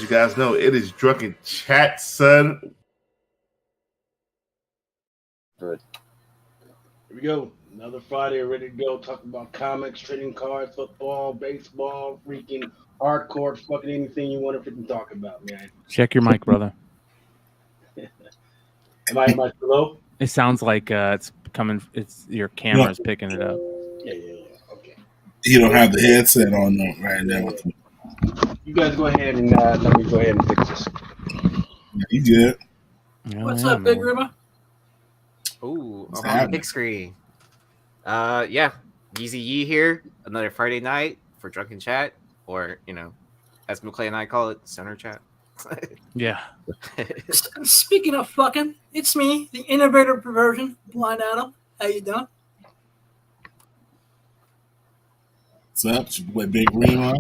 you guys know, it is Drunken Chat, son. Good. Here we go. Another Friday, ready to go. Talking about comics, trading cards, football, baseball, freaking hardcore, fucking anything you want to freaking talk about, man. Check your mic, brother. Am I still low? It sounds like it's coming. It's your camera's picking it up. Yeah. Okay. You don't have the headset on right now. You guys go ahead and let me go ahead and fix this. You good? What's up, Big River? Ooh, I'm on the big screen. Yeah, Yeezy Yee here. Another Friday night for Drunken Chat, or as McClay and I call it, Center Chat. Yeah. Speaking of fucking, it's me, the innovator perversion, Blind Adam. How you doing? What's up? It's your boy Big Remo.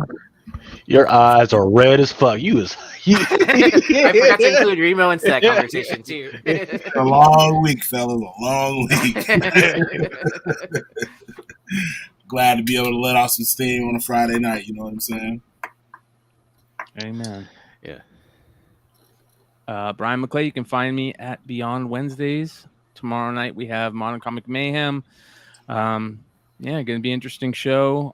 Your eyes are red as fuck. I forgot to include Remo into that conversation too. A long week, fellas. A long week. Glad to be able to let off some steam on a Friday night. You know what I'm saying? Amen. Yeah. Brian McClay, you can find me at Beyond Wednesdays. Tomorrow night we have Modern Comic Mayhem. Going to be an interesting show.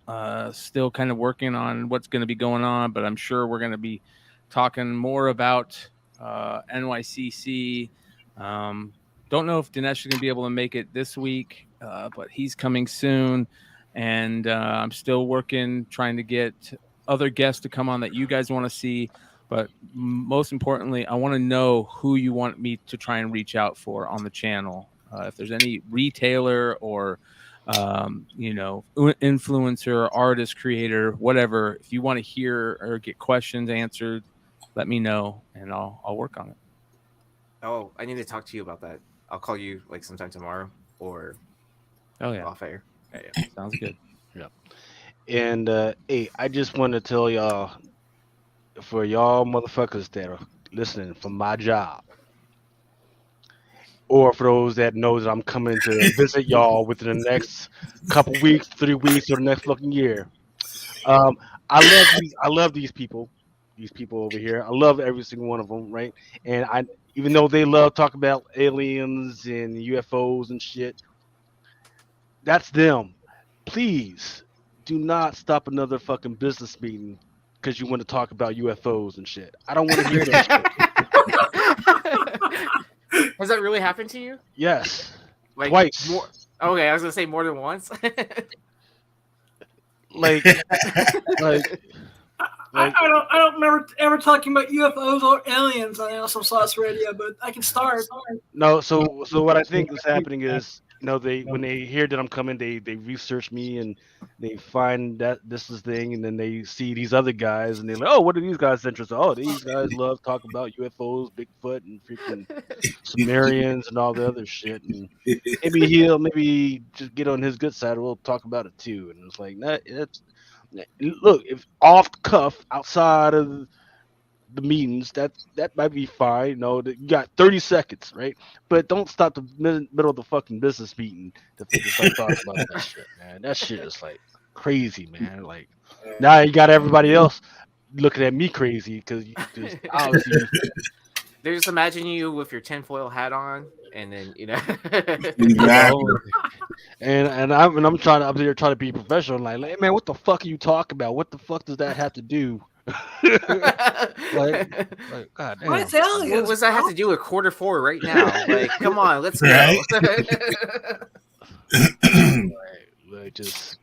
Still kind of working on what's going to be going on, but I'm sure we're going to be talking more about NYCC. Don't know if Dinesh is going to be able to make it this week, but he's coming soon. And I'm still working, trying to get other guests to come on that you guys want to see. But most importantly, I want to know who you want me to try and reach out for on the channel. If there's any retailer or influencer, artist, creator, whatever. If you want to hear or get questions answered, let me know and I'll work on it. Oh, I need to talk to you about that. I'll call you like sometime tomorrow or off air. Yeah. Sounds good. Yeah. And hey, I just want to tell y'all, for y'all motherfuckers that are listening from my job, or for those that know that I'm coming to visit y'all within the next couple weeks, 3 weeks, or the next fucking year. I love these people over here. I love every single one of them, right? And even though they love talking about aliens and UFOs and shit, that's them. Please do not stop another fucking business meeting because you want to talk about UFOs and shit. I don't want to hear that shit. Has that really happened to you? Yes. Like twice. Okay, I was gonna say more than once. like I don't remember ever talking about UFOs or aliens on Awesome Sauce Radio, but I can start. No, so what I think is happening is, when they hear that I'm coming, they research me and they find that this is the thing, and then they see these other guys and they're like, oh, what are these guys interested in? Oh, these guys love talking about UFOs, Bigfoot, and freaking Sumerians and all the other shit. And maybe just get on his good side, we'll talk about it too. And it's like, look, if off the cuff outside of the meetings, that might be fine. You got 30 seconds, right? But don't stop the middle of the fucking business meeting to start talking about that shit, man. That shit is like crazy, man. Like now you got everybody else looking at me crazy because obviously they just imagine you with your tinfoil hat on, and then and I'm trying to be professional. Like, hey, man, what the fuck are you talking about? What the fuck does that have to do? like God damn. What does that have to do with Q4 right now? Like, come on, let's go. Like, just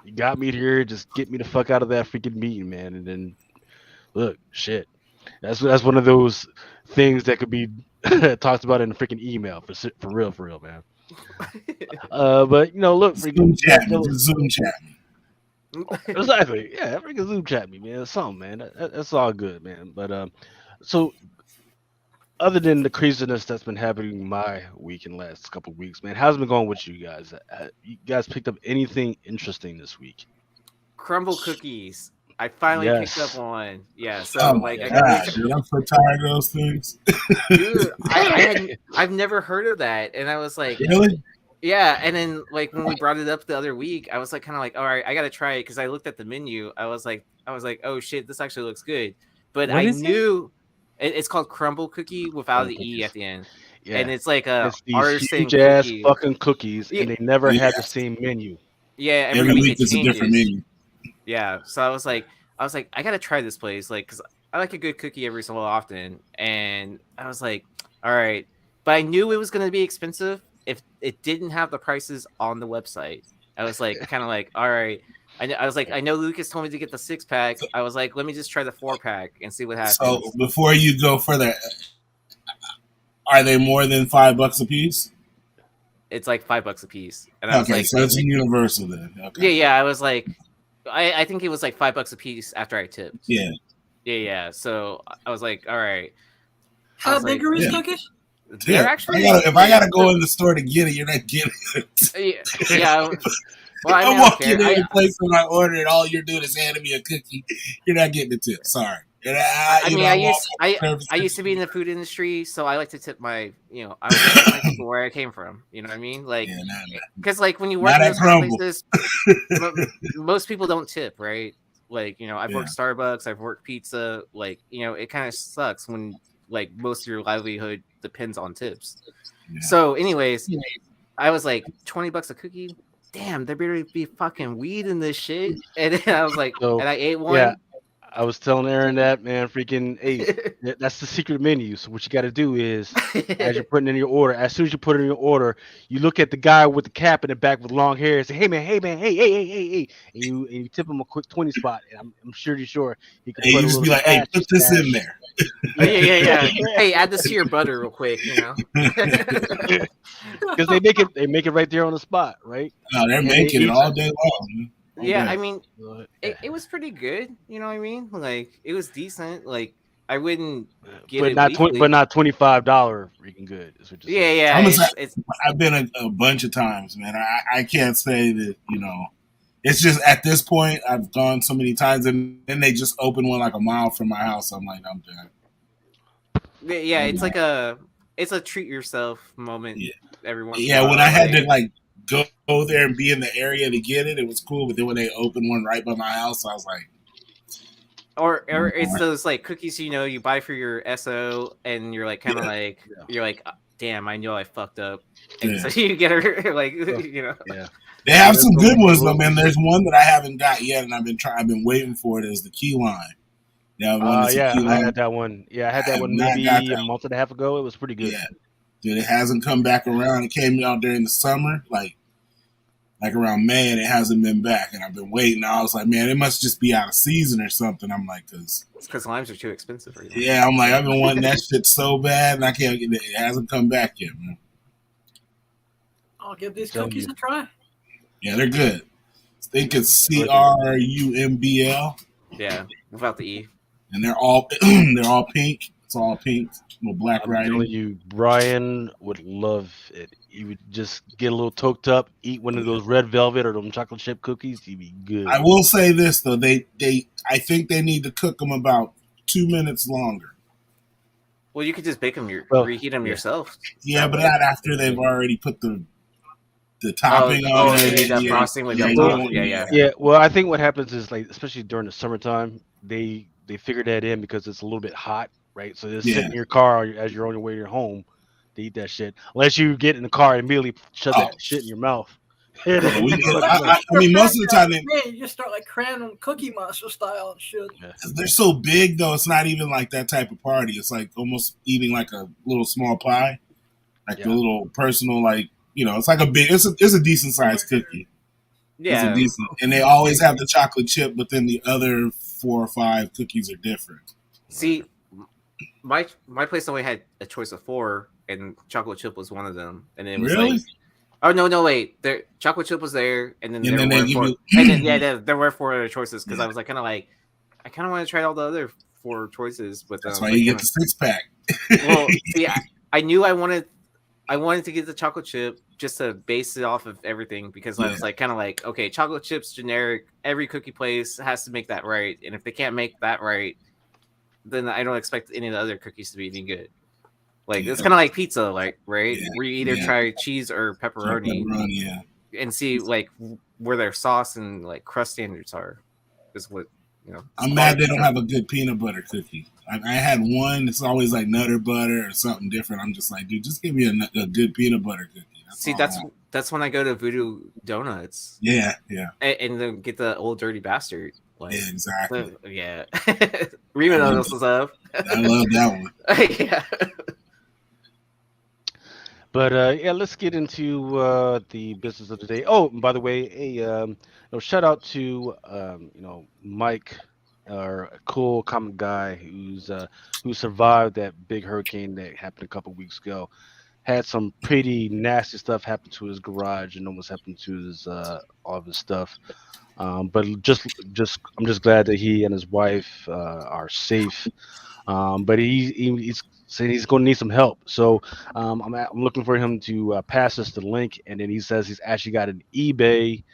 you got me here. Just get me the fuck out of that freaking meeting, man. And then look, shit. That's one of those things that could be talked about in a freaking email for real, man. But look, Zoom chat. Exactly. Yeah, freaking Zoom chat me, man. It's something, man. That's all good, man. But so other than the craziness that's been happening my week in the last couple of weeks, man, how's it been going with you guys? You guys picked up anything interesting this week? Crumble cookies. I finally picked up one. Yeah, so dude, I'm so tired of those things. Dude, I've never heard of that, and I was like, really? Yeah, and then like when we brought it up the other week, I was like, kind of like, all right, I gotta try it because I looked at the menu. I was like, oh shit, this actually looks good. but What I is it? knew it's called crumble cookie without Crumble the E at cookies. the end, Yeah, and it's like a it's these artisan huge ass cookie. fucking cookies, Yeah, and they never Yeah. had the same menu. yeah. Every Every week week it it's a different changes. menu. Yeah, so I was like, I gotta try this place, like, cause I like a good cookie every so often, and I was like, all right, but I knew it was gonna be expensive if it didn't have the prices on the website. I was like, kind of like, all right. I was like, I know Lucas told me to get the 6-pack. I was like, let me just try the 4-pack and see what So happens. before you go further, are they more than $5 a piece? It's like $5 a piece, and I was Okay, like, so it's universal then. Okay. yeah. I was like, I think it was like $5 a piece after I tipped. Yeah. Yeah. So I was like, all right. I How was big like, are his yeah. cookies? they're Yeah. actually. If I gotta go in the store to get it, you're not getting it. Yeah. Well, I mean, I'm I don't walking care. in the place when I order it. All you're doing is handing me a cookie. You're not getting the tip. Sorry. And I used to be in the food industry, so I like to tip my, I like to tip my people where I came from. You know what I mean? Like, because like when you work not in at those kind of Crumble. places, most people don't tip, right? Like, I've worked Starbucks, I've worked pizza. Like, it kind of sucks when like most of your livelihood depends on tips. Yeah. So, anyways, I was like, $20 a cookie. Damn, there better be fucking weed in this shit. And then I was like, So, and I ate one. yeah, I was telling Aaron that, man, freaking, hey, that's the secret menu. So what you got to do is, as you're putting in your order, as soon as you put it in your order, you look at the guy with the cap in the back with long hair and say, hey, man, hey, and you tip him a quick 20 spot. And I'm sure he can Hey, put you a just little be like, hey, cash put this in there. Yeah. Hey, add this to your butter real quick, because they make it right there on the spot, right? No, they're making it all day long. Yeah, I mean, it was pretty good. You know what I mean? Like, it was decent. Like, I wouldn't get but it not weekly. but not $25 freaking good. Is what you're saying. Yeah. I've been a bunch of times, man. I can't say that, it's just at this point, I've gone so many times, and then they just open one like a mile from my house. I'm like, I'm done. Yeah, it's like it's a treat yourself moment every once in a while. Yeah, when I had to like go there and be in the area to get it, it was cool. But then when they opened one right by my house, I was like, or it's those like cookies you buy for your SO, and you're like kind of like you're like, damn, I know I fucked up, and so you get her like Yeah. They have some good ones though, man. There's one that I haven't got yet, and I've been waiting for it. Is the key lime. I had that one. Yeah, I had that one maybe a month and a half ago. It was pretty good. Yeah, dude, it hasn't come back around. It came out during the summer, like around May, and it hasn't been back. And I've been waiting. I was like, man, it must just be out of season or something. I'm like, it's because limes are too expensive right now. Yeah, I'm like, I've been wanting that shit so bad, and I can't get it. It hasn't come back yet, man. I'll give these cookies a try. Yeah, they're good. I think it's CRUMBL. Yeah, without the E. And they're all pink. It's all pink with black writing. I'm telling you, Brian would love it. He would just get a little toked up, eat one of those red velvet or them chocolate chip cookies. He'd be good. I will say this though, I think they need to cook them about 2 minutes longer. Well, you could just bake them reheat them yourself. Yeah, but not after they've already put the topping on it. The frosting with the top. Yeah. Well, I think what happens is like, especially during the summertime, they figure that in because it's a little bit hot, right? So just sit in your car as you're on your way to your home to eat that shit. Unless you get in the car and immediately shove that shit in your mouth. I mean, most of the time you just start like cramming them Cookie Monster style and shit. They're so big though. It's not even like that type of party. It's like almost eating like a little small pie, like a little personal like. It's like it's a decent sized cookie. Yeah, it's decent, and they always have the chocolate chip, but then the other 4 or 5 cookies are different. See, my place only had a choice of 4, and chocolate chip was one of them. And it was like, oh no, wait, chocolate chip was there, and then there were 4 other choices because I was like kind of like, I kind of want to try all the other 4 choices, but that's why you get the 6-pack. Well, see, I knew I wanted to get the chocolate chip just to base it off of everything because I was like, kind of like, okay, chocolate chips generic. Every cookie place has to make that right, and if they can't make that right, then I don't expect any of the other cookies to be any good. Like it's kind of like pizza, like right, where you either try cheese or pepperoni, and see like where their sauce and like crust standards are. Is what I'm mad they don't have a good peanut butter cookie. I had one. It's always like Nutter Butter or something different. I'm just like, dude, just give me a good peanut butter cookie. That's when I go to Voodoo Donuts. Yeah. And then get the old dirty bastard. Like, yeah, exactly. Yeah. Rima knows what's up. I love that one. Yeah. But let's get into the business of the day. Oh, and by the way, shout out to Mike, our cool comic guy who survived that big hurricane that happened a couple weeks ago. Had some pretty nasty stuff happen to his garage and almost happened to his all of his stuff. But just I'm just glad that he and his wife are safe. But he's saying he's going to need some help. So I'm looking for him to pass us the link, and then he says he's actually got an eBay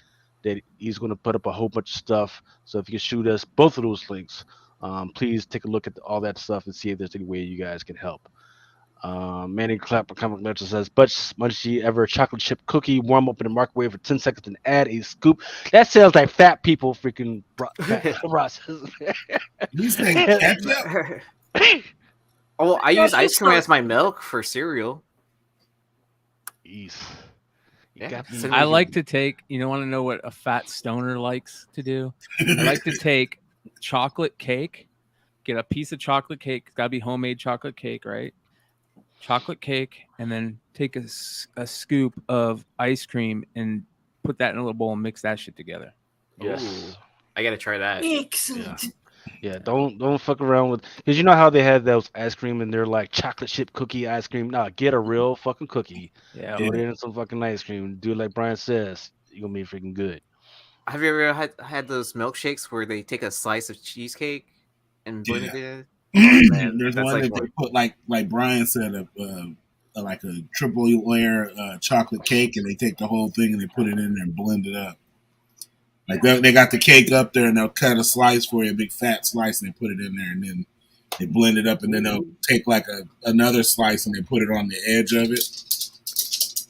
that he's going to put up a whole bunch of stuff. So if you can shoot us both of those links, please take a look at all that stuff and see if there's any way you guys can help. Manny Clapper Comic Mentor says, but Munchie ever chocolate chip cookie warm up in the microwave for 10 seconds and add a scoop. That sounds like fat people freaking process. You saying ketchup? Oh, I use ice cream as my milk for cereal. Jeez. Yeah. I like to take, want to know what a fat stoner likes to do? I like to take chocolate cake, get a piece of chocolate cake. It's got to be homemade chocolate cake, right? Chocolate cake, and then take a scoop of ice cream and put that in a little bowl and mix that shit together. Yes. Ooh, I got to try that. Excellent. Yeah, don't fuck around with, because you know how they had those ice cream and they're like chocolate chip cookie ice cream. Nah, get a real fucking cookie. Yeah. Put it in some fucking ice cream. Do it like Brian says. You're gonna be freaking good. Have you ever had those milkshakes where they take a slice of cheesecake and blend it in? Man, there's one that they put like Brian said like a triple layer chocolate cake, and they take the whole thing and they put it in there and blend it up. Like they got the cake up there and they'll cut a slice for you, a big fat slice, and they put it in there, and then they blend it up, and then they'll take like another slice and they put it on the edge of it.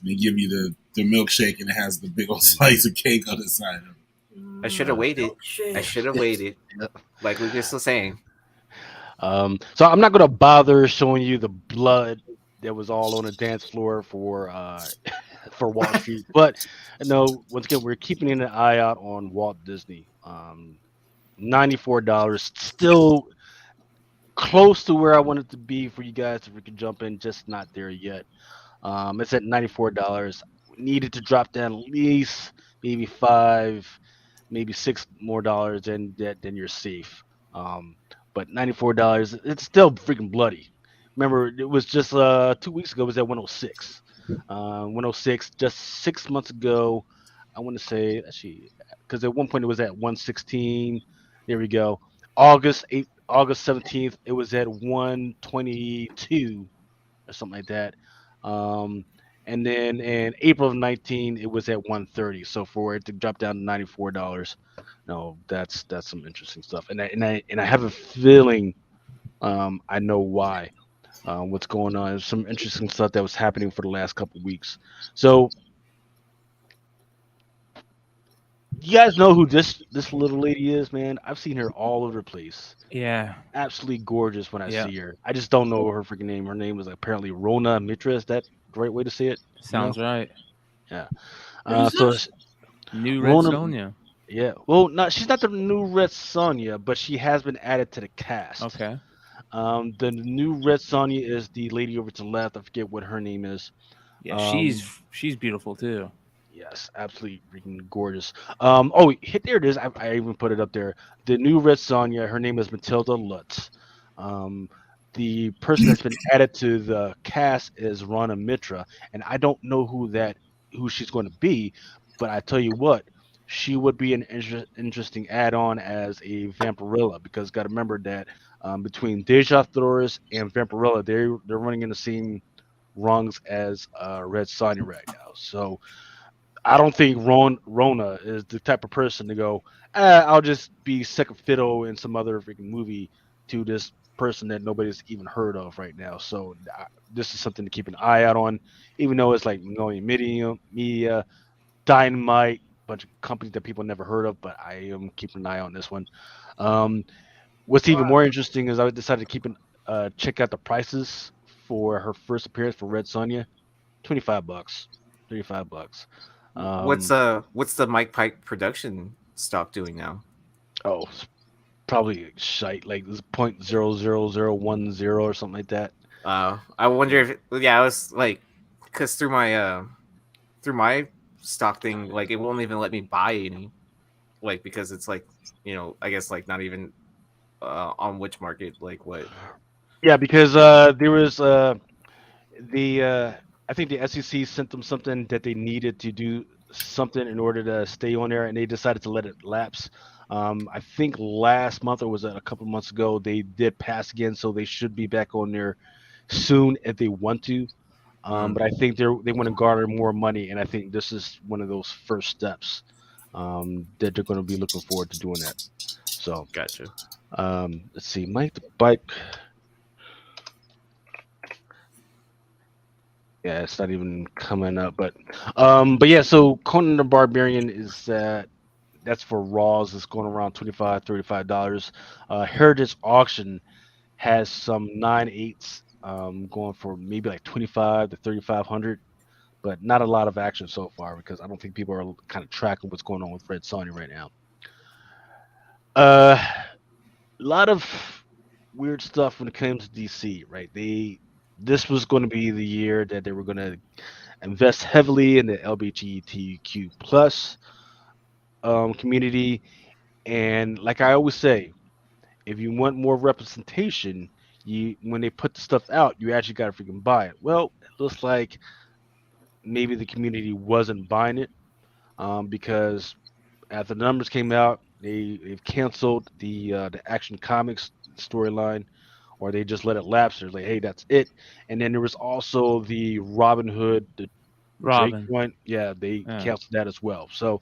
And they give you the milkshake, and it has the big old slice of cake on the side of it. I should have waited. Like we were just saying. So I'm not gonna bother showing you the blood that was all on the dance floor for Wall Street, but no, once again, we're keeping an eye out on Walt Disney. $94, still close to where I want it to be for you guys if we can jump in, just not there yet. It's at $94. Needed to drop down at least maybe $5, maybe $6 more dollars, and then you're safe. But $94, it's still freaking bloody. Remember, it was just 2 weeks ago. It was at 106. 106 just 6 months ago. I want to say actually, because at one point it was at 116. There we go. August 17th, it was at 122 or something like that. And then in April of 19, it was at 130. So for it to drop down to $94, no, that's some interesting stuff. And I have a feeling I know why. What's going on? There's some interesting stuff that was happening for the last couple of weeks. So you guys know who this little lady is, man? I've seen her all over the place. Yeah. Absolutely gorgeous when I see her. I just don't know her freaking name. Her name was apparently Rona Mitra. Is that the right way to say it? Sounds right. Yeah. So new Red Sonja. Yeah. Well, she's not the new Red Sonja, but she has been added to the cast. Okay. The new Red Sonja is the lady over to the left. I forget what her name is. Yeah, she's beautiful too. Yes, absolutely freaking gorgeous. There it is. I even put it up there. The new Red Sonja, her name is Matilda Lutz. The person that's been added to the cast is Rana Mitra, and I don't know who she's going to be, but I tell you what, she would be an interesting add-on as a Vampirella, because got to remember that between Deja Thoris and Vampirella, they're running in the same rungs as Red Sonja right now. So I don't think Rona is the type of person to go, I'll just be second fiddle in some other freaking movie to this person that nobody's even heard of right now. So this is something to keep an eye out on, even though it's like Media, Dynamite, bunch of companies that people never heard of, but I am keeping an eye on this one. Um, what's even more interesting is I decided to check out the prices for her first appearance for Red Sonja. $25. $35. What's Um, the Mike Pike production stock doing now? oh, it's probably shite. Like this 0.00010 or something like that. I wonder if I was like, because through my stock thing, like it won't even let me buy any, like because it's like I guess like not even on which market, like what. Yeah, because there was the I think the SEC sent them something that they needed to do something in order to stay on there, and they decided to let it lapse. I think last month or was it a couple months ago they did pass again, so they should be back on there soon if they want to. But I think they want to garner more money, and I think this is one of those first steps that they're going to be looking forward to doing that. So Gotcha. let's see, Mike the Bike. Yeah, it's not even coming up, but yeah. So Conan the Barbarian is that's for Raws. It's going around $35 Heritage Auction has some 9/8s going for maybe like 25 to 3,500, but not a lot of action so far because I don't think people are kind of tracking what's going on with Red Sonja right now. A lot of weird stuff when it comes to DC, right? This was going to be the year that they were going to invest heavily in the LGBTQ plus community, and like I always say, if you want more representation, when they put the stuff out, you actually got to freaking buy it. Well, it looks like maybe the community wasn't buying it because after the numbers came out, they've canceled the Action Comics storyline, or they just let it lapse. They're like, hey, that's it. And then there was also the Robin Hood, the Drake Robin. one. Yeah, they Yeah. canceled that as well. So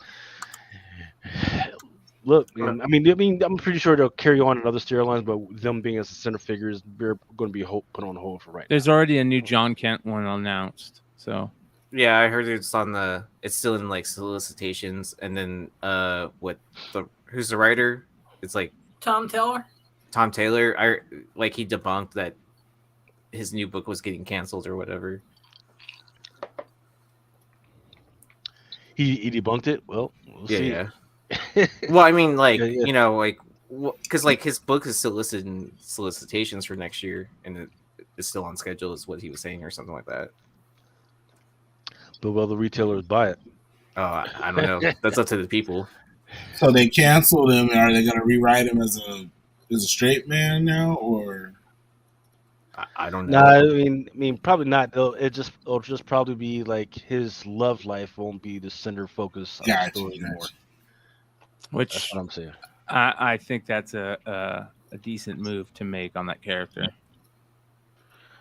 look, man, I'm pretty sure they'll carry on in other storylines, but them being as the center figures, they're going to be put on hold for right There's now. already a new John Kent one announced. So Yeah, I heard it's still in like solicitations, and then who's the writer? It's like Tom Taylor. Tom Taylor. He debunked that his new book was getting canceled or whatever. He debunked it. Well, we'll see. Yeah. Well, I mean, like Yeah. because like his book is still listed in solicitations for next year, and it is still on schedule, is what he was saying, or something like that. But will the retailers buy it? Oh, I don't know. That's up to the people. So they canceled him. Are they going to rewrite him as a straight man now, or? I don't know. No, I mean, probably not. It'll just probably be like his love life won't be the center focus of the story anymore. Which That's what I'm saying. I think that's a decent move to make on that character.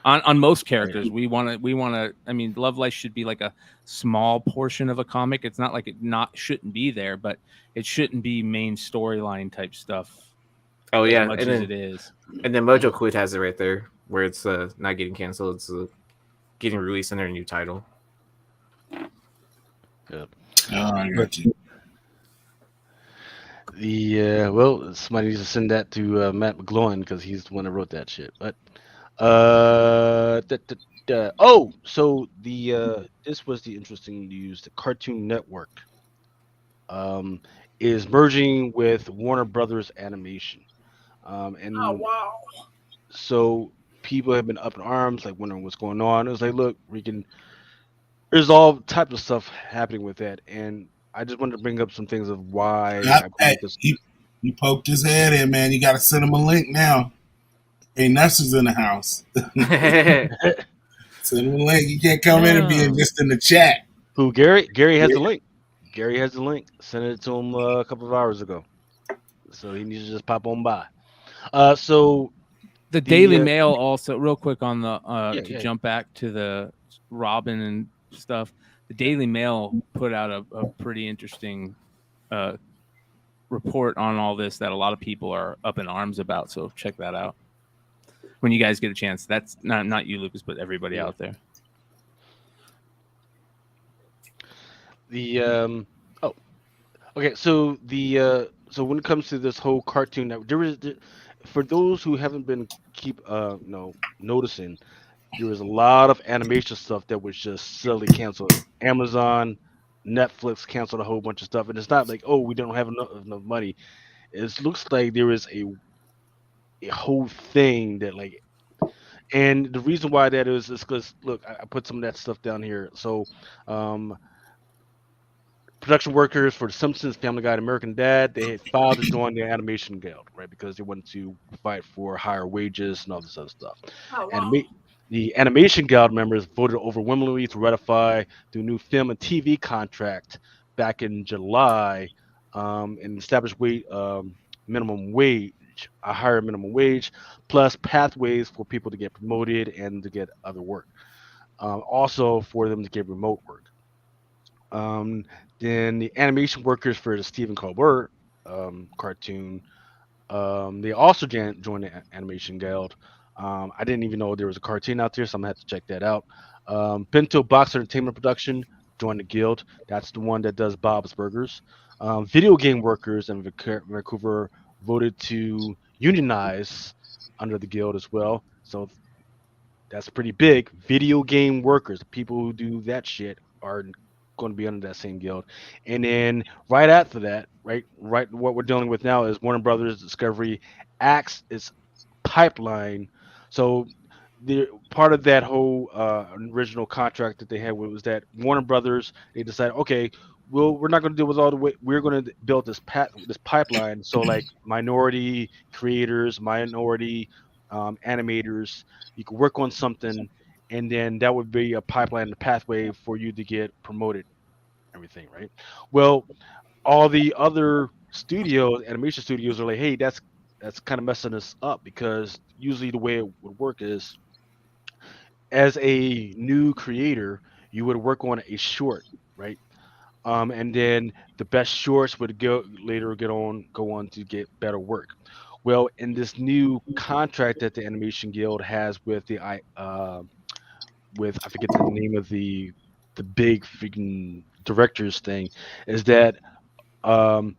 On most characters, we want to. I mean, love life should be like a small portion of a comic. It's not like it shouldn't be there, but it shouldn't be main storyline type stuff. Oh yeah, as much as it is. And then Mojo Quid has it right there, where it's not getting canceled. It's getting released under a new title. Yep. Oh, I got you. Well, somebody needs to send that to Matt McGloin because he's the one that wrote that shit. But so this was the interesting news. The Cartoon Network is merging with Warner Brothers Animation, and Oh wow! so people have been up in arms, like wondering what's going on. It was like, look, there's all types of stuff happening with that, and I just wanted to bring up some things of why. He poked his head in, man. You got to send him a link now. Hey, Nuss is in the house. Send him a link. You can't come in and be just in the chat. Who, Gary? Gary has the link. Gary has the link. Sent it to him a couple of hours ago. So he needs to just pop on by. So the Daily Mail also, real quick on the jump back to the Robin and stuff. The Daily Mail put out a pretty interesting report on all this that a lot of people are up in arms about. So check that out when you guys get a chance. That's not you, Lucas, but everybody out there. Okay, so so when it comes to this whole cartoon network, for those who haven't been noticing, there was a lot of animation stuff that was just silly canceled. Amazon, Netflix canceled a whole bunch of stuff, and it's not like, oh, we don't have enough money. It looks like there is a whole thing that like, and the reason why that is because look, I put some of that stuff down here. So, um, production workers for The Simpsons, Family Guy, and American Dad, they had filed to join the Animation Guild, right? Because they wanted to fight for higher wages and all this other stuff. Oh And wow. the Animation Guild members voted overwhelmingly to ratify the new film and TV contract back in July, and establish minimum wage, a higher minimum wage, plus pathways for people to get promoted and to get other work. Also, for them to get remote work. Um, then the animation workers for the Stephen Colbert cartoon, they also joined the Animation Guild. I didn't even know there was a cartoon out there, so I'm gonna have to check that out. Bento Box Entertainment Production joined the guild. That's the one that does Bob's Burgers. Video game workers in Vancouver voted to unionize under the guild as well. So that's pretty big. Video game workers, the people who do that shit, are going to be under that same guild. And then right after that, right, what we're dealing with now is Warner Brothers Discovery acts its pipeline. So the part of that whole original contract that they had was that Warner Brothers, they decided, okay, we're not going to deal with all the way. We're going to build this pipeline. So like minority creators, minority animators, you could work on something, and then that would be a pipeline, a pathway for you to get promoted. Everything, right? Well, all the other studios, animation studios, are like, hey, that's kind of messing us up because usually the way it would work is as a new creator, you would work on a short, right? And then the best shorts would go on to get better work. Well, in this new contract that the Animation Guild has with I forget the name of the big freaking directors thing, is that um,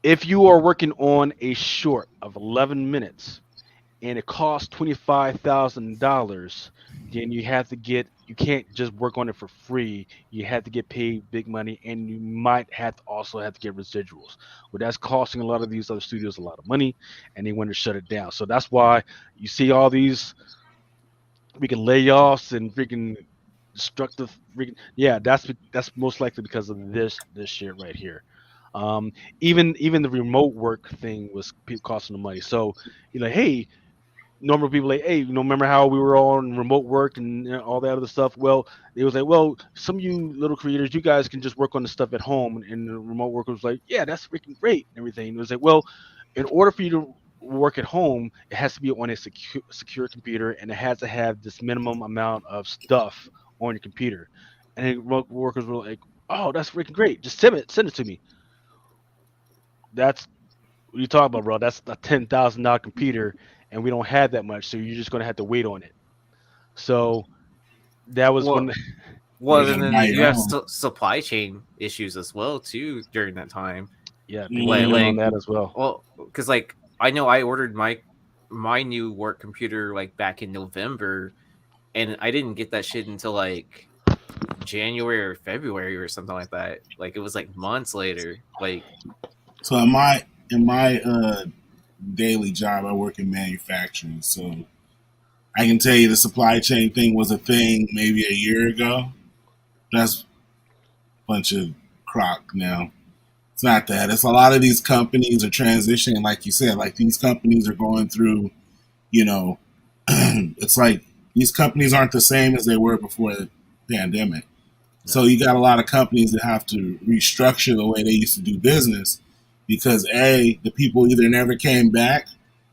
if you are working on a short of 11 minutes and it costs $25,000, then you can't just work on it for free. You have to get paid big money, and you might also have to get residuals. Well, that's costing a lot of these other studios a lot of money, and they want to shut it down. So that's why you see all these freaking layoffs and freaking destructive freaking, yeah, that's most likely because of this shit right here. um even the remote work thing was costing them money. So you're like, hey, normal people like, hey, remember how we were all on remote work and all that other stuff? Well, it was like, well, some of you little creators, you guys can just work on the stuff at home. And the remote worker was like, yeah, that's freaking great and everything. And it was like, well, in order for you to work at home, it has to be on a secure computer, and it has to have this minimum amount of stuff on your computer. And then remote workers were like, oh, that's freaking great, just send it to me. That's what you talking about, bro. That's a $10,000 computer, and we don't have that much, so you're just gonna have to wait on it. So that was Well, when, well, You and gotta then buy you your have own. supply chain issues as well too during that time. yeah, people Like, were on like, that as well. well, because like I know I ordered my new work computer like back in November, and I didn't get that shit until like January or February or something like that. Like it was like months later. Like So in my daily job, I work in manufacturing. So I can tell you the supply chain thing was a thing maybe a year ago. That's a bunch of crock now. It's not that. It's a lot of these companies are transitioning, like you said. Like these companies are going through, you know, it's like these companies aren't the same as they were before the pandemic. So you got a lot of companies that have to restructure the way they used to do business because the people either never came back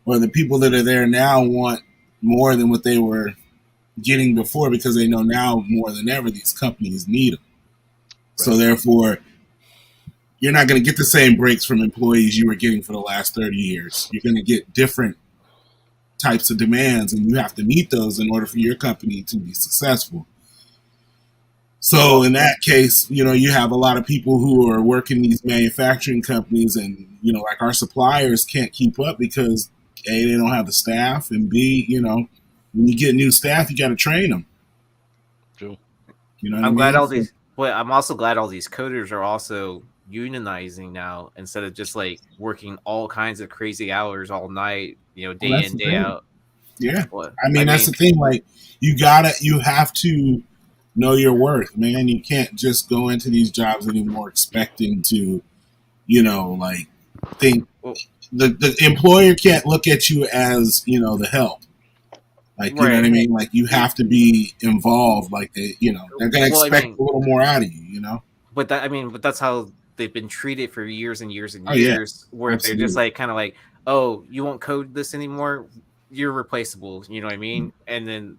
or the people that are there now want more than what they were getting before because they know now more than ever these companies need them. So Right. therefore, you're not going to get the same breaks from employees you were getting for the last 30 years. You're going to get different types of demands, and you have to meet those in order for your company to be successful. So in that case, you have a lot of people who are working these manufacturing companies, and like our suppliers can't keep up because A, they don't have the staff, and B, when you get new staff, you got to train them. True. You know what I'm I glad mean? all these, but I'm also glad all these coders are also unionizing now instead of just like working all kinds of crazy hours all night, Well, day that's in, the day thing. out. Yeah, Well, I mean that's the thing. Like you have to know your worth, man. You can't just go into these jobs anymore expecting to, like think well, the employer can't look at you as the help. Like, you know what I right. mean? Like, you have to be involved. Like, they're going to Well, I expect mean, a little more out of you. but that's how they've been treated for years and years and Oh, yeah. years, where they're just Absolutely. like kind of like, oh, you won't code this anymore, you're replaceable. You know what I mean? And then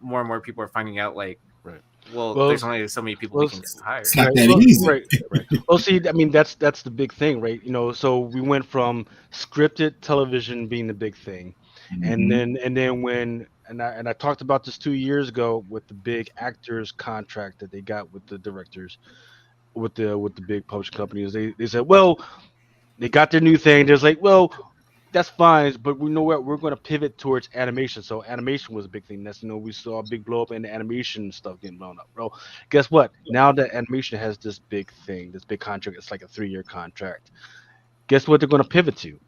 more and more people are finding out like, Right. well, Well, there's only so many people we can hire. It's not right. that Well, easy. right. Well, see, I mean, that's the big thing, right? So we went from scripted television being the big thing, and Mm-hmm. then when I talked about this 2 years ago with the big actors contract that they got with the directors, with the big publishing companies. They said, well, they got their new thing. There's like, well, that's fine, but we know what we're going to pivot towards animation. So animation was a big thing. That's we saw a big blow up in the animation stuff getting blown up, bro. Guess what? Now that animation has this big thing, this big contract. It's like a 3-year contract. Guess what they're going to pivot to?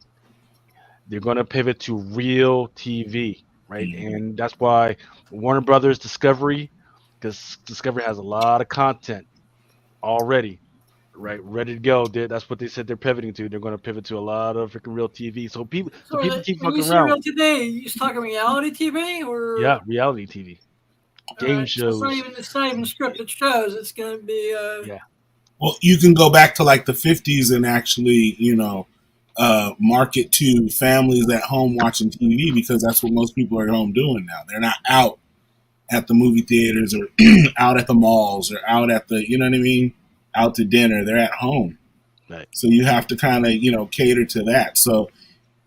They're going to pivot to real TV, right? Mm-hmm. And that's why Warner Brothers Discovery, because Discovery has a lot of content already, right, ready to go. That's what they said they're pivoting to. They're going to pivot to a lot of freaking real TV. So So people keep when you fucking say around. real today, you just talking reality TV Yeah, or reality TV, all game right? So shows. it's not even scripted shows. It's going to be Yeah, Well, you can go back to like the 50s and actually, market to families at home watching TV, because that's what most people are at home doing now. They're not out at the movie theaters or out at the malls or out at the, you know what I mean? Out to dinner. They're at home. right. So you have to kind of, cater to that. So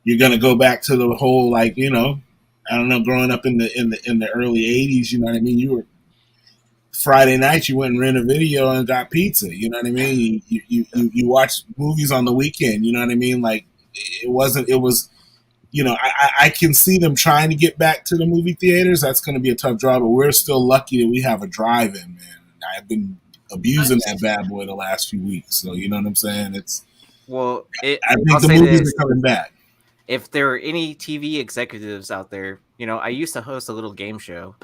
you're going to go back to the whole, like, I don't know, growing up in the early 80s, you know what I mean? You were Friday night, you went and rented a video and got pizza. You know what I mean? You watch movies on the weekend. You know what I mean? Like, it wasn't. It was. I can see them trying to get back to the movie theaters. That's going to be a tough job, but we're still lucky that we have a drive-in, man. I've been abusing that bad boy the last few weeks. So you know what I'm saying? Well, I I'll think the say movies this: are coming back. if there are any TV executives out there, I used to host a little game show,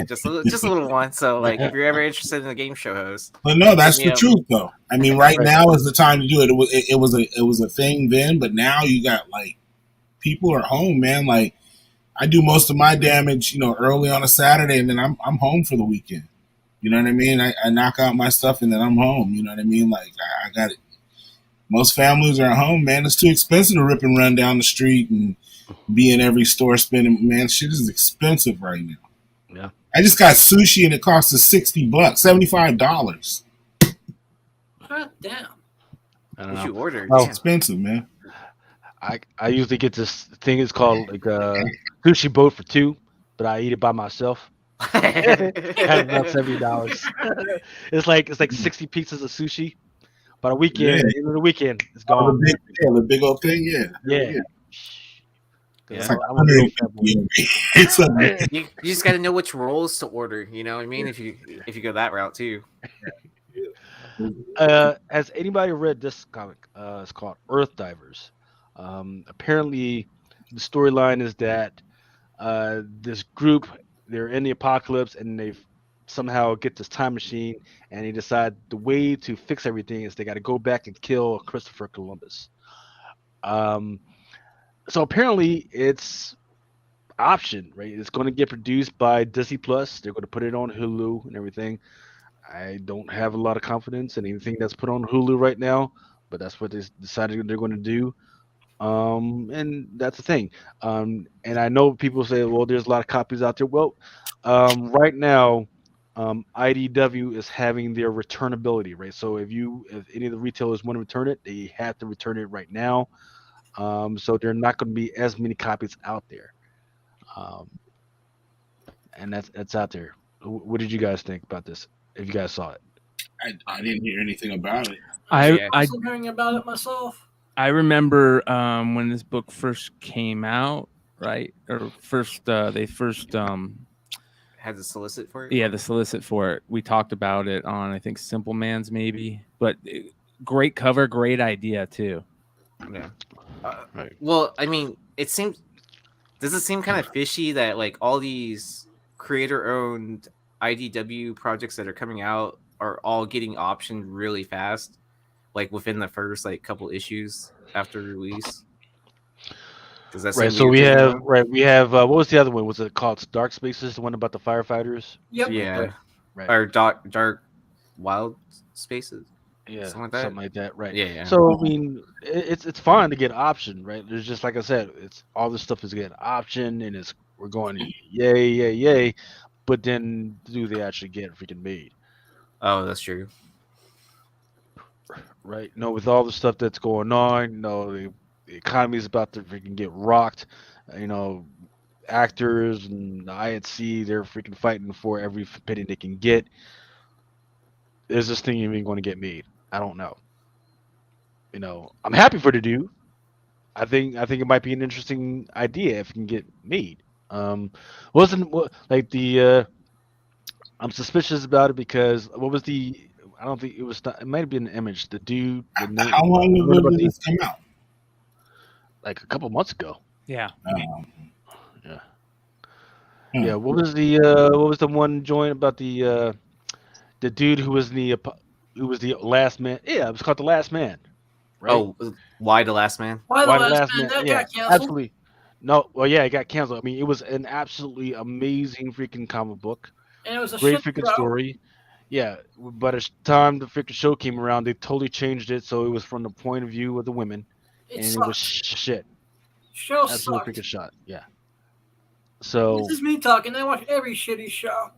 just a little one. So, like, if you're ever interested in a game show host, But no, that's hit me the up. truth, though. I mean, right Right. now is the time to do it. It was a thing then, but now you got like people are home, man. Like, I do most of my damage, early on a Saturday, and then I'm home for the weekend. You know what I mean? I knock out my stuff and then I'm home. You know what I mean? Like, I got it. Most families are at home, man. It's too expensive to rip and run down the street and be in every store spending. Man, shit is expensive right now. Yeah. I just got sushi and it costs us $60, $75. God damn. I don't What know. you ordered? Oh. It's expensive, man. I usually get this thing. It's called like sushi boat for two, but I eat it by myself. At about $70. It's like 60 pieces of sushi. By the weekend, Yeah. end of the weekend, it's Oh, gone. the big old thing, yeah. Yeah. Yeah. It's like I'm a real fat boy. it's a, you just got to know which rolls to order. You know what I mean? If you go that route too. Has anybody read this comic? It's called Earth Divers. Apparently, the storyline is that this group, they're in the apocalypse and they somehow get this time machine, and they decide the way to fix everything is they got to go back and kill Christopher Columbus. So apparently it's option, right? It's going to get produced by Disney Plus. They're going to put it on Hulu and everything. I don't have a lot of confidence in anything that's put on Hulu right now, but that's what they decided they're going to do. And that's the thing. And I know people say, well, there's a lot of copies out there. Well, right now, IDW is having their returnability, right? So if any of the retailers want to return it, they have to return it right now. So there are not going to be as many copies out there. And that's out there. What did you guys think about this? If you guys saw it, I didn't hear anything about it. I I'm hearing about it myself. I remember when this book first came out, right? Or first they first Had to solicit for it. yeah, the solicit for it. We talked about it on I think Simple Man's maybe, but great cover, great idea too. Yeah. right? Well, I mean, does it seem kind of fishy that like all these creator-owned IDW projects that are coming out are all getting optioned really fast, like within the first like couple issues after release? Does that seem Right. So weird we to have anyone? we have what was the other one? Was it called Dark Spaces? The one about the firefighters? Yep. Yeah. Right. Or dark wild spaces. Yeah, Something like that? something like that, right? Yeah. So I mean, it's fine to get option, right? There's just like I said, it's all this stuff is getting option, and we're going yay, yay, yay, but then do they actually get freaking made, Oh, that's true. right? No, with all the stuff that's going on, the economy is about to freaking get rocked. Actors and the INC, they're freaking fighting for every penny they can get. Is this thing even going to get made? I don't know. I'm happy for the dude. I think it might be an interesting idea if it can get made. Wasn't like the I'm suspicious about it because what was the I don't think it was it might have been an Image. The dude, the name, How long ago did this come out? like a couple months ago. Yeah. Yeah. Hmm. Yeah. What was the one joint about the dude who was the last man? Yeah, it was called The Last Man. Right? Oh, why the last man? Why the Why last man? That Yeah, got canceled. absolutely. No, well, yeah, it got canceled. I mean, it was an absolutely amazing freaking comic book. And it was a Great shit freaking show. story. Yeah, but as time the freaking show came around, they totally changed it so it was from the point of view of the women, It and it was sucked. shit. Show Absolute sucked. freaking shot. Yeah. So This is me talking. I watch every shitty show.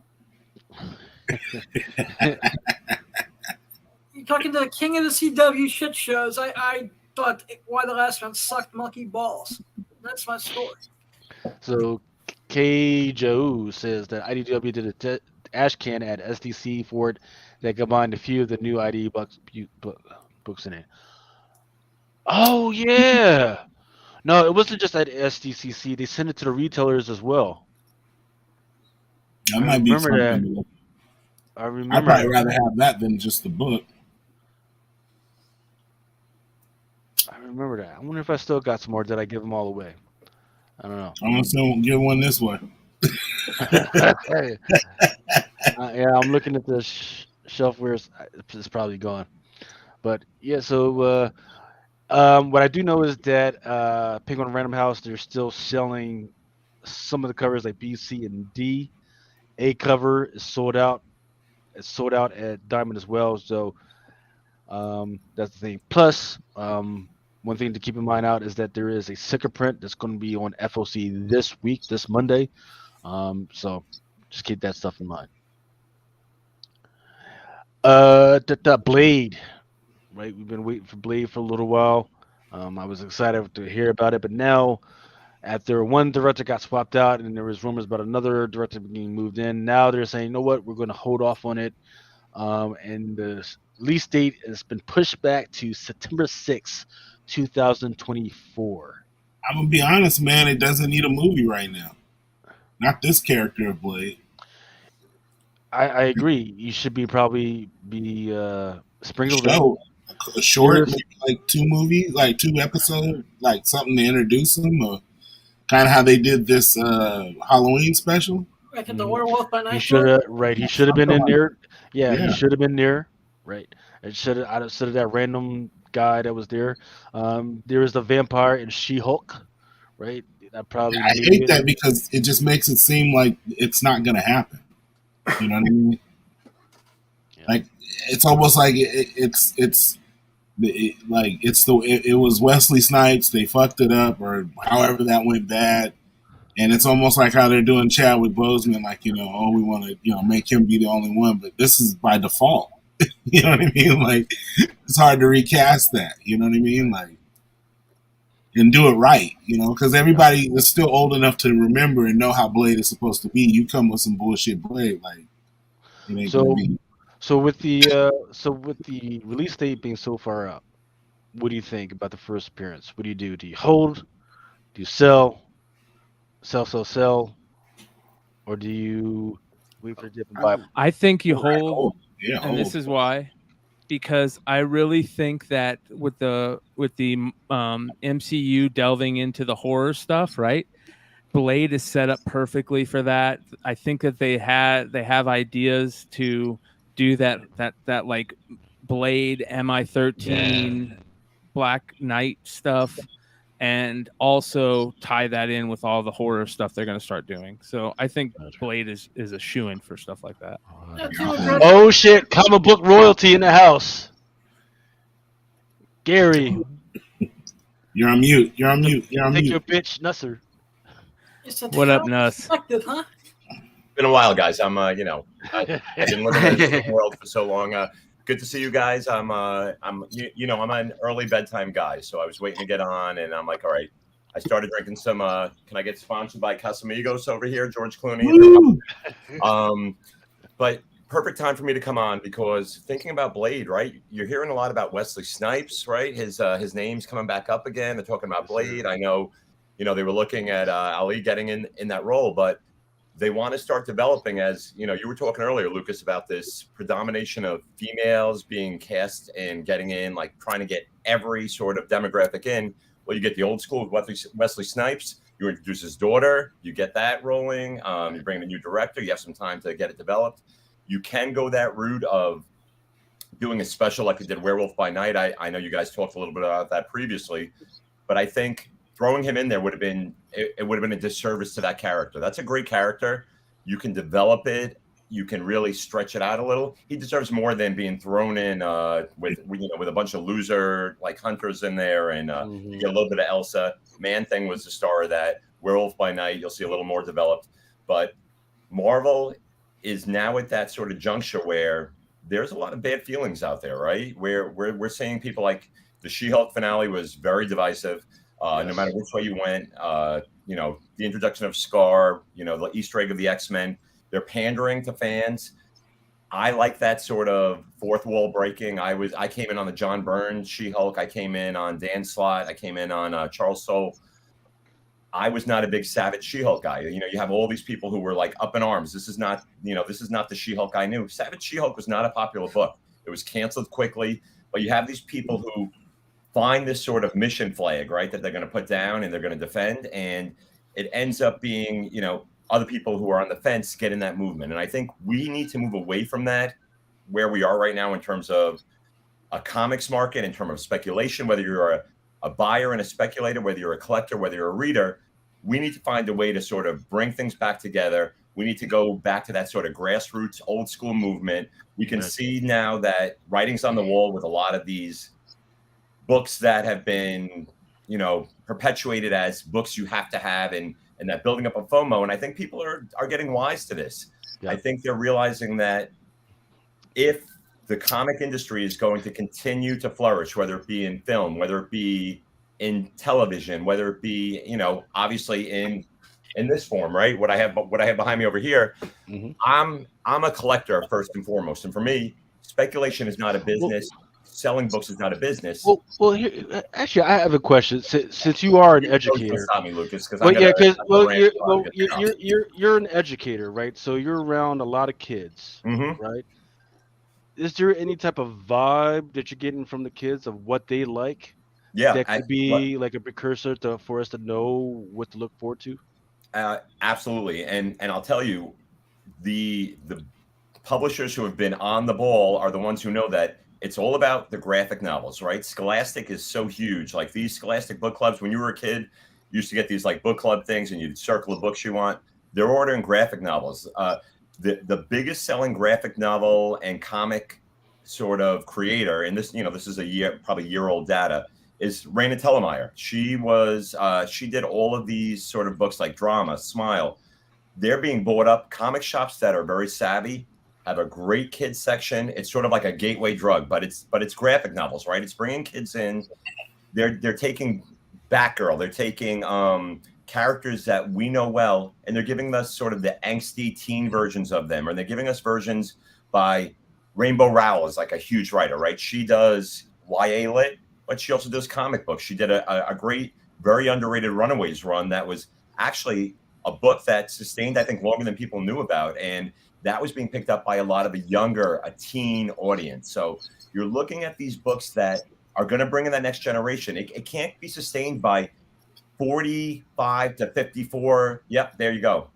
You're talking to the king of the CW shit shows. I thought Why the Last Man sucked monkey balls. That's my story. So K. Joe says that IDW did a ash can at SDC for it that combined a few of the new ID books in it. Oh yeah. No, it wasn't just at SDCC. They sent it to the retailers as well. That might be remember that. something. I I'd remember. probably rather have that than just the book. I remember that. I wonder if I still got some more. Did I give them all away? I don't know. I'm gonna still give one this way. Yeah, I'm looking at the shelf where it's probably gone. But yeah, so what I do know is that Penguin Random House, they're still selling some of the covers like B, C, and D. A cover is sold out. It's sold out at Diamond as well. So that's the thing. Plus, one thing to keep in mind out is that there is a sticker print that's going to be on FOC this week, this Monday. So just keep that stuff in mind. Blade, right? We've been waiting for Blade for a little while. I was excited to hear about it, but now after one director got swapped out and there was rumors about another director being moved in, now they're saying, you know what, we're going to hold off on it. And the release date has been pushed back to September 6th, 2024. I'm gonna be honest, man. It doesn't need a movie right now. Not this character of Blade. I agree. You should probably be sprinkled in. Show a short, maybe like 2 movies, like 2 episodes, like something to introduce them, or kind of how they did this Halloween special. Like at the Werewolf by Night. He should have He should have been in there. Yeah, Yeah. he should have been there. Right. It should have. Instead of that random guy that was there. There is the vampire and She-Hulk. Right. That probably. I hate that because it just makes it seem like it's not gonna happen. You know what I mean? Yeah. Like it's almost like it was Wesley Snipes. They fucked it up, or however that went bad. And it's almost like how they're doing Chadwick Boseman, like, we want to, make him be the only one, but this is by default. You know what I mean? Like, it's hard to recast that. You know what I mean? Like, and do it right, because everybody is still old enough to remember and know how Blade is supposed to be. You come with some bullshit Blade, like, it ain't gonna be. So with the release date being so far out, what do you think about the first appearance? What do you do? Do you hold? Do you sell, or do you wait for the dip and buy? I think you Right. hold, Yeah, and this is why. Because I really think that with the MCU delving into the horror stuff, right? Blade is set up perfectly for that. I think that they have ideas to do that like Blade MI13 Black Knight stuff, and also tie that in with all the horror stuff they're going to start doing. So I think Blade is a shoo-in for stuff like that. Yeah, Tim McGrath- Oh shit! Comic book royalty in the house. Gary, You're on mute. You're on mute. take your bitch, Nusser. it's a What up, town Nuss? perspective, huh? Been a while, guys. I'm, I didn't live in the world for so long. Good to see you guys. I'm an early bedtime guy, so I was waiting to get on, and I'm like, all right. I started drinking some. Can I get sponsored by Casamigos over here, George Clooney? But perfect time for me to come on because thinking about Blade, right? You're hearing a lot about Wesley Snipes, right? His name's coming back up again. They're talking about Blade. I know, they were looking at Ali getting in that role, but they want to start developing, as you were talking earlier, Lucas, about this predomination of females being cast and getting in, like trying to get every sort of demographic in. Well, you get the old school with Wesley Snipes. You introduce his daughter. You get that rolling. You bring in a new director. You have some time to get it developed. You can go that route of doing a special like we did Werewolf by Night. I know you guys talked a little bit about that previously, but I think throwing him in there would have been a disservice to that character. That's a great character. You can develop it. You can really stretch it out a little. He deserves more than being thrown in with a bunch of loser like hunters in there, and you get a little bit of Elsa. Man-Thing was the star of that. Werewolf by Night, you'll see a little more developed. But Marvel is now at that sort of juncture where there's a lot of bad feelings out there, right? Where we're seeing people like the She-Hulk finale was very divisive. No matter which way you went, the introduction of Scar, the Easter egg of the X-Men. They're pandering to fans. I like that sort of fourth wall breaking. I came in on the John Byrne She-Hulk. I came in on Dan Slott. I came in on Charles Soule. I was not a big Savage She-Hulk guy. You have all these people who were like up in arms. This is not the She-Hulk I knew. Savage She-Hulk was not a popular book. It was canceled quickly. But you have these people who find this sort of mission flag, right, that they're going to put down and they're going to defend, and it ends up being, other people who are on the fence get in that movement. And I think we need to move away from that, where we are right now in terms of a comics market, in terms of speculation, whether you're a buyer and a speculator, whether you're a collector, whether you're a reader. We need to find a way to sort of bring things back together. We need to go back to that sort of grassroots, old school movement. We can see now that writing's on the wall with a lot of these books that have been, perpetuated as books you have to have, and that building up a FOMO. And I think people are getting wise to this. Yeah. I think they're realizing that if the comic industry is going to continue to flourish, whether it be in film, whether it be in television, whether it be, obviously in this form, right? What I have behind me over here, I'm a collector first and foremost. And for me, speculation is not a business. Selling books is not a business. Well, here, actually, I have a question. Since you are an educator, stop me, Lucas. You're an educator, right? So you're around a lot of kids, right? Is there any type of vibe that you're getting from the kids of what they like? Yeah, that could be like a precursor for us to know what to look forward to. Absolutely, and I'll tell you, the publishers who have been on the ball are the ones who know that. It's all about the graphic novels, right? Scholastic is so huge. Like these Scholastic book clubs, when you were a kid, you used to get these like book club things and you'd circle the books you want. They're ordering graphic novels. The biggest selling graphic novel and comic sort of creator, and this is probably year-old data, is Raina Telgemeier. She did all of these sort of books like Drama, Smile. They're being bought up. Comic shops that are very savvy have a great kids section. It's sort of like a gateway drug, but it's graphic novels, right? It's bringing kids in. They're taking Batgirl. They're taking characters that we know well, and they're giving us sort of the angsty teen versions of them, or they're giving us versions by Rainbow Rowell is like a huge writer, right? She does YA lit, but she also does comic books. She did a great, very underrated Runaways run that was actually a book that sustained, I think, longer than people knew about. And that was being picked up by a lot of a teen audience. So you're looking at these books that are going to bring in that next generation. It can't be sustained by 45 to 54. Yep, there you go.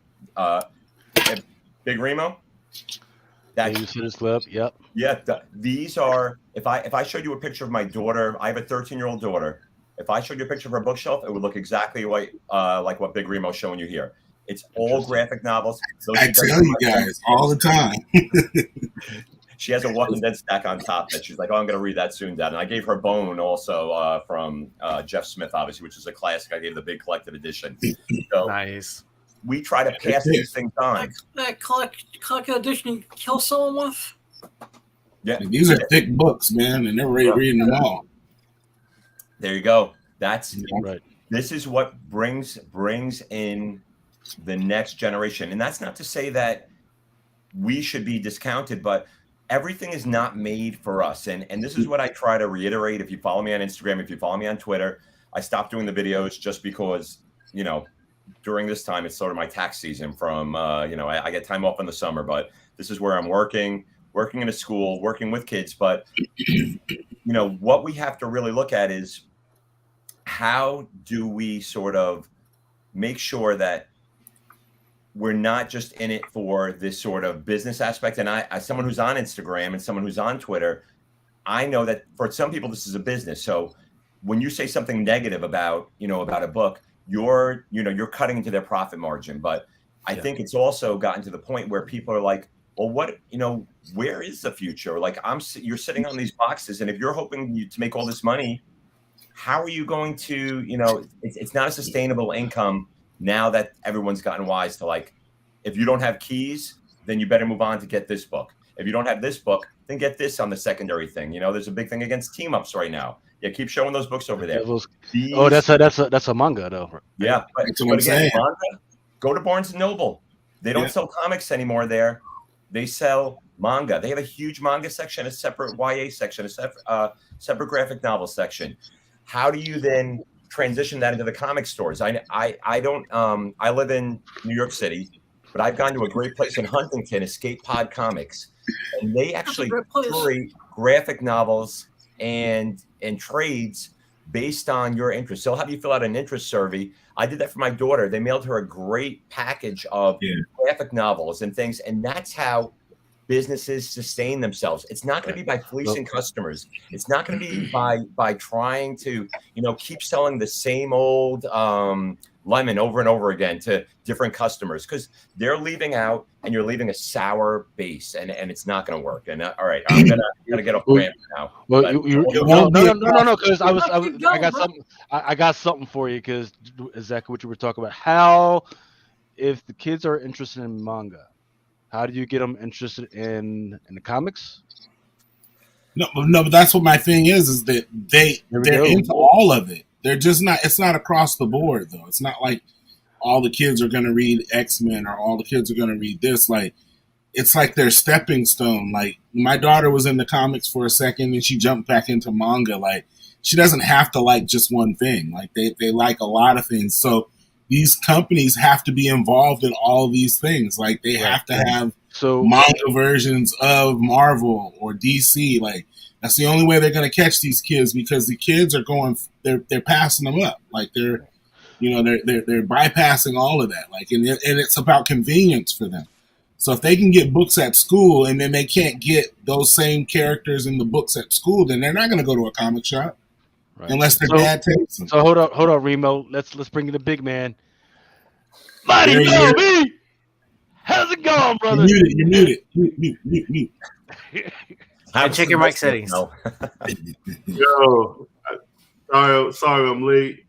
Big Remo. Babysitters Club. Yep. Yeah, these are. If I showed you a picture of my daughter, I have a 13-year-old daughter. If I showed you a picture of her bookshelf, it would look exactly like what Big Remo's showing you here. It's all graphic novels. I tell you guys all the time. She has a Walking Dead stack on top that she's like, oh, I'm going to read that soon, Dad. And I gave her Bone also from Jeff Smith, obviously, which is a classic. I gave the big collected edition. So Nice. we try to pass these things on. That collected edition you kill someone with? Yeah, These are thick books, man, and they're reading them all. There you go. That's right. This is what brings in the next generation. And that's not to say that we should be discounted, but everything is not made for us. And this is what I try to reiterate. If you follow me on Instagram, if you follow me on Twitter, I stopped doing the videos just because, during this time, it's sort of my tax season from, I get time off in the summer, but this is where I'm working in a school, working with kids. But, what we have to really look at is how do we sort of make sure that we're not just in it for this sort of business aspect. And I, as someone who's on Instagram and someone who's on Twitter, I know that for some people, this is a business. So when you say something negative about a book, you're cutting into their profit margin. But I think it's also gotten to the point where people are like, well, where is the future? Like you're sitting on these boxes, and if you're hoping to make all this money, how are you going to, it's not a sustainable income now that everyone's gotten wise to, like, if you don't have keys, then you better move on to get this book. If you don't have this book, then get this on the secondary thing. There's a big thing against team ups right now. Yeah, keep showing those books over there. That's a manga though. Right? Yeah, but again, manga, go to Barnes and Noble. They don't sell comics anymore there. They sell manga. They have a huge manga section, a separate YA section, a separate graphic novel section. How do you then transition that into the comic stores? I don't. I live in New York City, but I've gone to a great place in Huntington, Escape Pod Comics, and they actually curate graphic novels and trades based on your interests. They'll have you fill out an interest survey. I did that for my daughter. They mailed her a great package of graphic novels and things, and that's how businesses sustain themselves. It's not going to be by fleecing customers. It's not going to be by trying to, keep selling the same old lemon over and over again to different customers, because they're leaving out and you're leaving a sour base, and it's not going to work. And all right, I'm gonna get off rant now. Well, no, because I got something for you, because exactly what you were talking about. How, if the kids are interested in manga, how do you get them interested in the comics? No, but that's what my thing is that they're into all of it. They're just not. It's not across the board though. It's not like all the kids are going to read X-Men or all the kids are going to read this. Like, it's like their stepping stone. Like, my daughter was in the comics for a second and she jumped back into manga. Like, she doesn't have to like just one thing. Like, they like a lot of things. So these companies have to be involved in all of these things. Like, they have to have manga versions of Marvel or DC. Like, that's the only way they're going to catch these kids, because the kids are they're passing them up. Like, they're bypassing all of that. Like, and it's about convenience for them. So if they can get books at school and then they can't get those same characters in the books at school, then they're not going to go to a comic shop. Right. Unless their dad takes them. So hold on, Remo. Let's bring in the big man. Mighty Moby! How's it going, brother? You're muted. Mute. And check your mic settings. Yo, sorry, I'm late.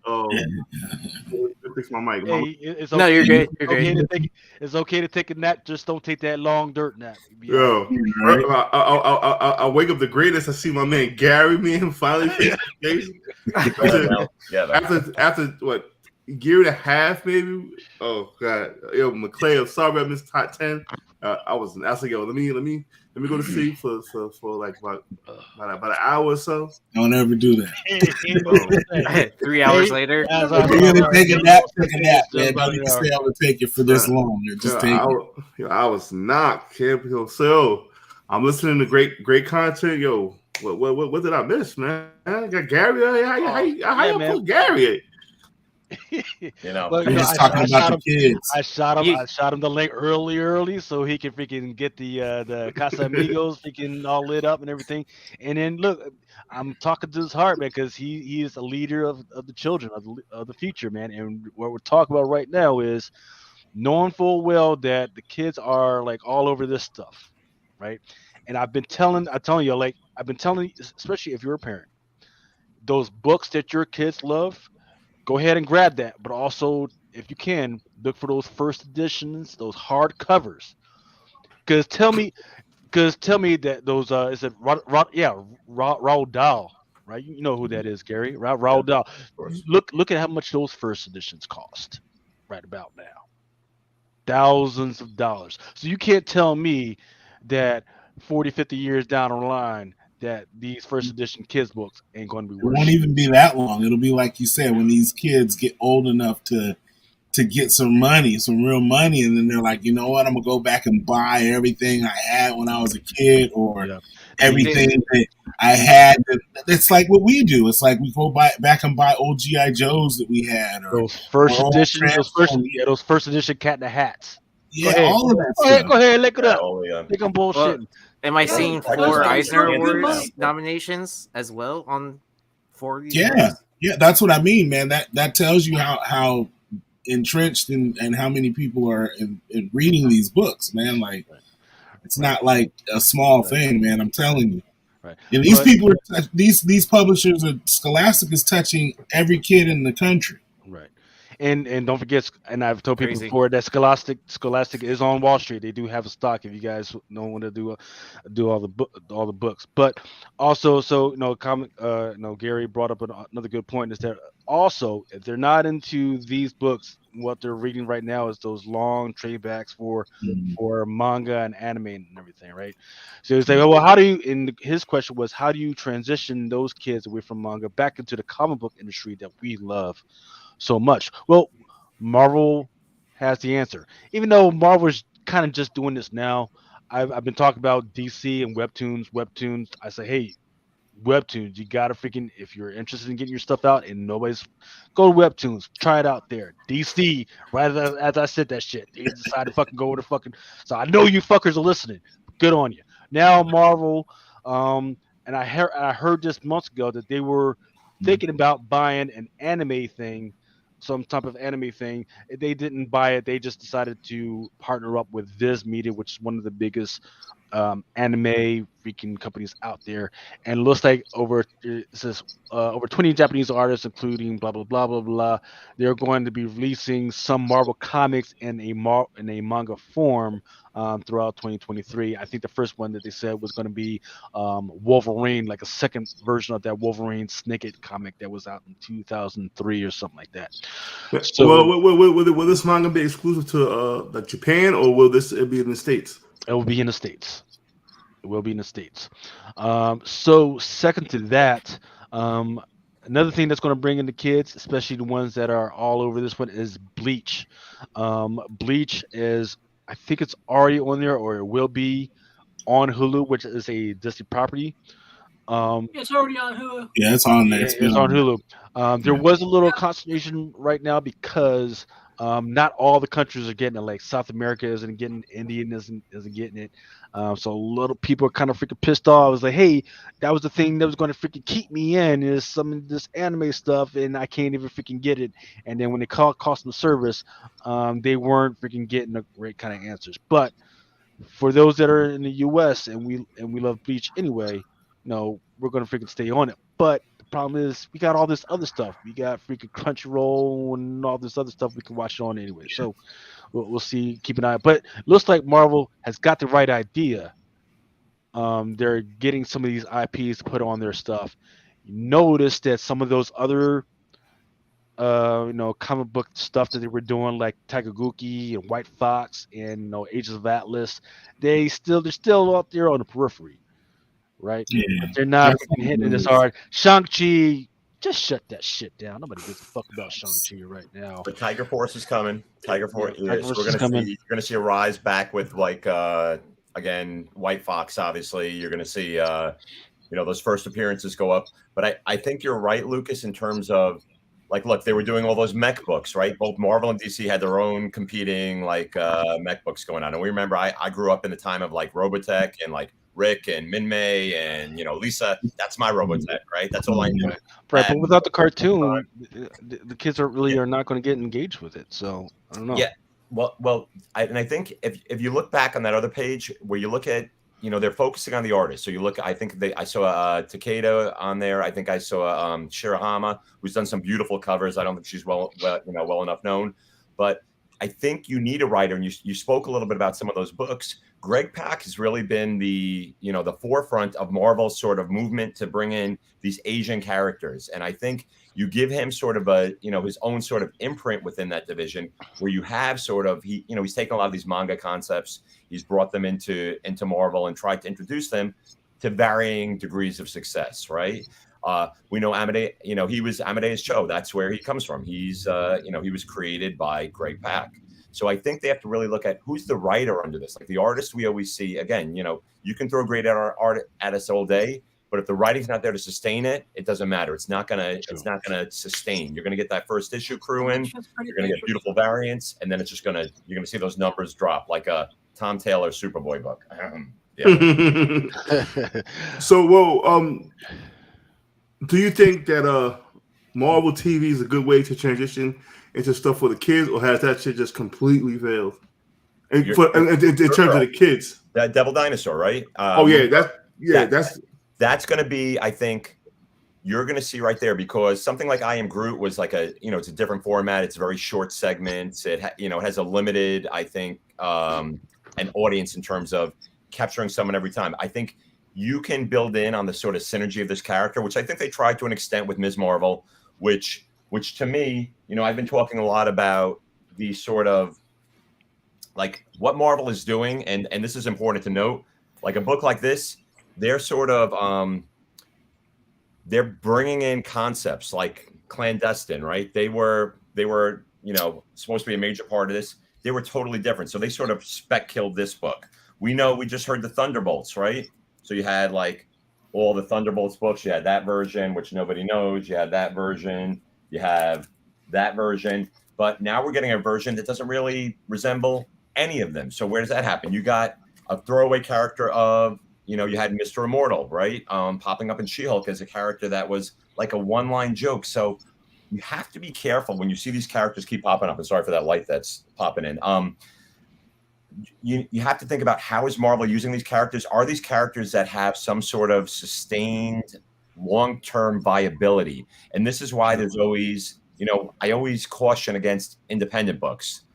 Fix my mic. Hey, it's okay. No, you're good. You're good. It's okay to take a nap. Just don't take that long dirt nap. Yo, I wake up the greatest. I see my man Gary, me and him finally face to face. After what, year and a half, maybe. Oh God, yo, McClay, I'm sorry I missed top 10. I was like, yo, let me go to sleep for like about an hour or so. Don't ever do that. Bro. 3 hours later. If you're gonna take a nap, man. Don't even say I'm gonna take it for this long. Just take it. I was knocked, kid. So I'm listening to great content. Yo, what did I miss, man? I got Gary. How you put Gary? You know, We're just talking about the kids. I shot him the link early so he can freaking get the Casamigos freaking all lit up and everything. And then look, I'm talking to his heart, man, because he is a leader of the children of the future, man. And what we're talking about right now is knowing full well that the kids are like all over this stuff, right? And I'm telling you, especially if you're a parent, those books that your kids love, go ahead and grab that. But also, if you can, look for those first editions, those hard covers. Because tell me that those is it Raoul Dahl, right? You know who that is, Gary. Raoul Dahl. Look at how much those first editions cost right about now. Thousands of dollars. So you can't tell me that 40, 50 years down the line that these first edition kids books ain't going to be worth it. Won't even be that long. It'll be like you said, when these kids get old enough to get some real money, and then they're like, you know what, I'm gonna go back and buy everything I had when I was a kid, or everything that I had. It's like what we do. It's like we go back and buy old GI Joes that we had, or those first edition, those first edition Cat in the Hats. Yeah, all of that stuff. Go ahead, look it up. Think I'm bullshit. Well, am I seeing 4 Eisner Awards nominations as well on 4 of these? Yeah, that's what I mean, man. That tells you how entrenched and how many people are in reading these books, man. Like, it's not like a small thing, man. I'm telling you. Right. And these people are these publishers are Scholastic is touching every kid in the country. Right. And don't forget, and I've told people before that Scholastic is on Wall Street. They do have a stock if you guys don't want to do all the books. But also, so Gary brought up another good point, is that also, if they're not into these books, what they're reading right now is those long trade backs for manga and anime and everything, right? So it's like, well, how do you? And his question was, how do you transition those kids away from manga back into the comic book industry that we love so much? Well, Marvel has the answer. Even though Marvel's kind of just doing this now, I've been talking about DC and webtoons. I say, hey, webtoons, you gotta freaking, if you're interested in getting your stuff out and nobody's, go to webtoons, try it out there. DC, right as I said that shit, they decided to fucking go with the fucking. So I know you fuckers are listening. Good on you. Now Marvel, and I heard this months ago that they were thinking about buying an anime thing, some type of anime thing. They didn't buy it. They just decided to partner up with Viz Media, which is one of the biggest anime freaking companies out there, and it looks like over 20 Japanese artists, including blah blah blah blah blah. They're going to be releasing some Marvel comics in a manga form throughout 2023. I think the first one that they said was going to be Wolverine, like a second version of that Wolverine Snake comic that was out in 2003 or something like that. So, will this manga be exclusive to like Japan, or will this be in the States? It will be in the States. It will be in the States. So second to that, another thing that's going to bring in the kids, especially the ones that are all over this one, is Bleach. Bleach is, I think it's already on there, or it will be on Hulu, which is a Disney property. It's already on Hulu. Yeah, it's on there. It's on Hulu. There was a little consternation right now because not all the countries are getting it. Like South America isn't getting it, India isn't getting it. So a little people are kind of freaking pissed off. I was like, hey, that was the thing that was going to freaking keep me in, is some of this anime stuff, and I can't even freaking get it. And then when they call customer service, they weren't freaking getting the right kind of answers. But for those that are in the U.S. and we love Bleach anyway, we're going to freaking stay on it. But the problem is we got all this other stuff. We got freaking Crunchyroll and all this other stuff we can watch it on anyway. So we'll see. Keep an eye. But it looks like Marvel has got the right idea. They're getting some of these IPs to put on their stuff. You notice that some of those other comic book stuff that they were doing, like Takaguki and White Fox and Ages of Atlas. They're still out there on the periphery, right? Yeah, But they're not that's fucking hitting it as hard. Shang-Chi, just shut that shit down. Nobody gives a fuck about Shang-Chi right now. But Tiger Force is coming. Tiger Force. Yeah, Tiger So Force we're is gonna coming. see. You're gonna see a rise back with like again White Fox. Obviously, you're gonna see those first appearances go up. But I think you're right, Lucas, in terms of like, look, they were doing all those mech books, right? Both Marvel and DC had their own competing like mech books going on. And we remember I grew up in the time of like Robotech and like Rick and Minmay and Lisa. That's my Robotech, right? That's all I knew. Right, but And- without the cartoon, the kids are not going to get engaged with it. So I don't know. Yeah. Well, I think if you look back on that other page where you look at, they're focusing on the artist. So you look, I think I saw Takeda on there. I think I saw Shirahama, who's done some beautiful covers. I don't think she's well enough known, but I think you need a writer. And you spoke a little bit about some of those books. Greg Pak has really been the forefront of Marvel's sort of movement to bring in these Asian characters. And I think you give him sort of his own sort of imprint within that division where you have sort of, he's taken a lot of these manga concepts. He's brought them into Marvel and tried to introduce them to varying degrees of success, right? We know Amadeus, he was Amadeus Cho. That's where he comes from. He's, he was created by Greg Pak. So I think they have to really look at who's the writer under this. Like the artist we always see, again, you can throw great art at us all day, but if the writing's not there to sustain it, it doesn't matter. It's not gonna sustain. You're gonna get that first issue crew in, you're gonna get beautiful variants, and then you're gonna see those numbers drop like a Tom Taylor Superboy book. Yeah. So, do you think that Marvel TV is a good way to transition into stuff for the kids, or has that shit just completely failed? And in terms of the kids, that Devil Dinosaur, right? That's going to be, I think, you're going to see right there, because something like I Am Groot was like it's a different format. It's very short segments. It has a limited, I think, an audience in terms of capturing someone every time. I think you can build in on the sort of synergy of this character, which I think they tried to an extent with Ms. Marvel, which to me, I've been talking a lot about the sort of like what Marvel is doing. And this is important to note, like a book like this, they're sort of, they're bringing in concepts like clandestine, right? They were, supposed to be a major part of this. They were totally different. So they sort of spec killed this book. We just heard the Thunderbolts, right? So you had like all the Thunderbolts books. You had that version, which nobody knows. You had that version. You have that version. But now we're getting a version that doesn't really resemble any of them. So where does that happen? You got a throwaway character of, you had Mr. Immortal, right? Popping up in She-Hulk as a character that was like a one-line joke. So you have to be careful when you see these characters keep popping up. And sorry for that light that's popping in. You have to think about, how is Marvel using these characters? Are these characters that have some sort of sustained long-term viability? And this is why there's always, I always caution against independent books,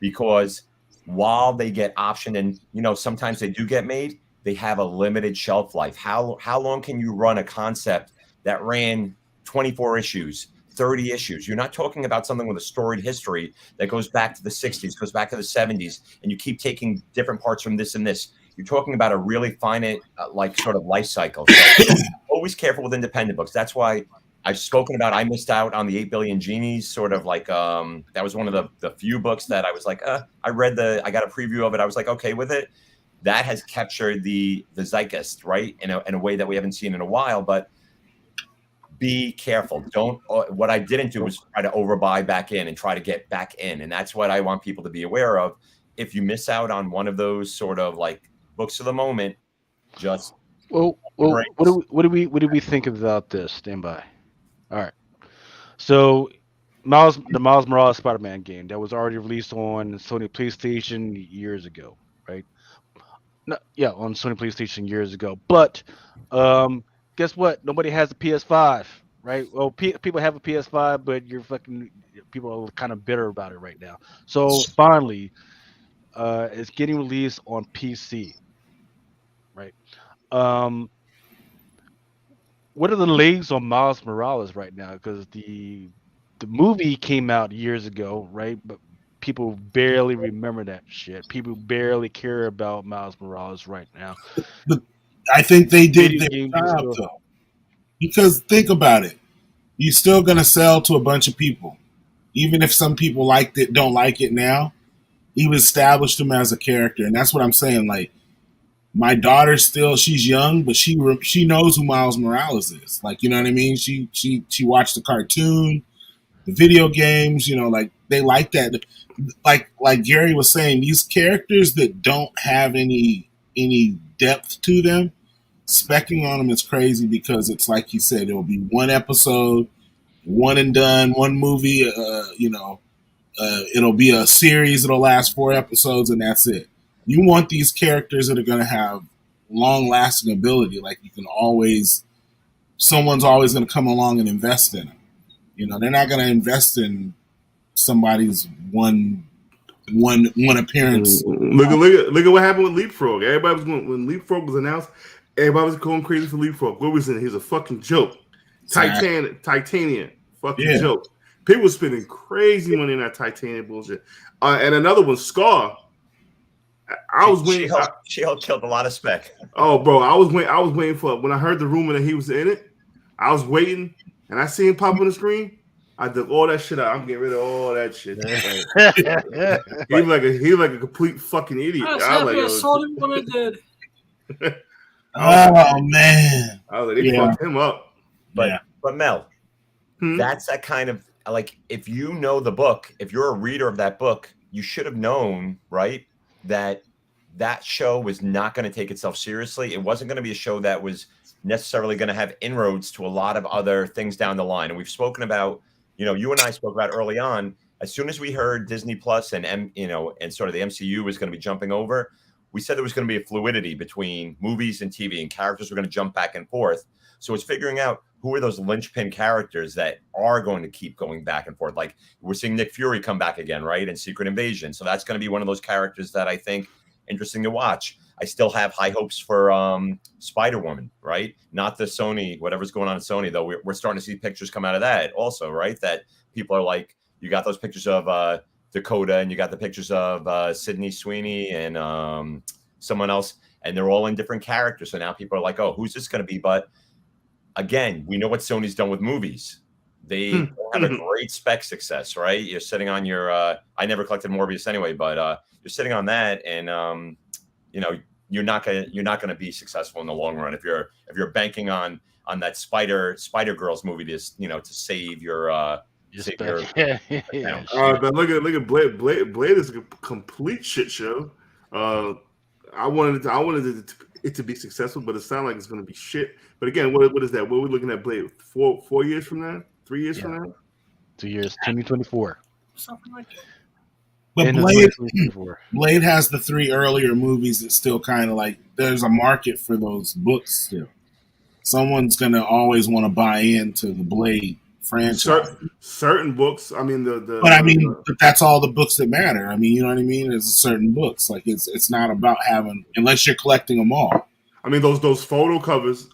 because while they get optioned and, sometimes they do get made, they have a limited shelf life. How long can you run a concept that ran 24 issues, 30 issues? You're not talking about something with a storied history that goes back to the 60s, goes back to the 70s, and you keep taking different parts from this and this. You're talking about a really finite, like sort of life cycle. So always careful with independent books. That's why I've spoken about, I missed out on the 8 Billion Genies, sort of like, that was one of the few books that I was like, I got a preview of it. I was like, okay with it. That has captured the zeitgeist, right? In a way that we haven't seen in a while, but be careful. What I didn't do was try to overbuy back in and try to get back in. And that's what I want people to be aware of. If you miss out on one of those sort of like books of the moment, just what do we think about this? Stand by. All right. So the Miles Morales Spider-Man game that was already released on Sony PlayStation years ago, right? No, yeah, on Sony PlayStation years ago. But guess what? Nobody has a PS5, right? Well, people have a PS5, but people are kind of bitter about it right now. So finally, it's getting released on PC, right? What are the legs on Miles Morales right now? Because the the movie came out years ago, right? But people barely remember that shit. People barely care about Miles Morales right now. But I think they did Video their games are job still- though, because think about it, you're still gonna sell to a bunch of people, even if some people liked it, don't like it now. You've established him as a character, and that's what I'm saying. Like, my daughter still, she's young, but she knows who Miles Morales is. Like, you know what I mean? She watched the cartoon, the video games. You know, like they like that. Like Gary was saying, these characters that don't have any depth to them, specking on them is crazy because it's like you said, it'll be one episode, one and done, one movie. It'll be a series. It'll last 4 episodes, and that's it. You want these characters that are going to have long-lasting ability. Like someone's always going to come along and invest in them. You know, they're not going to invest in somebody's one appearance. Look at what happened with Leapfrog. Everybody was going when Leapfrog was announced. Everybody was going crazy for Leapfrog. What was it? He's a fucking joke. Titanium, fucking joke. People were spending crazy money on that Titanium bullshit. And another one, Scar. I was waiting. She killed a lot of spec. Oh, bro, I was waiting for when I heard the rumor that he was in it. I was waiting, and I seen him pop on the screen. I took all that shit out. I'm getting rid of all that shit. He was like a complete fucking idiot. I saw him when I did. Oh man! I was like, they fucked him up. But Mel, that's that kind of like if you know the book, if you're a reader of that book, you should have known, right? That show was not going to take itself seriously. It wasn't going to be a show that was necessarily going to have inroads to a lot of other things down the line. And we've spoken about, you and I spoke about early on, as soon as we heard Disney Plus and sort of the MCU was going to be jumping over, we said there was going to be a fluidity between movies and TV, and characters were going to jump back and forth. So it's figuring out who are those linchpin characters that are going to keep going back and forth. Like we're seeing Nick Fury come back again, right? In Secret Invasion. So that's going to be one of those characters that I think interesting to watch. I still have high hopes for Spider-Woman, right? Not the Sony, whatever's going on at Sony, though. We're starting to see pictures come out of that also, right? That people are like, you got those pictures of Dakota, and you got the pictures of Sydney Sweeney and someone else, and they're all in different characters. So now people are like, oh, who's this going to be? But again, we know what Sony's done with movies. They have a great spec success, right? You're sitting on your I never collected Morbius anyway, but you're sitting on that, and you're not gonna be successful in the long run if you're banking on that Spider Girls movie to save your but look at Blade. Blade is a complete shit show. I wanted it to be successful, but it sounds like it's going to be shit. But again, what is that? What are we looking at? Blade 4 years from now? 3 years from now? 2 years, 2024. Something like that. But Blade has the 3 earlier movies that still kind of like there's a market for those books still. Someone's going to always want to buy into the Blade franchise. Certain books, I mean but that's all the books that matter. I mean, you know what I mean? There's certain books. Like it's not about having, unless you're collecting them all. I mean those photo covers.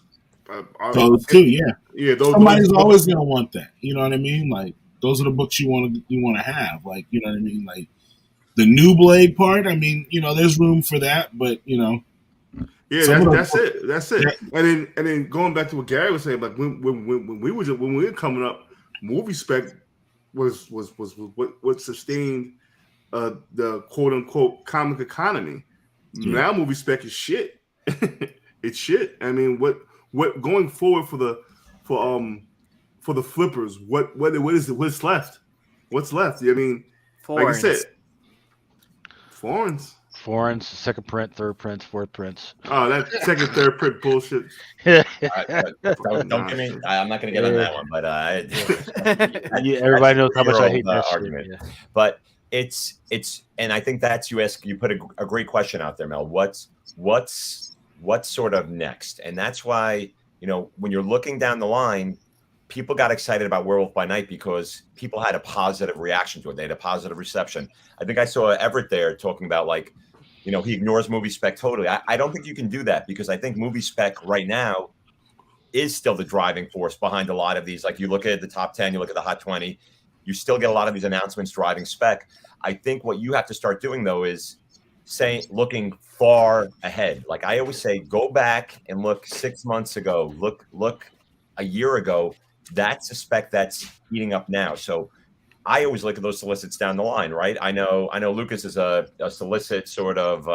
Those too, yeah. Somebody's those always gonna want that. You know what I mean? Like those are the books you want to have. Like, you know what I mean? Like the new Blade part. I mean, there's room for that, but yeah, that's it. And then going back to what Gary was saying, like when we were coming up, movie spec was what sustained the quote unquote comic economy. Yeah. Now movie spec is shit. It's shit. I mean, what going forward for the flippers? What's left? What's left? I mean, like I said, foreigns, second print, third prints, fourth prints. Oh, that second, third print bullshit. Don't give me. I'm not going to get on that one, but everybody knows how much I hate that argument. Shit, yeah. But it's, and I think that's you put a great question out there, Mel. What's sort of next? And that's why when you're looking down the line, people got excited about Werewolf by Night because people had a positive reaction to it. They had a positive reception. I think I saw Everett there talking about he ignores movie spec totally. I don't think you can do that because I think movie spec right now is still the driving force behind a lot of these. Like you look at the top 10, you look at the hot 20. You still get a lot of these announcements driving spec. I think what you have to start doing though is looking far ahead. Like I always say, go back and look 6 months ago, look a year ago. That's a spec that's heating up now. So I always look at those solicits down the line, right? I know Lucas is a solicit sort of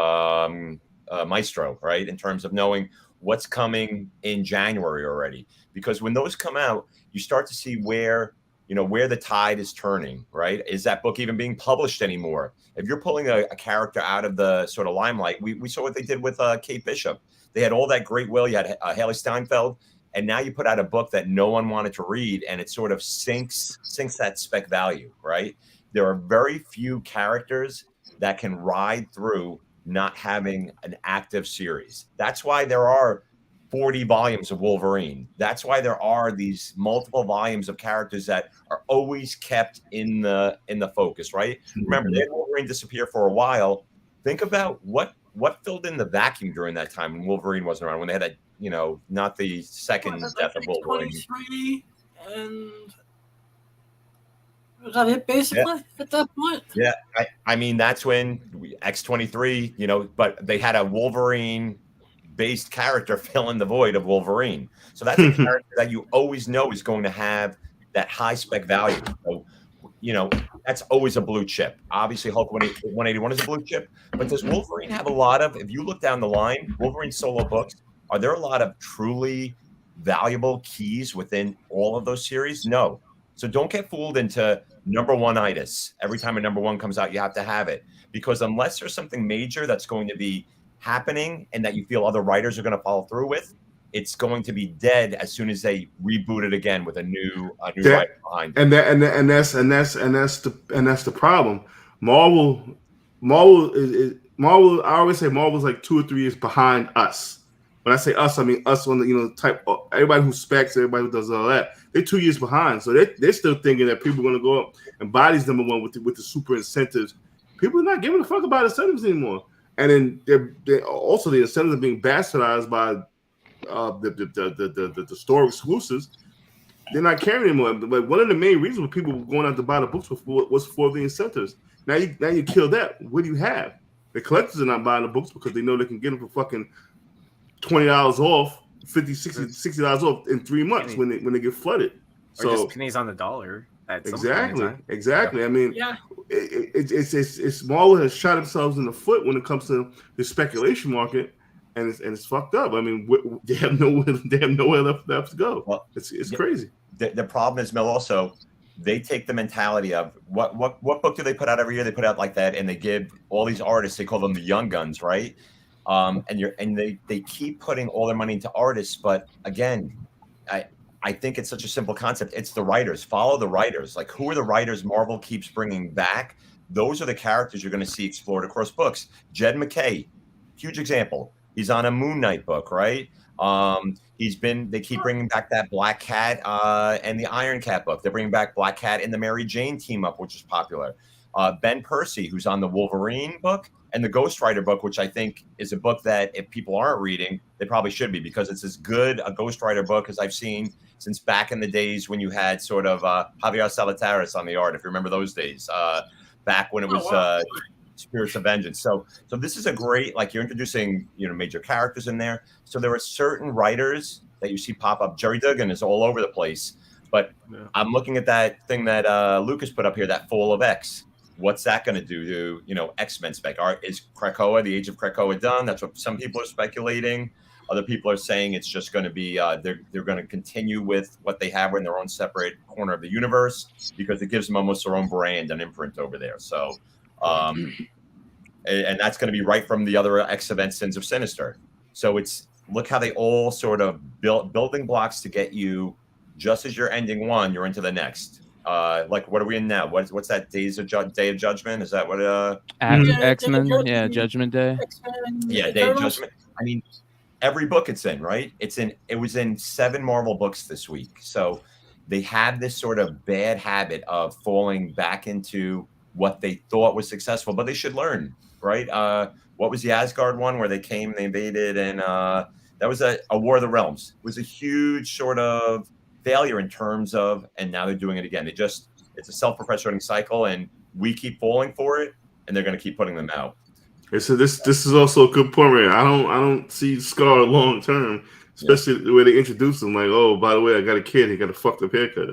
maestro, right? In terms of knowing what's coming in January already, because when those come out, you start to see where the tide is turning, right? Is that book even being published anymore? If you're pulling a character out of the sort of limelight, we saw what they did with Kate Bishop. They had all that great will. You had Haley Steinfeld, and now you put out a book that no one wanted to read, and it sort of sinks that spec value, right? There are very few characters that can ride through not having an active series. That's why there are 40 volumes of Wolverine. That's why there are these multiple volumes of characters that are always kept in the focus, right? Remember, they had Wolverine disappear for a while. Think about what filled in the vacuum during that time when Wolverine wasn't around, when they had that, not the second death of Wolverine. 23 and was that it basically at that point? Yeah, I mean that's when X-23, but they had a Wolverine based character fill in the void of Wolverine. So that's a character that you always know is going to have that high spec value. So, that's always a blue chip. Obviously, Hulk 181 is a blue chip, but does Wolverine have a lot of, if you look down the line, Wolverine solo books, are there a lot of truly valuable keys within all of those series? No. So don't get fooled into number one-itis. Every time a number one comes out, you have to have it. Because unless there's something major that's going to be happening and that you feel other writers are going to follow through with, it's going to be dead as soon as they reboot it again with a new writer behind it. And that's the problem. Marvel is Marvel. I always say Marvel's like 2 or 3 years behind us. When I say us, I mean us on the type. Everybody who specs, everybody who does all that, they're 2 years behind. So they're still thinking that people are going to go up and buy these number one with the super incentives. People are not giving a fuck about incentives anymore. And then they're also the incentives are being bastardized by the store exclusives. They're not carrying anymore. But one of the main reasons why people were going out to buy the books was for the incentives. Now you kill that. What do you have? The collectors are not buying the books because they know they can get them for fucking $20 off, $50, $60 off in 3 months when they get flooded. Or just pennies on the dollar. Exactly. I mean, Yeah. It's Marvel has shot themselves in the foot when it comes to the speculation market, and it's fucked up. I mean, they have nowhere left to go. Well, it's crazy. The problem is, Mel, also they take the mentality of what book do they put out every year? They put out like that, and they give all these artists, they call them the young guns, right? And they keep putting all their money into artists, but again, I think it's such a simple concept. It's the writers. Follow the writers. Like, who are the writers Marvel keeps bringing back? Those are the characters you're going to see explored across books. Jed MacKay, huge example. He's on a Moon Knight book, right? They keep bringing back that Black Cat and the Iron Cat book. They're bringing back Black Cat and the Mary Jane team up, which is popular. Ben Percy, who's on the Wolverine book, and the Ghost Rider book, which I think is a book that if people aren't reading, they probably should be, because it's as good a Ghost Rider book as I've seen since back in the days when you had sort of Javier Salataris on the art, if you remember those days, back when it was Spirits of Vengeance. So this is a great, like, you're introducing major characters in there. So there are certain writers that you see pop up. Jerry Duggan is all over the place, but I'm looking at that thing that Lucas put up here, that Fall of X. What's that going to do to X-Men spec? Is Krakoa, the Age of Krakoa, done? That's what some people are speculating. Other people are saying it's just going to be they're going to continue with what they have in their own separate corner of the universe, because it gives them almost their own brand and imprint over there. So, and that's going to be right from the other X event, Sins of Sinister. So look how they all sort of building blocks to get you, just as you're ending one, you're into the next. Like, what are we in now? What's that? Day of Judgment? Is that what? X-Men? Yeah, Judgment Day. Yeah, Day of Judgment. I mean, every book it's in, right? It was in 7 Marvel books this week. So they have this sort of bad habit of falling back into what they thought was successful, but they should learn, right? What was the Asgard one where they came, they invaded, and that was a War of the Realms. It was a huge sort of failure in terms of, and now they're doing it again. It's a self-perpetuating cycle, and we keep falling for it, and they're going to keep putting them out. And so this is also a good point, man. I don't see Scar long term, especially the way they introduce him. Like, oh, by the way, I got a kid. He got a fucked up haircut.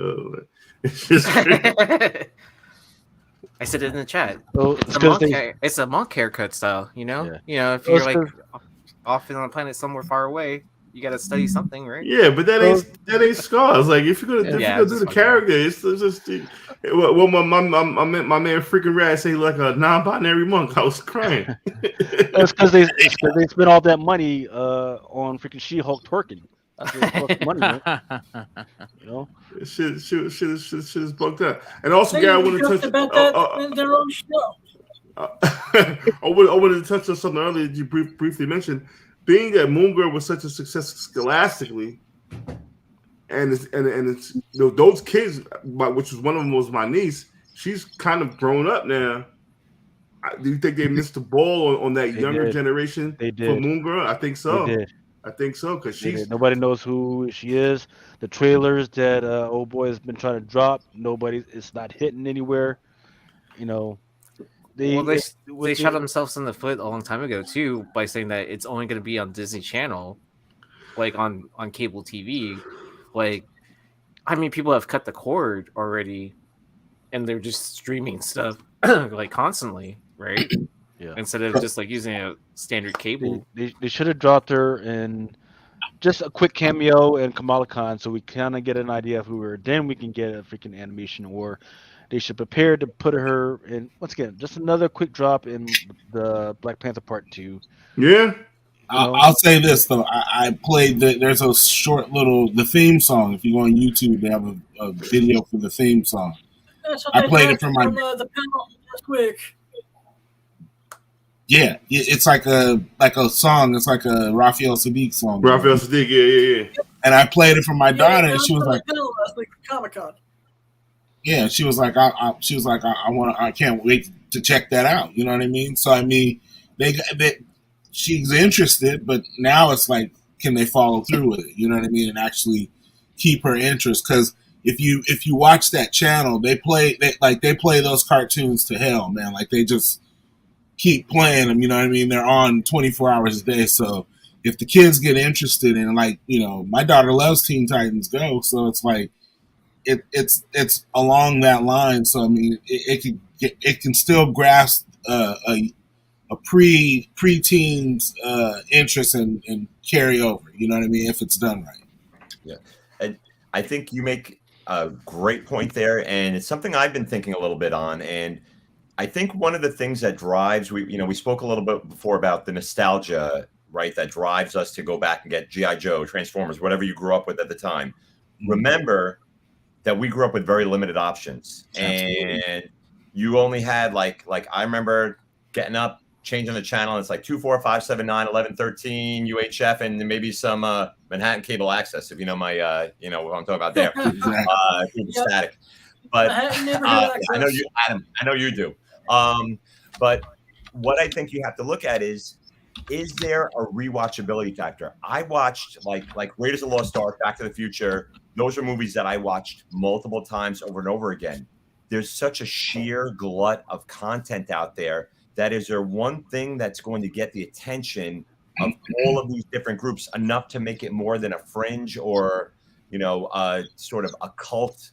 It's just crazy. I said it in the chat. Well, It's a monk haircut style, you know? Yeah. You know, if you're like off on a planet somewhere far away, you got to study something, right? Yeah, but that ain't Scar. It's like if you're gonna do the character, it's just well, my man freaking Rad say like a non-binary monk. I was crying. That's because they spent all that money on freaking She-Hulk twerking. That's where the fuck money went. You know, shit is bugged out. And also, Gary, I want to touch about that in their own show. I wanted to touch on something earlier that you briefly mentioned. Being that Moon Girl was such a success scholastically, and it's those kids, which was one of them was my niece. She's kind of grown up now. Do you think they missed the ball on that younger generation for Moon Girl? I think so. They did. I think so because nobody knows who she is. The trailers that old boy has been trying to drop, it's not hitting anywhere. You know, they shot themselves in the foot a long time ago too by saying that it's only going to be on Disney Channel, like on cable TV. Like, I mean, people have cut the cord already, and they're just streaming stuff like constantly, right? Yeah. Instead of just like using a standard cable. They should have dropped her in just a quick cameo in Kamala Khan so we kind of get an idea of who we are. Then we can get a freaking animation, or they should prepare to put her in, once again, just another quick drop in the Black Panther Part 2. Yeah. I'll say this, though. I played there's a short the theme song. If you go on YouTube, they have a video for the theme song. I played it for my... the panel this week. Yeah, it's like a song. It's like a Raphael Sadiq song. Raphael Sadiq, yeah. And I played it for my daughter, and she was like, Comic-Con. Yeah, she was like, I can't wait to check that out. You know what I mean? So I mean, she's interested, but now it's like, can they follow through with it? You know what I mean? And actually keep her interest, because if you watch that channel, they play those cartoons to hell, man. Like they just keep playing them, you know what I mean? They're on 24 hours a day. So if the kids get interested in, like, you know, my daughter loves Teen Titans Go, so it's like it's along that line. So I mean, it can still grasp a pre-teens interest and carry over. You know what I mean? If it's done right. Yeah, and I think you make a great point there, and it's something I've been thinking a little bit on. And I think one of the things that drives, we spoke a little bit before about the nostalgia, right? That drives us to go back and get G.I. Joe, Transformers, whatever you grew up with at the time. Mm-hmm. Remember that we grew up with very limited options. Absolutely. And you only had like I remember getting up, changing the channel, and it's like 2, 4, 5, 7, 9, 11, 13, UHF, and maybe some Manhattan Cable Access, if you know my, what I'm talking about there. Static. But I know you, Adam, I know you do. But what I think you have to look at is there a rewatchability factor? I watched like Raiders of the Lost Ark, Back to the Future. Those are movies that I watched multiple times over and over again. There's such a sheer glut of content out there that is there one thing that's going to get the attention of all of these different groups enough to make it more than a fringe or, sort of a cult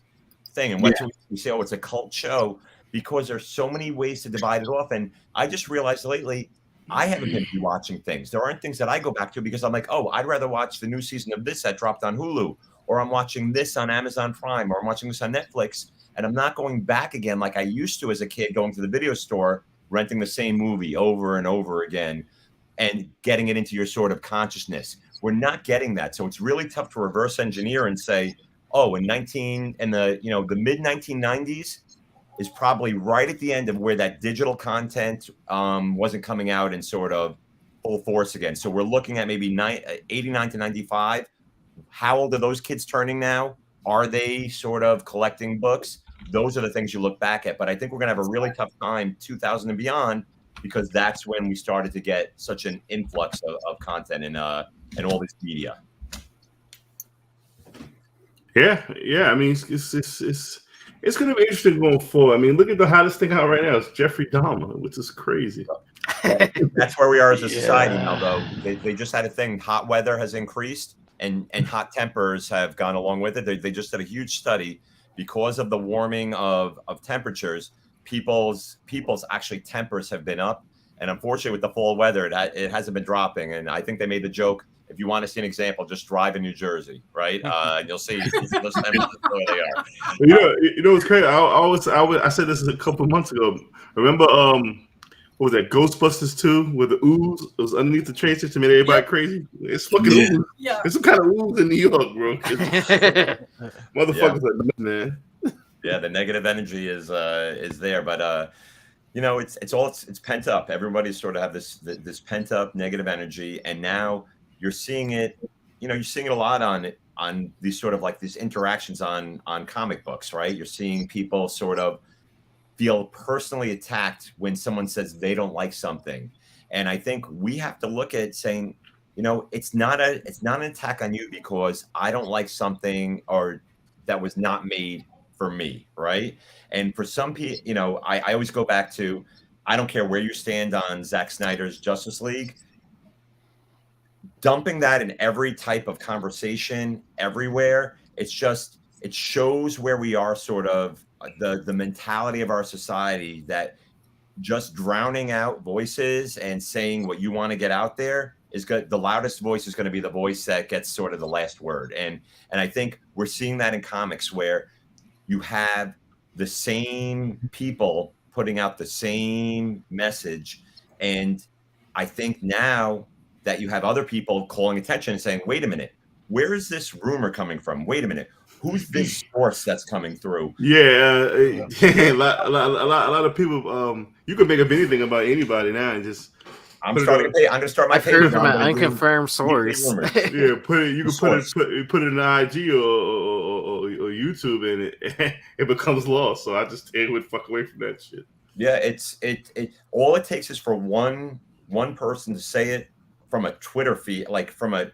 thing. And we say, oh, it's a cult show, because there's so many ways to divide it off. And I just realized lately, I haven't been watching things. There aren't things that I go back to because I'm like, oh, I'd rather watch the new season of this that dropped on Hulu, or I'm watching this on Amazon Prime, or I'm watching this on Netflix. And I'm not going back again like I used to as a kid, going to the video store, renting the same movie over and over again and getting it into your sort of consciousness. We're not getting that. So it's really tough to reverse engineer and say, oh, the mid 1990s is probably right at the end of where that digital content wasn't coming out in sort of full force again. So we're looking at maybe 89 to 95. How old are those kids turning now? Are they sort of collecting books? Those are the things you look back at. But I think we're going to have a really tough time 2000 and beyond, because that's when we started to get such an influx of content and all this media. Yeah. I mean, It's going to be interesting going forward. I mean, look at the hottest thing out right now. It's Jeffrey Dahmer, which is crazy. That's where we are as a society now, though. They just had a thing. Hot weather has increased, and hot tempers have gone along with it. They just did a huge study because of the warming of temperatures. People's actually tempers have been up, and unfortunately, with the fall weather, it hasn't been dropping. And I think they made the joke. If you want to see an example, just drive in New Jersey, right? And you'll see those temperatures where they are. You know what's crazy? I said this a couple of months ago. Remember, what was that? Ghostbusters 2, where the ooze was underneath the train station, made everybody crazy. It's fucking ooze. Yeah. There's some kind of ooze in New York, bro. Motherfuckers are nuts, man. Yeah, the negative energy is there, but it's pent up. Everybody sort of have this pent up negative energy, and now you're seeing it. You're seeing it a lot on these sort of like these interactions on comic books, right? You're seeing people sort of feel personally attacked when someone says they don't like something, and I think we have to look at saying, it's not an attack on you because I don't like something or that was not made for me, right? And for some people, I always go back to, I don't care where you stand on Zack Snyder's Justice League. Dumping that in every type of conversation everywhere, it shows where we are, sort of the mentality of our society, that just drowning out voices and saying what you want to get out there is good. The loudest voice is going to be the voice that gets sort of the last word. And I think we're seeing that in comics, where you have the same people putting out the same message. And I think now that you have other people calling attention and saying, wait a minute, where is this rumor coming from? Wait a minute, who's this source that's coming through? Yeah, a lot of people. You can make up anything about anybody now and just. I'm going to start my page from an unconfirmed source. Yeah, You can put it in IG or YouTube, and it becomes law. So I just stay away, fuck away from that shit. Yeah, it all it takes is for one person to say it from a Twitter feed, like from a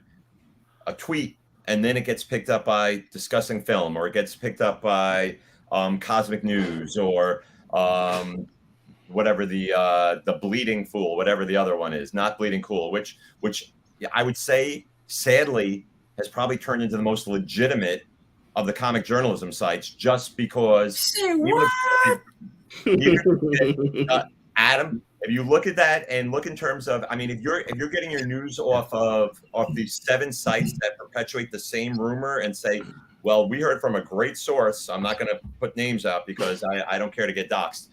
tweet, and then it gets picked up by Discussing Film, or it gets picked up by Cosmic News, or whatever the Bleeding Fool, whatever the other one is, not Bleeding Cool, which I would say sadly has probably turned into the most legitimate of the comic journalism sites, just because Adam, if you look at that and look in terms of, I mean, if you're getting your news off these 7 sites that perpetuate the same rumor and say, well, we heard from a great source. I'm not going to put names out because I don't care to get doxxed.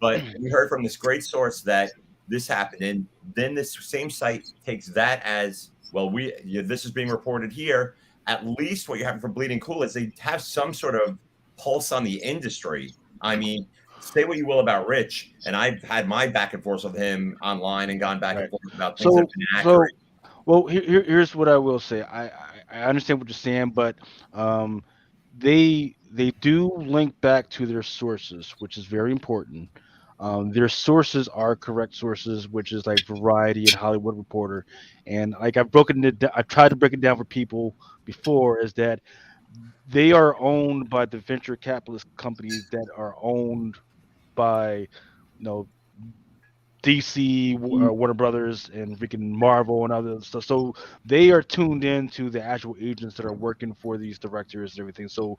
But we heard from this great source that this happened. And then this same site takes that as, well, this is being reported here. At least what you're having from Bleeding Cool is they have some sort of pulse on the industry. I mean, say what you will about Rich, and I've had my back and forth with him online and gone back and forth about things that have been accurate. Well, here's what I will say. I understand what you're saying, but they do link back to their sources, which is very important. Their sources are correct sources, which is like Variety and Hollywood Reporter, and like I've tried to break it down for people before, is that they are owned by the venture capitalist companies that are owned by, DC, Warner Brothers, and freaking Marvel and other stuff. So they are tuned into the actual agents that are working for these directors and everything. So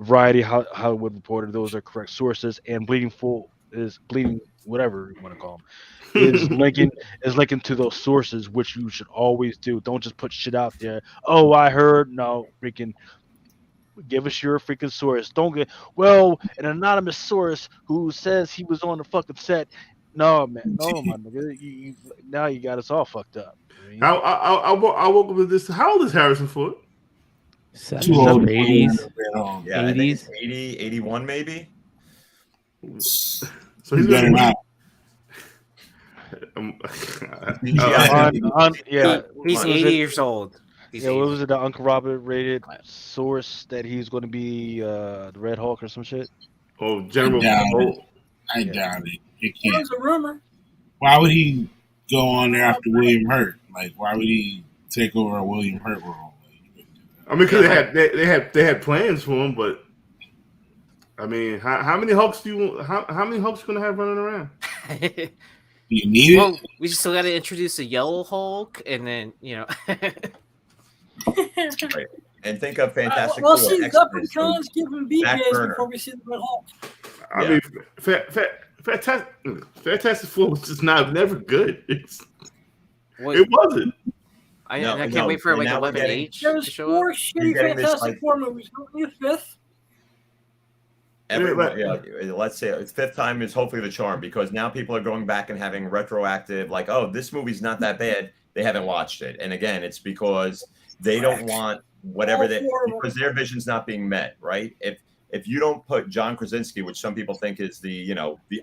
Variety, Hollywood Reporter, those are correct sources, and Bleeding whatever you want to call them, is linking to those sources, which you should always do. Don't just put shit out there. Oh, I heard. No, freaking give us your freaking source. Don't get an anonymous source who says he was on the fucking set. No, man, no, my nigga. Now you got us all fucked up. I woke up with this. How old is Harrison Ford? 80s. Yeah, 80s, 80, 81 maybe. So he's better not. He's 80 years old. What was it? The uncorroborated source that he's going to be the Red Hulk or some shit? Oh, General. I doubt it. It can't. That was a rumor. Why would he go on there after William Hurt? Like, why would he take over a William Hurt role? I mean, because they had plans for him, but I mean, how many Hulks do you how many Hulks you gonna have running around? You need Well, it. we still got to introduce a yellow Hulk, and then Right. And think of Fantastic We'll Four. see X-Men. Leprechauns giving Back BJs burner. before we see the Red Hulk. I Yeah. mean, Fantastic Four was just never good. It What, wasn't. I No, can't no, wait for and like now we're 11H There's to show 4 up. shitty getting this, Fantastic like- Four movies. Only a 5th. Let's say it's 5th time is hopefully the charm, because now people are going back and having retroactive, like, oh, this movie's not that bad. They haven't watched it. And again, it's because they don't want whatever because their vision's not being met, right? If you don't put John Krasinski, which some people think is the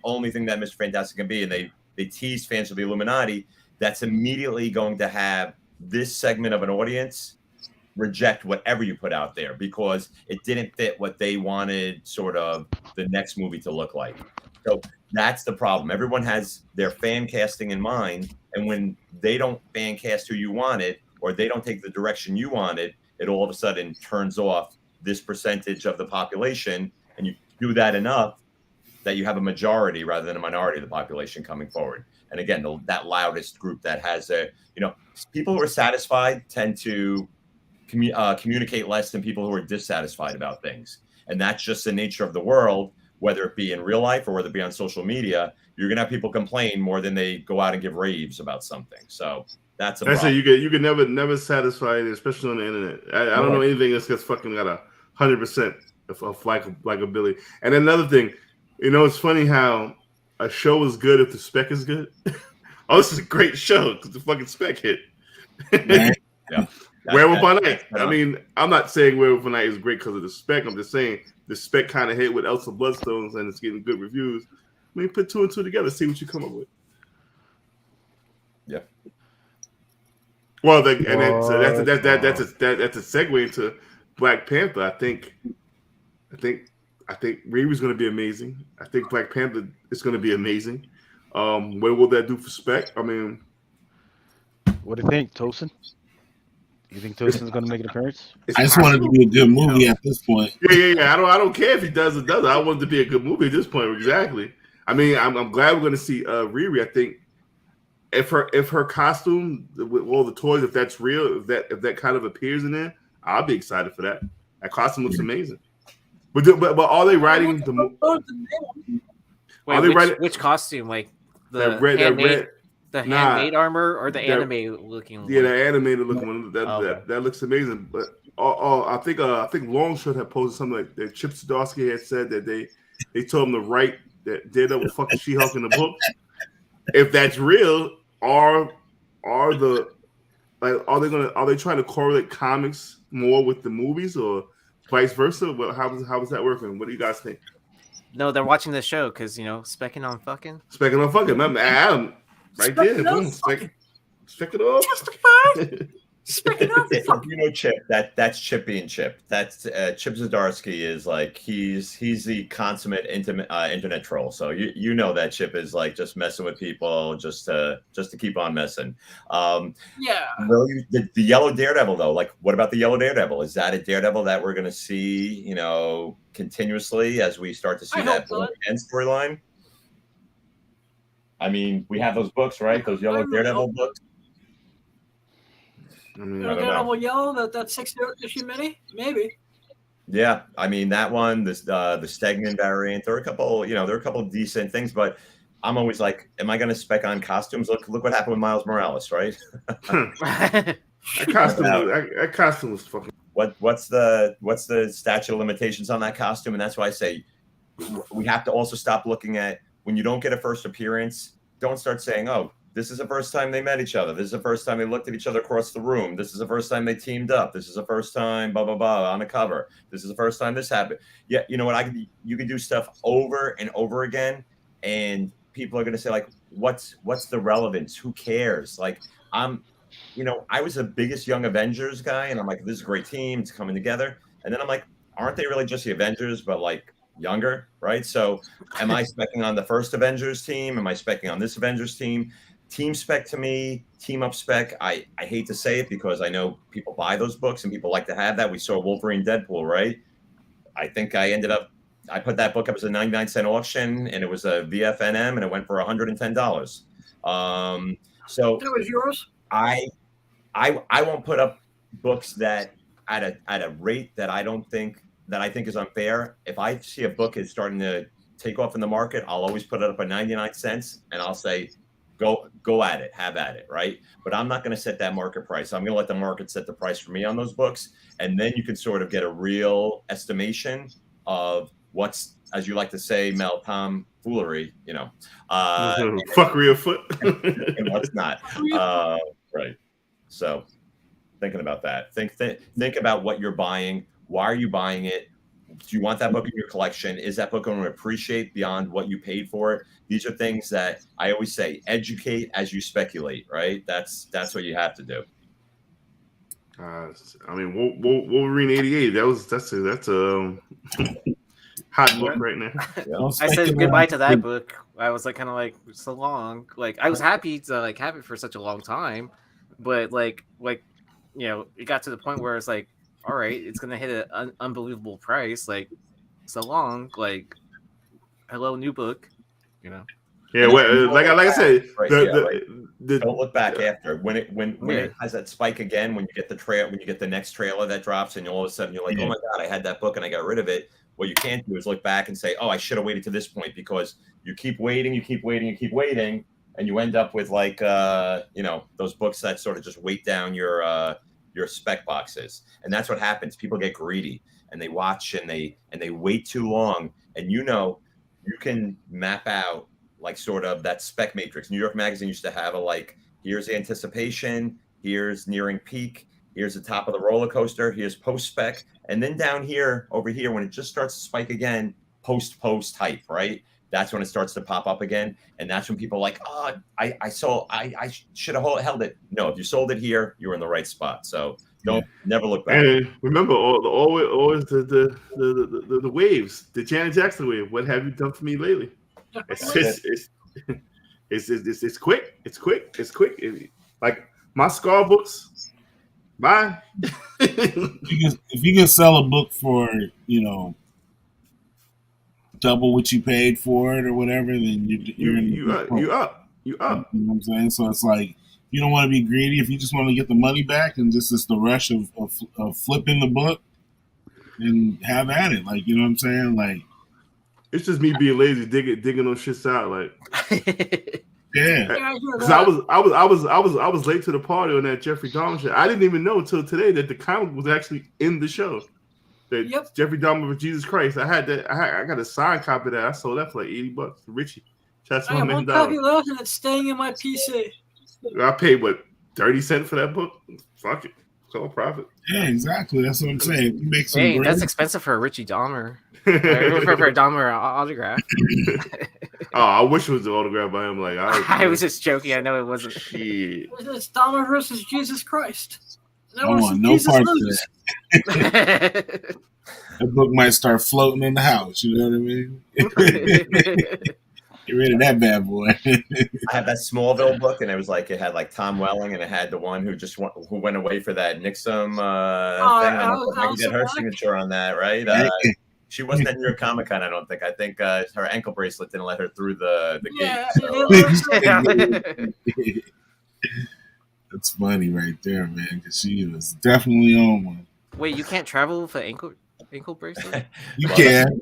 only thing that Mr. Fantastic can be, and they tease fans of the Illuminati, that's immediately going to have this segment of an audience reject whatever you put out there because it didn't fit what they wanted sort of the next movie to look like. So that's the problem. Everyone has their fan casting in mind, and when they don't fan cast who you wanted, or they don't take the direction you wanted, it all of a sudden turns off this percentage of the population, and you do that enough that you have a majority rather than a minority of the population coming forward. And again, that loudest group that has people who are satisfied tend to communicate less than people who are dissatisfied about things. And that's just the nature of the world, whether it be in real life or whether it be on social media. You're going to have people complain more than they go out and give raves about something. So that's a problem. You can never satisfy it, especially on the internet. I don't know anything that's fucking got 100% of likability. And another thing, it's funny how a show is good if the spec is good. Oh, this is a great show because the fucking spec hit. Yeah. Werewolf by Night. I mean, I'm not saying Werewolf by Night is great because of the spec. I'm just saying the spec kind of hit with Elsa Bloodstones and it's getting good reviews. I mean, put 2 and 2 together, see what you come up with. Yeah. Well, that's a segue into Black Panther. I think Riri's going to be amazing. I think Black Panther is going to be amazing. What will that do for spec? I mean, What do you think, Tosin? You think Tosin's going to make an appearance? I just want it to be a good movie at this point. Yeah. I don't care if he does or doesn't. I want it to be a good movie at this point. Exactly. I mean, I'm glad we're going to see Riri. I think if her costume with all the toys, if that's real, if that kind of appears in there, I'll be excited for that. That costume looks amazing. But are they writing Which costume? Like the handmade armor or the anime looking one? Yeah, the animated looking one. That looks amazing. But I think Longshot had posted something like that. Chip Zdarsky had said that they told him to write that Daredevil fucking She-Hulk in the book. If that's real, are they trying to correlate comics more with the movies or vice versa? How is that working? What do you guys think? No, they're watching the show because specking on fucking. Remember Adam right there. Boom, specking off. Chip. That's Chip being Chip. That's Chip Zdarsky is like he's the consummate internet troll. So you know that Chip is like just messing with people just to keep on messing. Yeah. The yellow Daredevil though, like what about the yellow Daredevil? Is that a Daredevil that we're gonna see continuously as we start to see that end storyline? I mean, we have those books, right? Those yellow Daredevil books. I mean, Daredevil Yellow, that 6-issue mini, maybe. Yeah, I mean that one, the Stegman variant. There are a couple decent things, but I'm always like, am I going to spec on costumes? Look what happened with Miles Morales, right? That costume was fucking. What's the statute of limitations on that costume? And that's why I say we have to also stop looking at when you don't get a first appearance. Don't start saying, oh, this is the first time they met each other. This is the first time they looked at each other across the room. This is the first time they teamed up. This is the first time, blah, blah, blah, on the cover. This is the first time this happened. Yeah, you know what? You can do stuff over and over again, and people are going to say, like, what's the relevance? Who cares? Like, I was the biggest Young Avengers guy, and I'm like, this is a great team. It's coming together. And then I'm like, aren't they really just the Avengers, but, like, younger, right? So am I specking on the first Avengers team? Am I specking on this Avengers team? Team spec to me, team up spec, I hate to say it because I know people buy those books and people like to have that. We saw Wolverine Deadpool, right? I think I ended up I put that book up as a 99-cent auction, and it was a VFNM, and it went for $110. So That was yours? I won't put up books that at a rate that I think is unfair. If I see a book is starting to take off in the market, I'll always put it up at 99 cents, and I'll say, go at it, have at it, right? But I'm not going to set that market price. I'm going to let the market set the price for me on those books, and then you can sort of get a real estimation of what's, as you like to say, Mel, Tom, foolery, fuckery afoot, and what's not, right? So, thinking about that, think about what you're buying. Why are you buying it? Do you want that book in your collection? Is that book going to appreciate beyond what you paid for it? These are things that I always say: educate as you speculate. Right? That's what you have to do. I mean, Wolverine '88. That's a hot book right now. Yeah. I said goodbye to that book. I was like, kind of like, so long. Like, I was happy to like have it for such a long time, but like it got to the point where it's like, all right, it's gonna hit an unbelievable price. Like, so long. Like, hello, new book. Yeah, well, like I said, right, don't look back after when it has that spike again. When you get the next trailer that drops, and all of a sudden you're like, oh my god, I had that book and I got rid of it. What you can't do is look back and say, oh, I should have waited to this point, because you keep waiting, and you end up with like those books that sort of just weight down your spec boxes, and that's what happens. People get greedy and they watch and they wait too long, and you can map out like sort of that spec matrix. New York Magazine used to have here's anticipation, here's nearing peak, here's the top of the roller coaster, here's post spec, and then down here, over here, when it just starts to spike again, post hype, right? That's when it starts to pop up again, and that's when people are like, oh, I should have held it. No, if you sold it here, you were in the right spot. So never look back. And remember, always the waves, the Janet Jackson wave. What have you done for me lately? It's quick. It's quick. Like my Scar books. Bye. If you can sell a book for double what you paid for it or whatever, then you up. You up. You know what I'm saying? So it's like, you don't want to be greedy. If you just want to get the money back and just it's the rush of flipping the book, and have at it. Like, you know what I'm saying? Like, it's just me being lazy, digging those shits out. Like, yeah. Because I was late to the party on that Jeffrey Dahmer shit. I didn't even know until today that the comic was actually in the show. That Jeffrey Dahmer of Jesus Christ. I had that. I got a signed copy of that. I sold that for like $80. Richie. I have one copy left, and it's staying in my PC. I paid 30 cents for that book. Fuck it. It's all profit. Yeah, exactly. That's what I'm saying. You make some Hey, that's expensive for a Richie Dahmer. For a Dahmer autograph. Oh, I wish it was the autograph by him. Like, I was just joking. I know it wasn't. It's Dahmer versus Jesus Christ. I want no part of that. The book might start floating in the house. You know what I mean? Get rid of that bad boy. I have that Smallville book, and it had like Tom Welling, and it had the one who went away for that Nixon thing. I can get her signature on that, right? She wasn't at New York Comic Con, I don't think. I think her ankle bracelet didn't let her through the gate. That's funny right there, man, because she was definitely on one. Wait, you can't travel with an ankle bracelet? You can.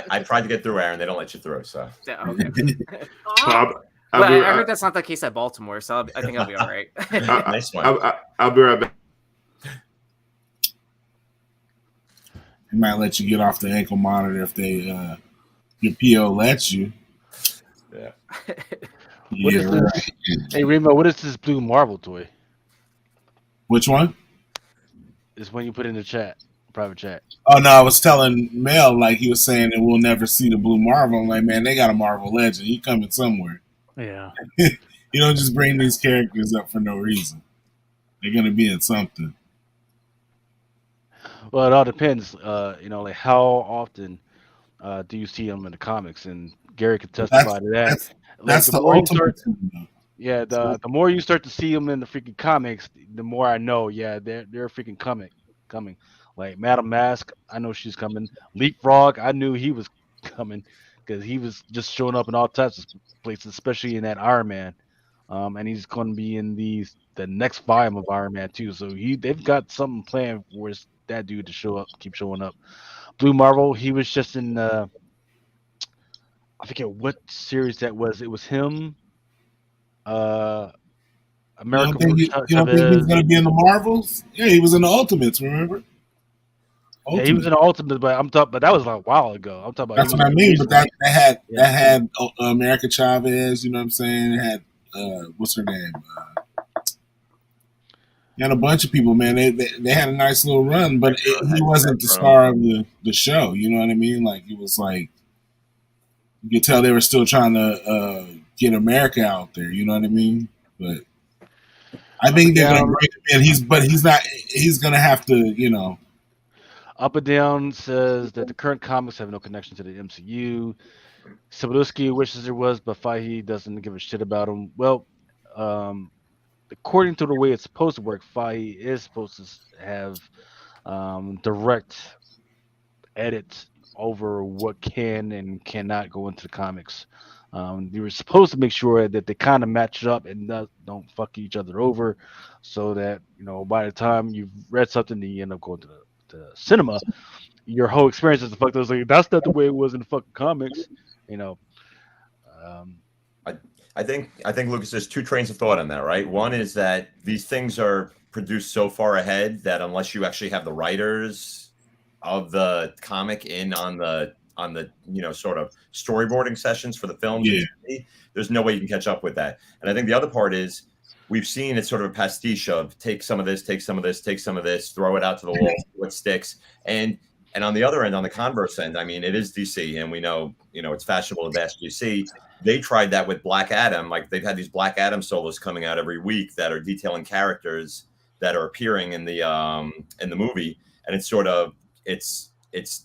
I tried to get through, Aaron. They don't let you through, so. Yeah, okay. I heard that's not the case at Baltimore, so I think I'll be all right. Nice one. I'll be right back. They might let you get off the ankle monitor if your PO lets you. Yeah. Right. Hey, Remo, what is this blue Marvel toy? Which one? It's when you put in the chat, private chat. Oh, no, I was telling Mel, like, he was saying that we'll never see the blue Marvel. I'm like, man, they got a Marvel Legend. He coming somewhere. Yeah. You don't just bring these characters up for no reason. They're going to be in something. Well, it all depends. Like how often do you see them in the comics? And Gary could testify to that. That's the ultimate. The more you start to see them in the freaking comics, the more I know. Yeah, they're freaking coming. Like Madam Mask, I know she's coming. Leapfrog, I knew he was coming because he was just showing up in all types of places, especially in that Iron Man. And he's going to be in the next volume of Iron Man too. So they've got something planned for that dude to show up, keep showing up. Blue Marvel, he was just in I forget what series that was. It was him, uh, America You don't think he's Chavez. going to be in the Marvels? Yeah, he was in the Ultimates. Remember? Yeah, he was in the Ultimate, but that was like a while ago. I'm talking about. That's what I mean. But that Yeah. had America Chavez. You know what I'm saying? It had what's her name? And a bunch of people, man. They had a nice little run, but he wasn't the star of the show. You know what I mean? Like it was like you could tell they were still trying to get America out there. You know what I mean? But I think they're gonna bring him in. He's not. He's gonna have to. You know. Up and Down says that the current comics have no connection to the MCU. Sabaduski wishes there was, but Fahey doesn't give a shit about him. Well, according to the way it's supposed to work, Fahey is supposed to have direct edit over what can and cannot go into the comics. They were supposed to make sure that they kind of match up and don't fuck each other over, so that by the time you've read something and you end up going to the cinema, your whole experience is the fuck. Like that's not the way it was in the fucking comics, I think Lucas, there's two trains of thought on that, right? One is that these things are produced so far ahead that unless you actually have the writers of the comic in on the sort of storyboarding sessions for the films, there's no way you can catch up with that. And I think the other part is we've seen it's sort of a pastiche of take some of this, take some of this, take some of this, throw it out to the wall, see what sticks. And on the other end, on the converse end, I mean, it is DC, and we know, it's fashionable to bash DC. They tried that with Black Adam. Like they've had these Black Adam solos coming out every week that are detailing characters that are appearing in the movie, and it's sort of it's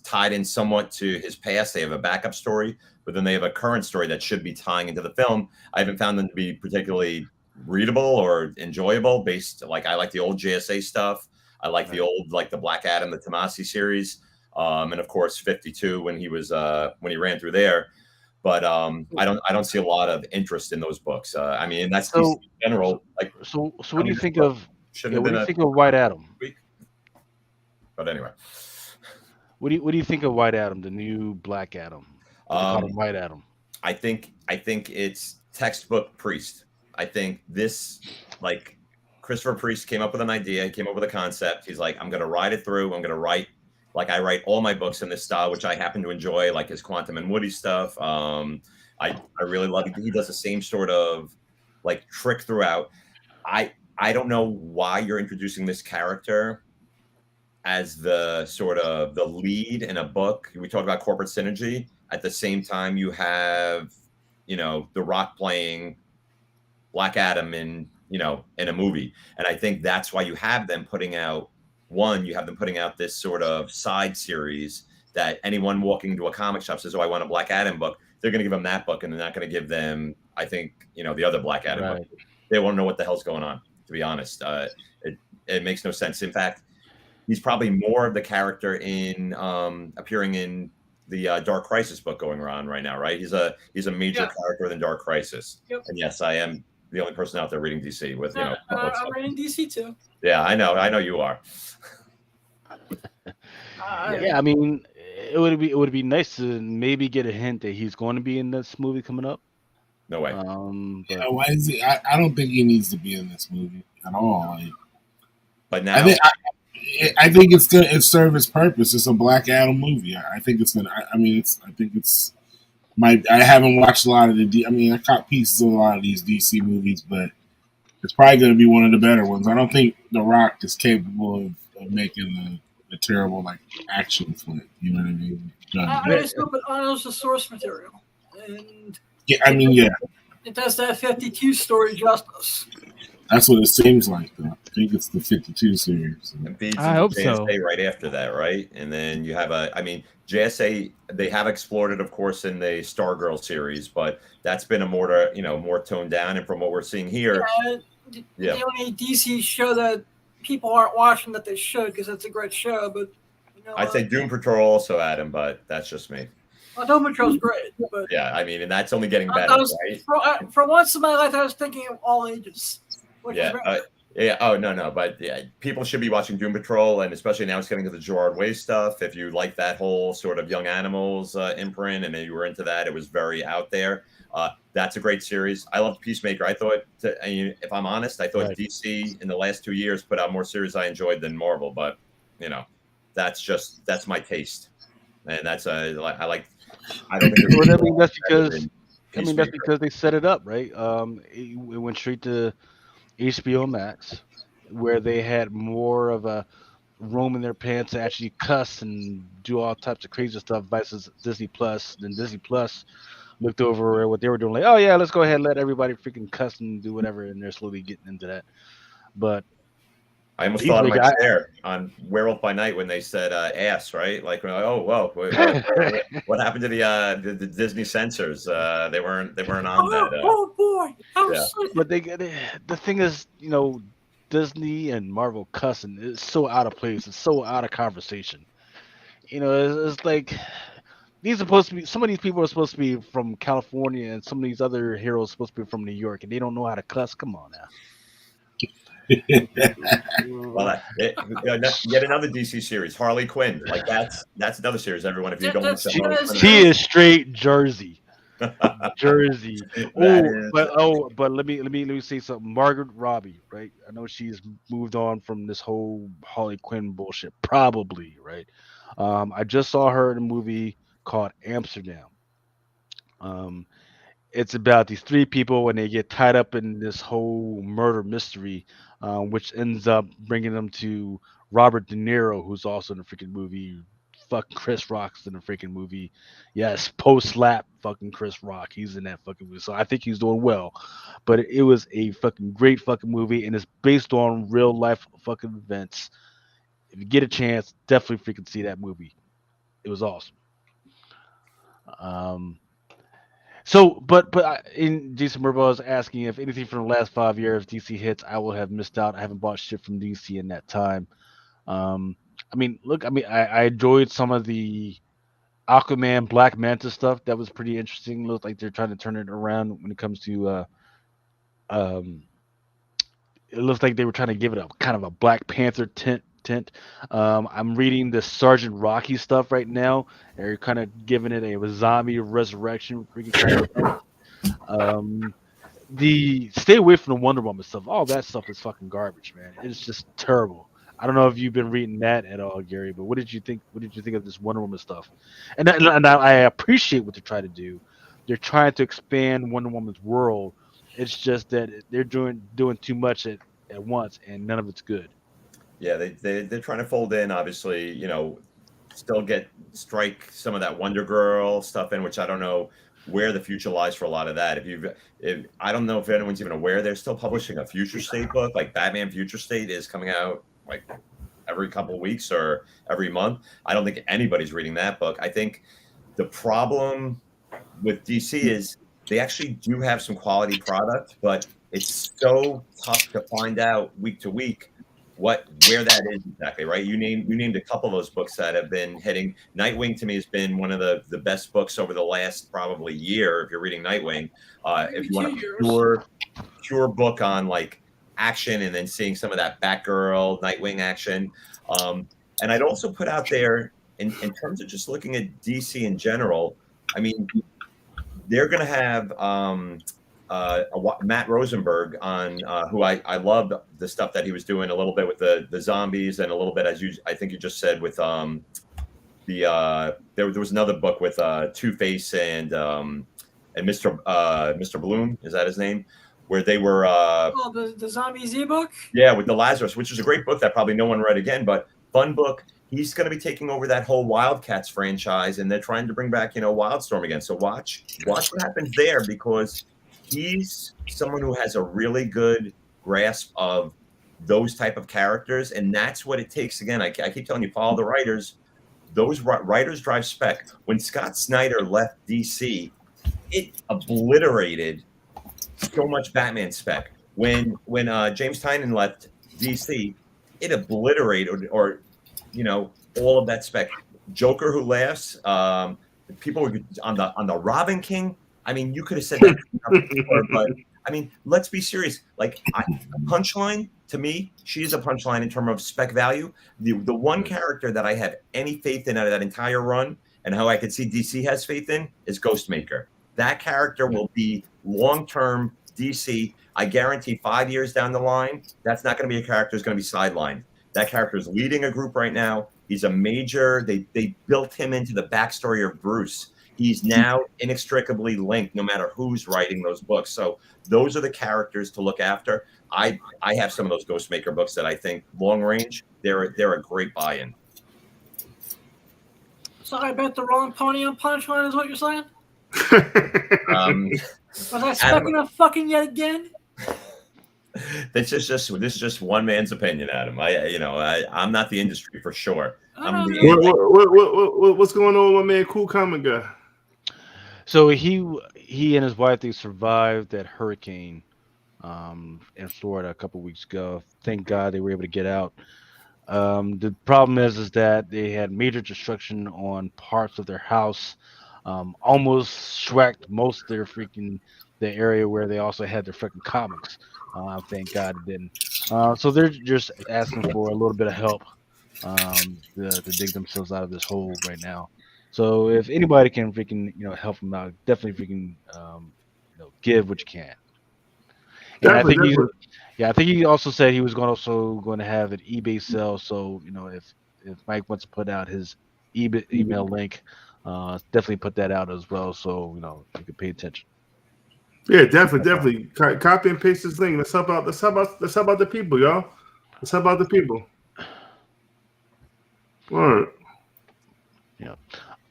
tied in somewhat to his past. They have a backup story, but then they have a current story that should be tying into the film. I haven't found them to be particularly readable or enjoyable. I like the old JSA stuff. I like the old, like the Black Adam, the Tomasi series, and of course 52 when he when he ran through there. But I don't see a lot of interest in those books. I mean, that's in general. Like, so what do you think of? What do you think of White Adam? But anyway, what do you think of White Adam, the new Black Adam? They call him White Adam. I think it's textbook Priest. I think this, like, Christopher Priest came up with an idea. He came up with a concept. He's like, I'm going to ride it through. I'm going to write like I write all my books in this style, which I happen to enjoy, like his Quantum and Woody stuff. I really love it. He does the same sort of like trick throughout. I don't know why you're introducing this character as the sort of the lead in a book. We talked about corporate synergy. At the same time, you have, The Rock playing Black Adam in a movie. And I think that's why you have them putting out this sort of side series that anyone walking into a comic shop says, oh, I want a Black Adam book. They're going to give them that book, and they're not going to give them, I think, the other Black Adam book. They won't know what the hell's going on, to be honest. It makes no sense. In fact, he's probably more of the character in appearing in the Dark Crisis book going around right now, right? He's a major character in Dark Crisis. Yep. And yes, I am the only person out there reading DC with I'm reading DC too. Yeah, I know you are. Yeah, I mean, it would be nice to maybe get a hint that he's going to be in this movie coming up. No way. Why is he? I don't think he needs to be in this movie at all. But now, I think it's gonna serve its purpose. It's a Black Adam movie. I think it's gonna. I haven't watched a lot of I caught pieces of a lot of these DC movies, but it's probably going to be one of the better ones. I don't think The Rock is capable of making a terrible like action flick. You know what I mean? I just hope it honors the source material, and it does that 52 story justice. That's what it seems like, though. I think it's the 52 series. I hope so. Right after that, right? And then you have JSA. They have explored it, of course, in the Stargirl series, but that's been a more toned down. And from what we're seeing here, the only DC show that people aren't watching that they should, because it's a great show, but I'd say Doom Patrol also, Adam, but that's just me. Well, Doom Patrol's great, but yeah, I mean, and that's only getting better, right? For once in my life, I was thinking of all ages. Yeah. Oh no. But yeah, people should be watching Doom Patrol, and especially now it's getting to the Gerard Way stuff. If you like that whole sort of Young Animals imprint, and you were into that, it was very out there. That's a great series. I loved Peacemaker. I thought, if I'm honest, I thought DC in the last 2 years put out more series I enjoyed than Marvel. But that's my taste, and that's I like. I don't think that's because they set it up right. It went straight to HBO Max, where they had more of a room in their pants to actually cuss and do all types of crazy stuff versus Disney Plus. Then Disney Plus looked over what they were doing, like, oh yeah, let's go ahead and let everybody freaking cuss and do whatever, and they're slowly getting into that. But I almost thought of my chair on Werewolf by Night when they said ass, right? Like, oh, whoa, what happened to the Disney censors? They weren't on that. Oh boy, but the thing is, Disney and Marvel cussing is so out of place. It's so out of conversation. It's like some of these people are supposed to be from California, and some of these other heroes are supposed to be from New York, and they don't know how to cuss. Come on now. Well, yet another DC series, Harley Quinn. Like that's another series. Everyone, if you don't watch she is straight Jersey. Jersey. But let me say something. Margaret Robbie, right? I know she's moved on from this whole Harley Quinn bullshit, probably, right? I just saw her in a movie called Amsterdam. It's about these three people when they get tied up in this whole murder mystery, which ends up bringing them to Robert De Niro, who's also in the freaking movie. Fucking Chris Rock's in the freaking movie. Yes, post-slap fucking Chris Rock. He's in that fucking movie. So I think he's doing well. But it was a fucking great fucking movie, and it's based on real life fucking events. If you get a chance, definitely freaking see that movie. It was awesome. But in Jason Murbo is asking if anything from the last 5 years DC hits, I will have missed out. I haven't bought shit from DC in that time. I enjoyed some of the Aquaman, Black Manta stuff. That was pretty interesting. Looks like they're trying to turn it around when it comes to it looks like they were trying to give it a kind of a Black Panther tint. I'm reading the Sergeant Rocky stuff right now. They're kind of giving it a zombie resurrection. The stay away from the Wonder Woman stuff. All that stuff is fucking garbage, man. It's just terrible. I don't know if you've been reading that at all, Gary, but what did you think? What did you think of this Wonder Woman stuff? And I appreciate what they're trying to do. They're trying to expand Wonder Woman's world. It's just that they're doing too much at once, and none of it's good. Yeah, they're trying to fold in, obviously, still strike some of that Wonder Girl stuff in, which I don't know where the future lies for a lot of that. If I don't know if anyone's even aware, they're still publishing a Future State book. Like Batman Future State is coming out like every couple of weeks or every month. I don't think anybody's reading that book. I think the problem with DC is they actually do have some quality product, but it's so tough to find out week to week where that is exactly, right? You named a couple of those books that have been hitting. Nightwing to me has been one of the best books over the last probably year. If you're reading Nightwing, if you want a pure book on like action and then seeing some of that Batgirl, Nightwing action. And I'd also put out there in terms of just looking at DC in general, I mean, they're going to have Matt Rosenberg on, who I loved the stuff that he was doing a little bit with the zombies and a little bit, I think you just said, with there was another book with Two-Face and Mr. Bloom, is that his name? Where they were the Zombie Z book? Yeah, with the Lazarus, which is a great book that probably no one read again, but fun book. He's going to be taking over that whole Wildcats franchise, and they're trying to bring back, Wildstorm again. So watch what happens there, because he's someone who has a really good grasp of those type of characters, and that's what it takes. Again, I keep telling you, follow the writers. Those writers drive spec. When Scott Snyder left DC, it obliterated so much Batman spec. When James Tynion left DC, it obliterated, or all of that spec. Joker who laughs. People were on the Robin King. I mean, you could have said that before, but I mean, let's be serious. Like punchline to me, she is a punchline in terms of spec value. The one character that I have any faith in out of that entire run, and how I could see DC has faith in, is Ghostmaker. That character will be long-term DC. I guarantee 5 years down the line, that's not going to be a character who's going to be sidelined. That character is leading a group right now. He's a major. They built him into the backstory of Bruce. He's now inextricably linked, no matter who's writing those books. So those are the characters to look after. I have some of those Ghostmaker books that I think long range they're a great buy-in. So I bet the wrong pony on punchline is what you're saying? Was I specking a fucking yet again? This is just one man's opinion, Adam. I'm not the industry for sure. What's going on with my man Cool Comic Guy? So he and his wife, they survived that hurricane in Florida a couple weeks ago. Thank God they were able to get out. The problem is that they had major destruction on parts of their house. Almost wrecked most of the area where they also had their freaking comics. Thank God it didn't. So they're just asking for a little bit of help to dig themselves out of this hole right now. So if anybody can freaking help them out, definitely freaking give what you can. And I think he also said he was going to have an eBay sale. So if Mike wants to put out his email link, definitely put that out as well. So you can pay attention. Yeah, definitely. Copy and paste this link. Let's help out the people, y'all. Let's help out the people. All right. Yeah.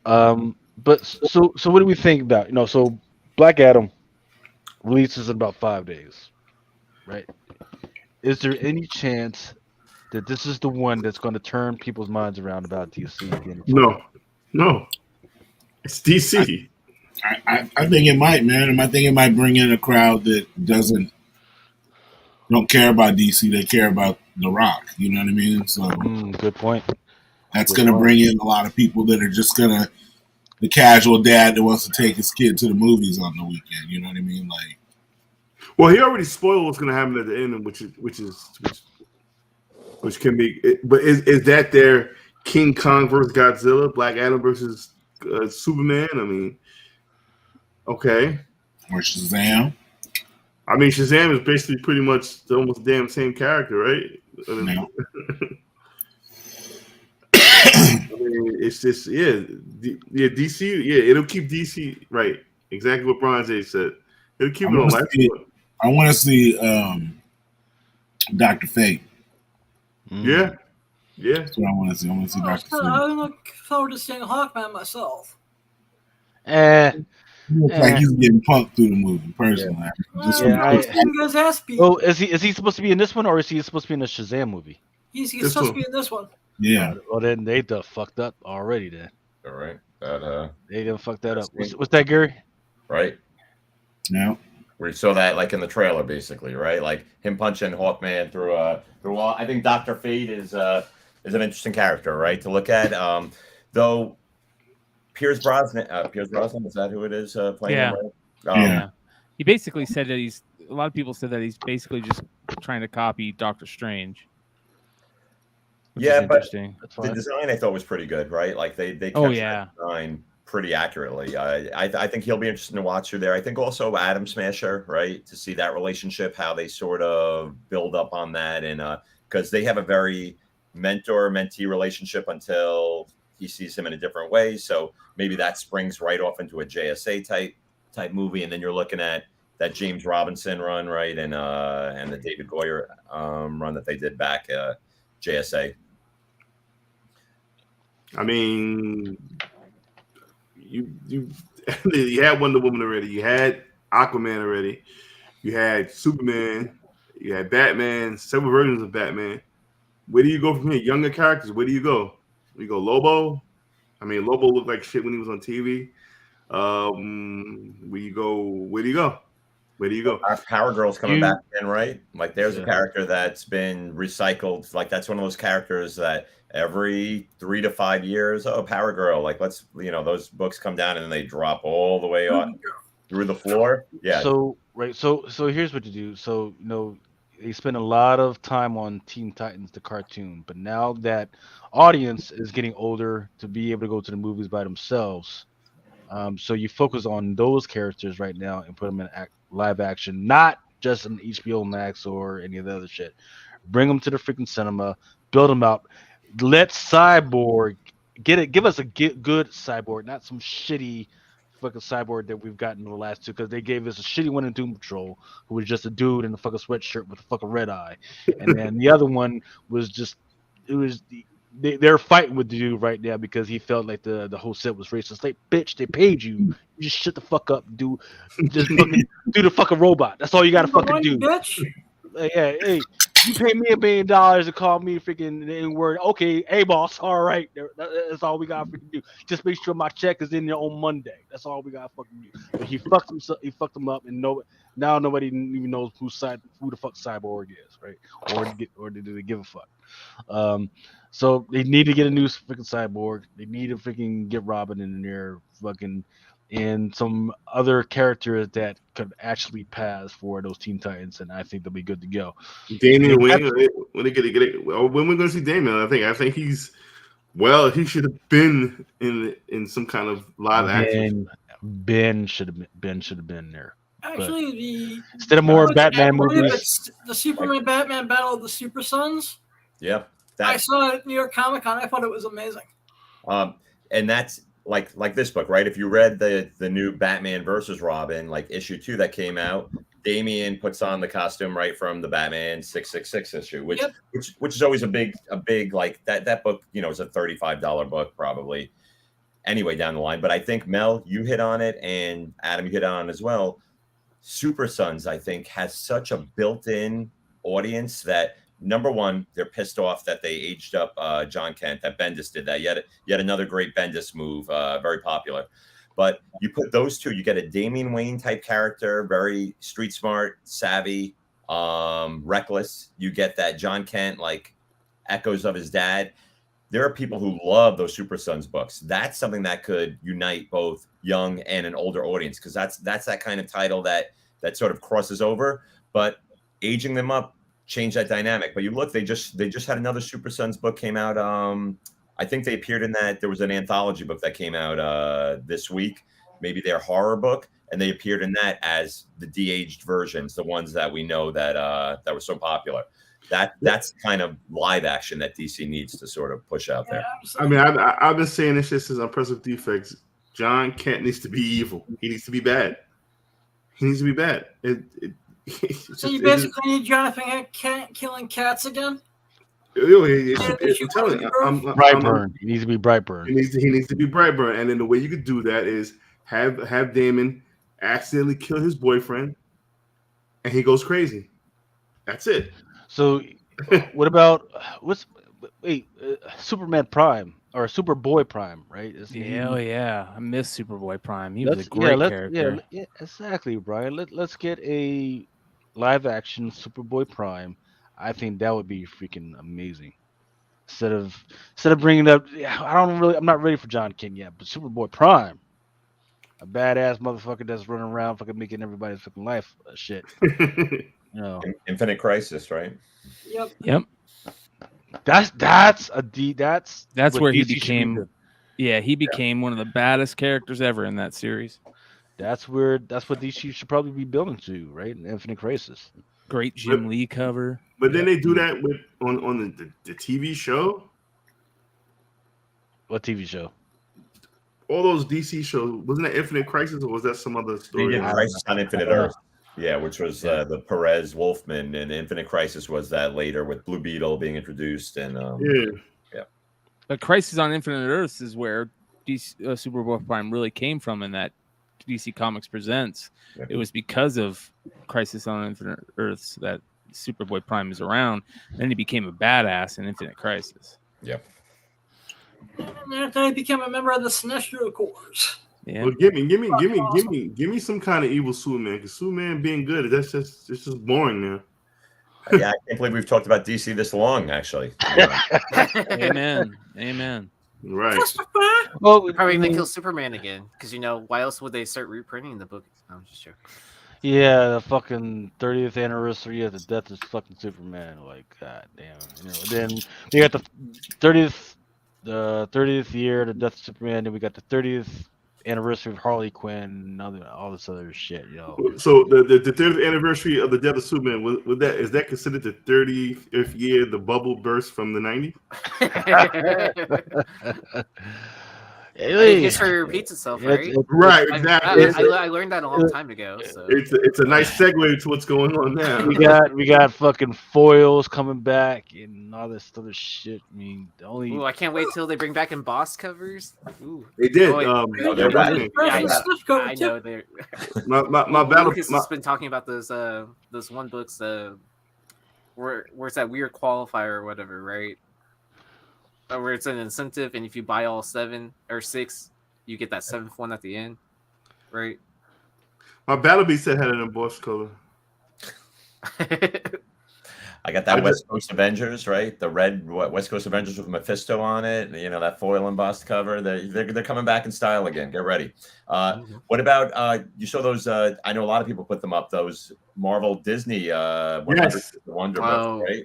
But so what do we think about so Black Adam releases in about 5 days, right? Is there any chance that this is the one that's going to turn people's minds around about DC again? No. It's DC. I think it might, man. I think it might bring in a crowd that don't care about DC. They care about The Rock. You know what I mean? So good point. That's going to bring in a lot of people that are just going to the casual dad that wants to take his kid to the movies on the weekend. You know what I mean? Like, well, he already spoiled what's going to happen at the end, which can be. But is that their King Kong versus Godzilla, Black Adam versus Superman? I mean. Okay. Or Shazam. I mean, Shazam is basically pretty much the almost damn same character, right? No. I mean, it's just DC. Yeah, it'll keep DC right. Exactly what Brian J said. It'll keep it on life. I want to see Dr. Fate. Yeah. That's what I want to see. I want to see Dr. Fate. I look forward to seeing Hawkman myself. Like he's getting punked through the movie, personally. Oh, is he supposed to be in this one, or is he supposed to be in the Shazam movie? He's supposed to be in this one. Yeah. Well, then they done fucked up already. Then. All right. They done fucked that up. What's that, Gary? Right. Yeah. We saw that like in the trailer, basically, right? Like him punching Hawkman through all. I think Dr. Fate is an interesting character, right, to look at. Though. Pierce Brosnan, is that who it is playing him, right? Yeah. He basically said that a lot of people said that he's basically just trying to copy Doctor Strange. Yeah, but the design I thought was pretty good, right? Like they kept the design pretty accurately. I think he'll be interesting to watch through there. I think also Atom Smasher, right? To see that relationship, how they sort of build up on that, and because they have a very mentor-mentee relationship until he sees him in a different way. So maybe that springs right off into a JSA type movie. And then you're looking at that James Robinson run, right? And the David Goyer run that they did back JSA. I mean, you had Wonder Woman already. You had Aquaman already. You had Superman. You had Batman, several versions of Batman. Where do you go from here? Younger characters, where do you go? We go Lobo. I mean, Lobo looked like shit when he was on TV. Where do you go? Where do you go? Our Power Girl's coming back again, right? Like there's a Yeah. character that's been recycled. Like that's one of those characters that every 3 to 5 years, oh, Power Girl. Like let's, those books come down and then they drop all the way on through the floor. Yeah. So here's what you do. So they spend a lot of time on Teen Titans, the cartoon, but now that audience is getting older to be able to go to the movies by themselves, so you focus on those characters right now and put them in live action, not just in HBO Max or any of the other shit. Bring them to the freaking cinema, build them up. Let Cyborg give us a good Cyborg, not some shitty fucking Cyborg that we've gotten in the last two, because they gave us a shitty one in Doom Patrol who was just a dude in a fucking sweatshirt with a fucking red eye, and then the other one was just they're fighting with the dude right now because he felt like the whole set was racist. Like, bitch, they paid you. You just shut the fuck up, dude. Just fucking do the fucking robot. That's all you gotta fucking do. Bitch. Hey, you pay me $1 million to call me freaking the N-word. Okay, hey boss, all right. That's all we gotta freaking do. Just make sure my check is in there on Monday. That's all we gotta fucking do. But he fucked him up, and now nobody even knows who the fuck Cyborg is, right? Or did they give a fuck? So they need to get a new freaking Cyborg. They need to freaking get Robin in there, fucking, and some other characters that could actually pass for those Teen Titans, and I think they'll be good to go. Damian Wayne, when they get it, when we're going to see Damian, I think he should have been in some kind of live action. Ben should have been there. Actually, instead of more Batman movies, the Superman Batman Battle of the Super Sons. Yeah, I saw it at New York Comic Con. I thought it was amazing. And that's like this book, right? If you read the new Batman versus Robin, like issue 2 that came out, Damian puts on the costume right from the Batman 666 issue, which is always a big like that book, is a $35 book probably anyway down the line. But I think Mel, you hit on it, and Adam, you hit on as well. Super Sons, I think, has such a built-in audience that, number one, they're pissed off that they aged up John Kent, that Bendis did that. Yet another great Bendis move, very popular. But you put those two, you get a Damian Wayne type character, very street smart, savvy, reckless. You get that John Kent, like echoes of his dad. There are people who love those Super Sons books. That's something that could unite both young and an older audience, because that's that kind of title that sort of crosses over. But aging them up, change that dynamic. But you look, they just had another Super Sons book came out. I think they appeared in that. There was an anthology book that came out this week, maybe their horror book, and they appeared in that as the de-aged versions, the ones that we know that were so popular. That's kind of live action that DC needs to sort of push out there. I mean, I've been saying this just as Impressive Defects. John Kent needs to be evil. He needs to be bad. So you basically need Jonathan Kent killing cats again? I'm telling you, Brightburn. He needs to be Brightburn. He needs to be Brightburn. And then the way you could do that is have Damon accidentally kill his boyfriend, and he goes crazy. That's it. So, what about Superman Prime or Superboy Prime? Right? Hell yeah, I miss Superboy Prime. He was a great character. Yeah, exactly, Brian. Let's get a live action Superboy Prime. I think that would be freaking amazing. Instead of bringing up, I'm not ready for John Kent yet, but Superboy Prime, a badass motherfucker that's running around fucking making everybody's fucking life shit. Infinite Crisis, right? Yep. That's where he DC became. Yeah, he became one of the baddest characters ever in that series. That's what DC should probably be building to, right? Infinite Crisis. Great Jim Lee cover. But then they do that on the TV show. What TV show? All those DC shows. Wasn't that Infinite Crisis, or was that some other story? They did Crisis on Infinite Earth. Yeah, which was the Perez Wolfman, and Infinite Crisis was that later with Blue Beetle being introduced, and But Crisis on Infinite Earths is where DC Superboy Prime really came from in that DC Comics Presents. Yeah. It was because of Crisis on Infinite Earths that Superboy Prime is around. Then he became a badass in Infinite Crisis. Yep. And after he became a member of the Sinestro Corps. Yeah. Well, give me some kind of evil Superman. Because Superman being good, it's just boring now. Yeah, I can't believe we've talked about DC this long. Actually, Amen. Amen. Right. Well, Probably gonna kill Superman again because why else would they start reprinting the book? I'm just joking. yeah, the fucking 30th anniversary of the death of fucking Superman. Like, god damn. Then we got the 30th year of the death of Superman. Then we got the 30th anniversary of Harley Quinn and all this other shit. So the 30th anniversary of the death of Superman, is that considered the 30th year the bubble burst from the 90s? History repeats itself, right? Right, exactly. I learned that a long time ago. So it's a nice segue to what's going on now. We got fucking foils coming back and all this other shit. I mean, the only. Ooh, I can't wait till they bring back emboss covers. Ooh. They did. they're back. I know they're. My battle. Lucas has been talking about those one books where it's that weird qualifier or whatever, right? Where it's an incentive, and if you buy all 7 or 6, you get that 7th one at the end, right? My Battle Beast set had an embossed color. I got that West Coast Avengers, right? The red West Coast Avengers with Mephisto on it. That foil embossed cover. They're coming back in style again. Get ready. What about you saw those? I know a lot of people put them up. Those Marvel Disney Wonder books, right?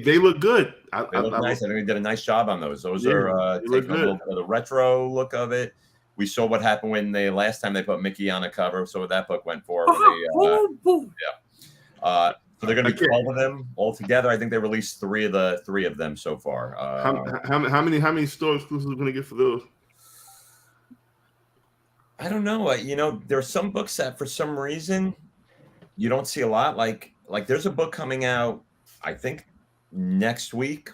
They look good. They look nice. I think they did a nice job on those. Those are taking a little bit of the retro look of it. We saw what happened when last time they put Mickey on a cover. So what that book went for. So they're going to be 12 of them all together. I think they released three of them so far. How many store exclusives are going to get for those? I don't know. There are some books that for some reason you don't see a lot. Like there's a book coming out, I think next week,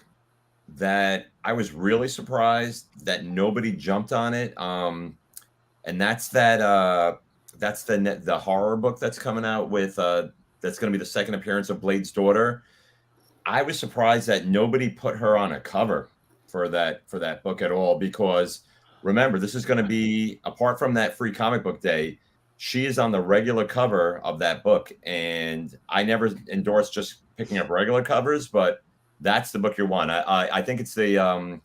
that I was really surprised that nobody jumped on it. And that's the horror book that's coming out with. That's going to be the second appearance of Blade's daughter. I was surprised that nobody put her on a cover for that book at all, because remember, this is going to be, apart from that free comic book day, she is on the regular cover of that book. And I never endorse just picking up regular covers, but that's the book you want. I think it's the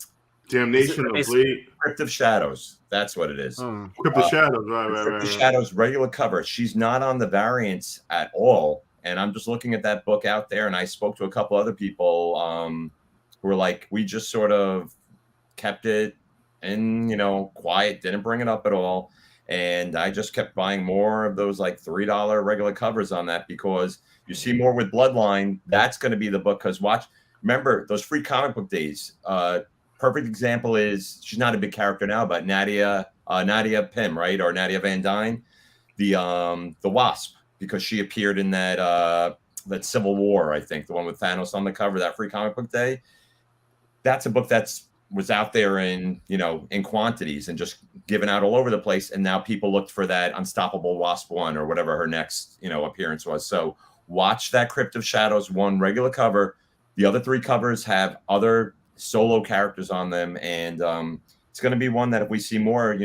Damnation of Blade. Crypt of Shadows. That's what it is. Crypt of Shadows, right. Crypt of Shadows regular cover. She's not on the variants at all. And I'm just looking at that book out there, and I spoke to a couple other people who were like, we just sort of kept it in, quiet, didn't bring it up at all. And I just kept buying more of those like $3 regular covers on that, because you see more with Bloodline. That's going to be the book. Because remember those free comic book days. Perfect example is, she's not a big character now, but Nadia Pym, right? Or Nadia Van Dyne, the Wasp, because she appeared in that Civil War, I think, the one with Thanos on the cover, that free comic book day. That's a book was out there in quantities and just given out all over the place. And now people looked for that Unstoppable Wasp 1 or whatever her next, appearance was. So watch that Crypt of Shadows 1 regular cover. The other 3 covers have other solo characters on them. And it's going to be one that if we see more,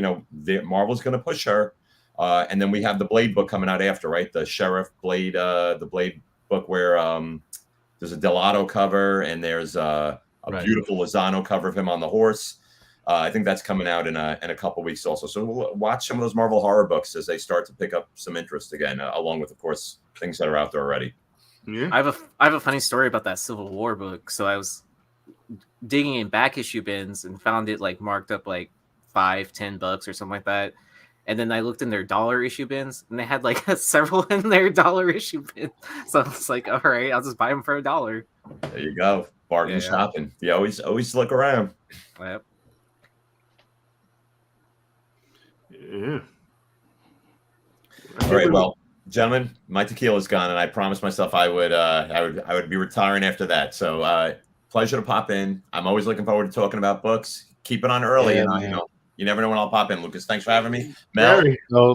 Marvel's going to push her. And then we have the Blade book coming out after, right? The Sheriff Blade, the Blade book where there's a Delato cover and there's a beautiful Lozano cover of him on the horse. I think that's coming out in a couple weeks also. So we'll watch some of those Marvel horror books as they start to pick up some interest again, along with, of course, things that are out there already. Yeah. I have a funny story about that Civil War book. So I was digging in back issue bins and found it like marked up like $5-10 or something like that. And then I looked in their dollar issue bins, and they had like several in their dollar issue bins. So I was like, all right, I'll just buy them for $1. There you go. Bargain shopping. You always look around. Yep. Yeah. All right, well, gentlemen, my tequila's gone, and I promised myself I would be retiring after that. So pleasure to pop in. I'm always looking forward to talking about books. Keep it on early, you never know when I'll pop in. Lucas, thanks for having me. Mel,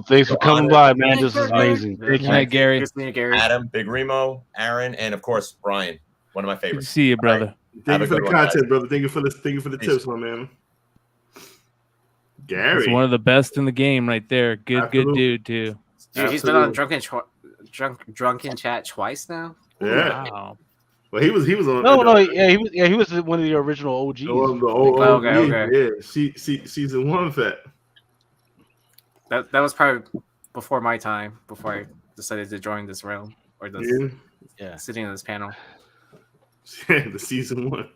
thanks for coming by, man. This is amazing. Thank you, Gary. Adam, Big Remo, Aaron, and of course Brian, one of my favorites. Good to see you, brother. Thank you for the content, brother. Thank you for the tips, my man. Gary. He's one of the best in the game right there. Good dude too. Dude, he's been on Drunken Chat twice now. Yeah. Wow. Well, he was on. He was one of the original OGs. The old okay. Yeah, season 1 vet. That was probably before my time. Before I decided to join this realm or this, sitting in this panel. Yeah, the season 1.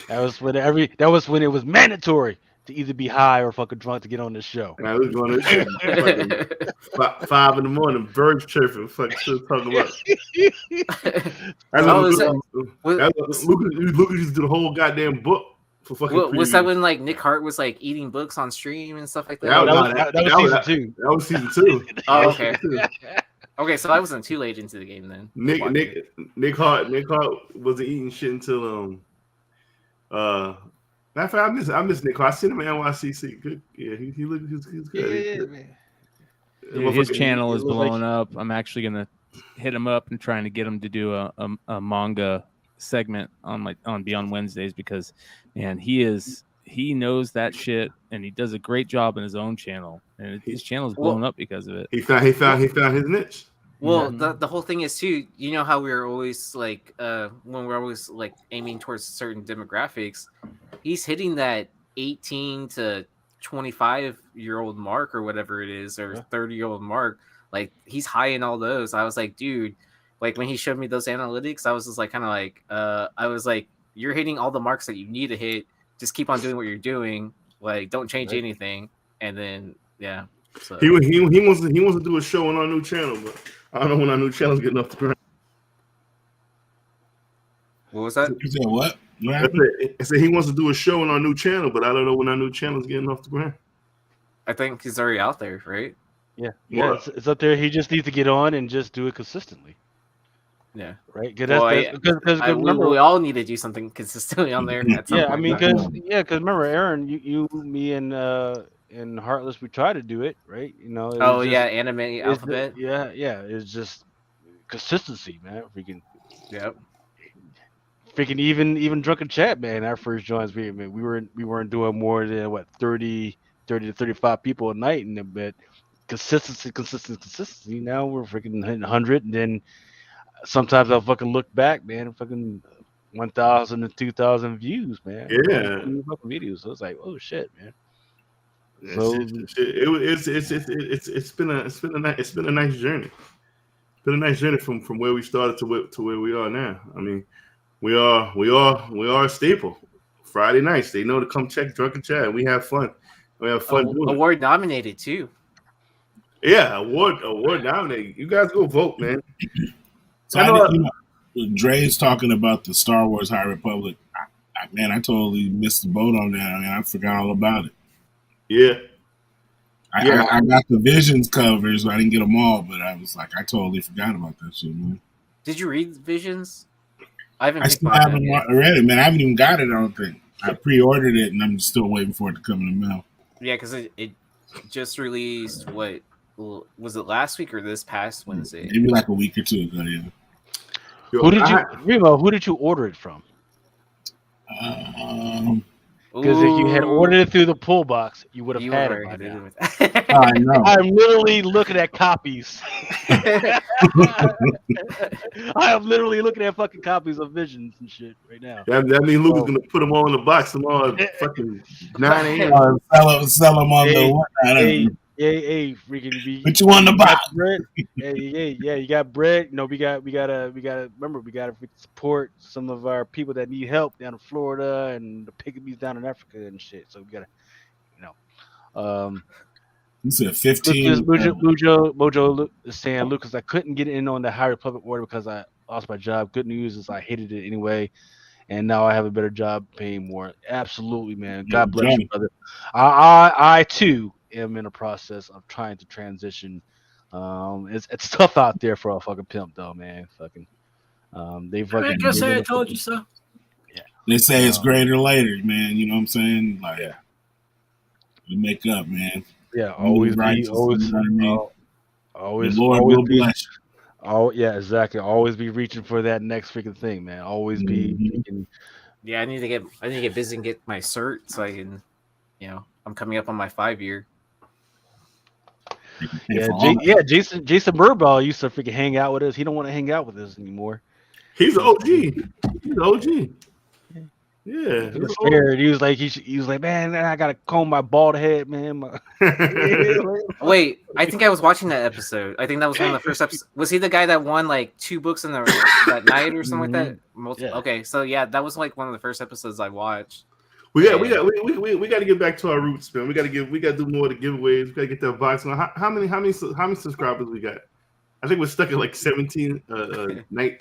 That was when it was mandatory to either be high or fucking drunk to get on this show. I was going to 5 in the morning, birds chirping, fucking still talking about. Lucas used to do the whole goddamn book for fucking. Was that when like Nick Hart was like eating books on stream and stuff like that? That was season 2. That was season 2. Oh, okay. Okay, so I wasn't too late into the game then. Nick Hart wasn't eating shit until matter of fact, I miss Nick Hart. I seen him at NYCC. Good, yeah, he he's good. Yeah, man. Dude, his channel is blowing up. I'm actually gonna hit him up and trying to get him to do a manga segment on Beyond Wednesdays because man, he knows that shit and he does a great job in his own channel and his channel's blown up because of it. He found his niche. Well, the whole thing is too. You know how we're always like when we're always like aiming towards certain demographics. He's hitting that 18 to 25-year-old mark or whatever it is, or 30-year-old mark. Like he's high in all those. I was like, dude, like when he showed me those analytics, I was just like kind of like I was like, you're hitting all the marks that you need to hit. Just keep on doing what you're doing. Like don't change anything. And then so. He wants to do a show on our new channel, but I don't know when our new channel's getting off the ground. What was that? You said what? I said he wants to do a show on our new channel, but I don't know when our new channel's getting off the ground. I think he's already out there, right? Yeah, it's up there. He just needs to get on and just do it consistently. Yeah, right. Because we all need to do something consistently on there. At some point. Because remember, Aaron, you, me, and Heartless, we try to do it, right? You know. Anime alphabet. It's just consistency, man. Yep. Freaking even Drunken Chat, man. Our first joins, we weren't doing more than 30 to 35 people a night, but consistency. Now we're freaking hitting 100, and then sometimes I'll fucking look back, man, fucking 1,000 to 2,000 views, man. Yeah, fucking videos. So it's like, oh shit, man. So it's been a nice journey. It's been a nice journey from where we started to where we are now. I mean, we are a staple. Friday nights, they know to come check Drunken Chat. We have fun. Award nominated too. Yeah, award nominated. You guys go vote, man. So Dre's talking about the Star Wars High Republic. I totally missed the boat on that. I mean, I forgot all about it. Yeah. I got the Visions covers, but I didn't get them all. But I was like, I totally forgot about that shit, man. Did you read Visions? I still haven't read it, man. I haven't even got it. I don't think I pre-ordered it, and I'm still waiting for it to come in the mail. Yeah, because it just released. What was it last week or this past Wednesday? Maybe like a week or two ago. Yeah. Who did you order it from? Because if you had ordered it through the pull box, you would have had it by now. I know. I'm literally looking at copies. I am literally looking at fucking copies of Visions and shit right now. That means Luke is gonna put them all in the box tomorrow. Fucking 9 a.m. Sell them on the what? Hey, freaking! What you want to buy? Bread? You got bread. You know, we gotta remember, we gotta support some of our people that need help down in Florida and the pygmies down in Africa and shit. So we gotta, You said 15. Mojo is saying, Lucas, I couldn't get in on the High Republic order because I lost my job. Good news is I hated it anyway, and now I have a better job paying more. Absolutely, man. God bless you, brother. I too am in a process of trying to transition. It's tough out there for a fucking pimp, though, man. Fucking, they fucking. I guess I told you so. Yeah, they say it's greater later, man. You know what I'm saying? Like, you make up, man. Yeah, always be. The Lord will bless you. Oh yeah, exactly. Always be reaching for that next freaking thing, man. Always be Yeah, I need to get busy and get my cert so I can, I'm coming up on my 5-year. Jason Burbaugh used to freaking hang out with us. He don't want to hang out with us anymore. He's an OG. He's an OG. Yeah, he was scared. He was like, man, I gotta comb my bald head, man. Wait, I think I was watching that episode. I think that was one of the first episodes. Was he the guy that won like 2 books in that night or something like that? Yeah. Okay, so yeah, that was like one of the first episodes I watched. We got to get back to our roots, man. We got to do more of the giveaways. We got to get that box. How many subscribers we got? I think we're stuck at like 17. Like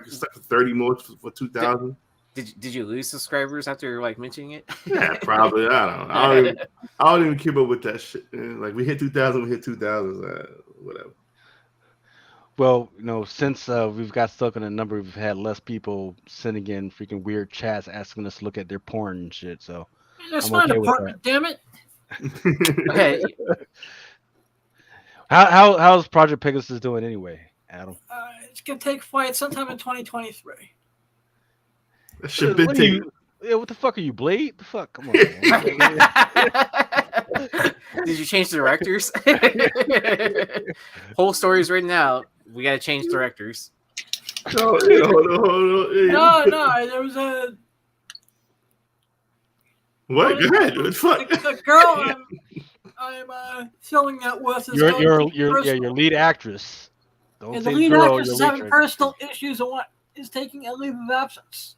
stuck at 30 more for 2,000. Did you lose subscribers after like mentioning it? Yeah, probably. I don't know. I don't even keep up with that shit. Man. Like we hit 2,000, we hit 2,000. Whatever. Well, since we've got stuck on a number, we've had less people sending in freaking weird chats asking us to look at their porn and shit. So That's I'm not okay important, damn it. Okay. How's Project Pegasus doing anyway, Adam? It's gonna take flight sometime in 2023. That shit been taken. What the fuck are you, Blade? The fuck? Come on. Did you change directors? Whole story's written out. We gotta change directors. No, there was a what? Go ahead. What the fuck? The girl I'm filling that with is your lead actress. Don't and say the lead girl, actress is having personal issues and is taking a leave of absence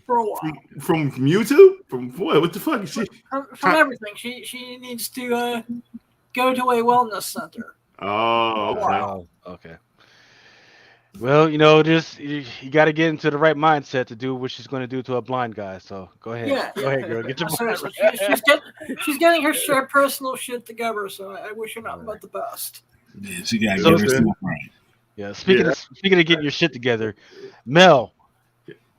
for a while. From YouTube? From what? What the fuck is she? From everything. She needs to go to a wellness center. Oh, okay. Wow. Okay. Well, just you got to get into the right mindset to do what she's going to do to a blind guy. So go ahead, go ahead, girl. Get your Seriously, she's getting her personal shit together. So I wish her nothing but the best. Yeah, she got to get herself right. Yeah. Speaking of getting your shit together, Mel,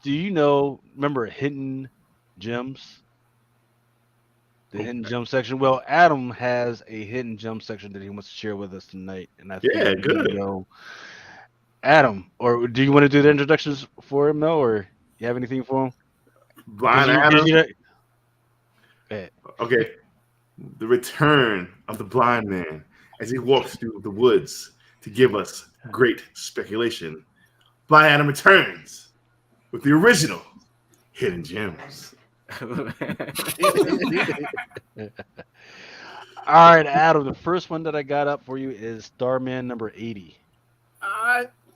do you remember Hidden Gems? The Hidden Gem section. Well, Adam has a Hidden Gem section that he wants to share with us tonight, and I think good. Adam, or do you want to do the introductions for him, Mel, or you have anything for him? Blind Adam. Okay. The return of the blind man as he walks through the woods to give us great speculation. Blind Adam returns with the original Hidden Gems. All right, Adam, the first one that I got up for you is Starman number 80.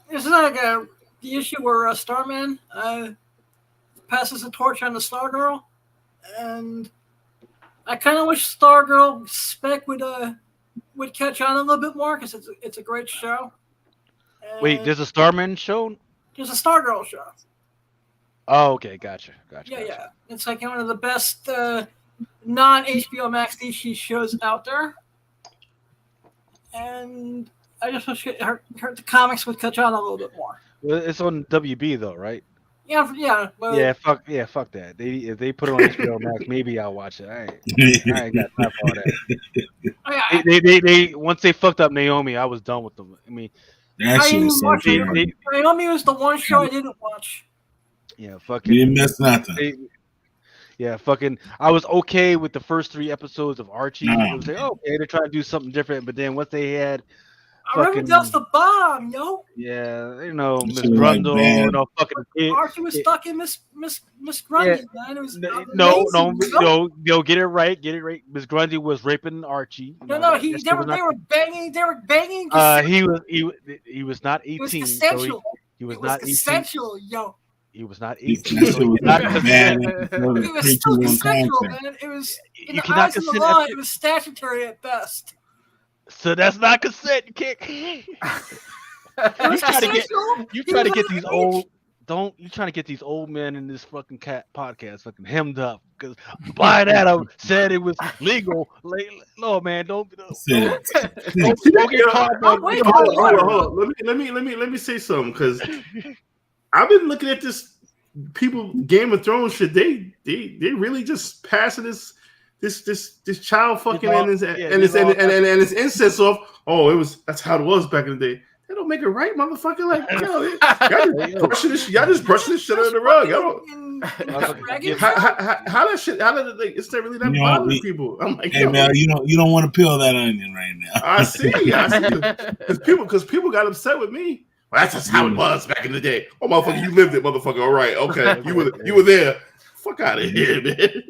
This is like the issue where Starman passes the torch on the Stargirl, and I kind of wish Stargirl spec would catch on a little bit more because it's a great show. And wait, there's a Starman show? There's a Stargirl show. Oh, okay, gotcha. Yeah. It's like one of the best non-HBO Max DC shows out there, and I just wish the comics would catch on a little bit more. Well, it's on WB though, right? Yeah. Well, fuck that. If they put it on HBO Max, maybe I'll watch it. I ain't got time for all that. They once they fucked up Naomi, I was done with them. I mean, Naomi was the one show I didn't watch. Yeah, fucking. You didn't miss nothing. Fucking. I was okay with the first 3 episodes of Archie. It was like, okay, they're trying to do something different, but then once they had. I remember that's the bomb, yo. Yeah, Miss Grundle, fucking kid. Archie was stuck in Miss Grundy, man. It was no, get it right. Miss Grundy was raping Archie. They were banging. He was not 18. It was consensual. He was not consensual, 18. Yo. He was not 18. It was still consensual, man. It was in the eyes of the law. It was statutory at best. So that's not consent. You can't. You try to get these old. You trying to get these old men in this fucking podcast fucking hemmed up because Blind Adam said it was legal. No, man, don't get caught. Hold on. Let me say something because I've been looking at this people Game of Thrones shit. They really just passing this child fucking and his incest off. Oh, that's how it was back in the day. That don't make it right, motherfucker. Like, yo, y'all just brushing this shit under the rug. Y'all don't. How that shit? How did it? Like, it's not really that bothering people. I'm like, hey, Mel, you don't want to peel that onion right now. I see. Because people got upset with me. Well, that's just how it was back in the day. Oh, motherfucker, you lived it, motherfucker. All right, okay, you were there. Fuck out of here, man.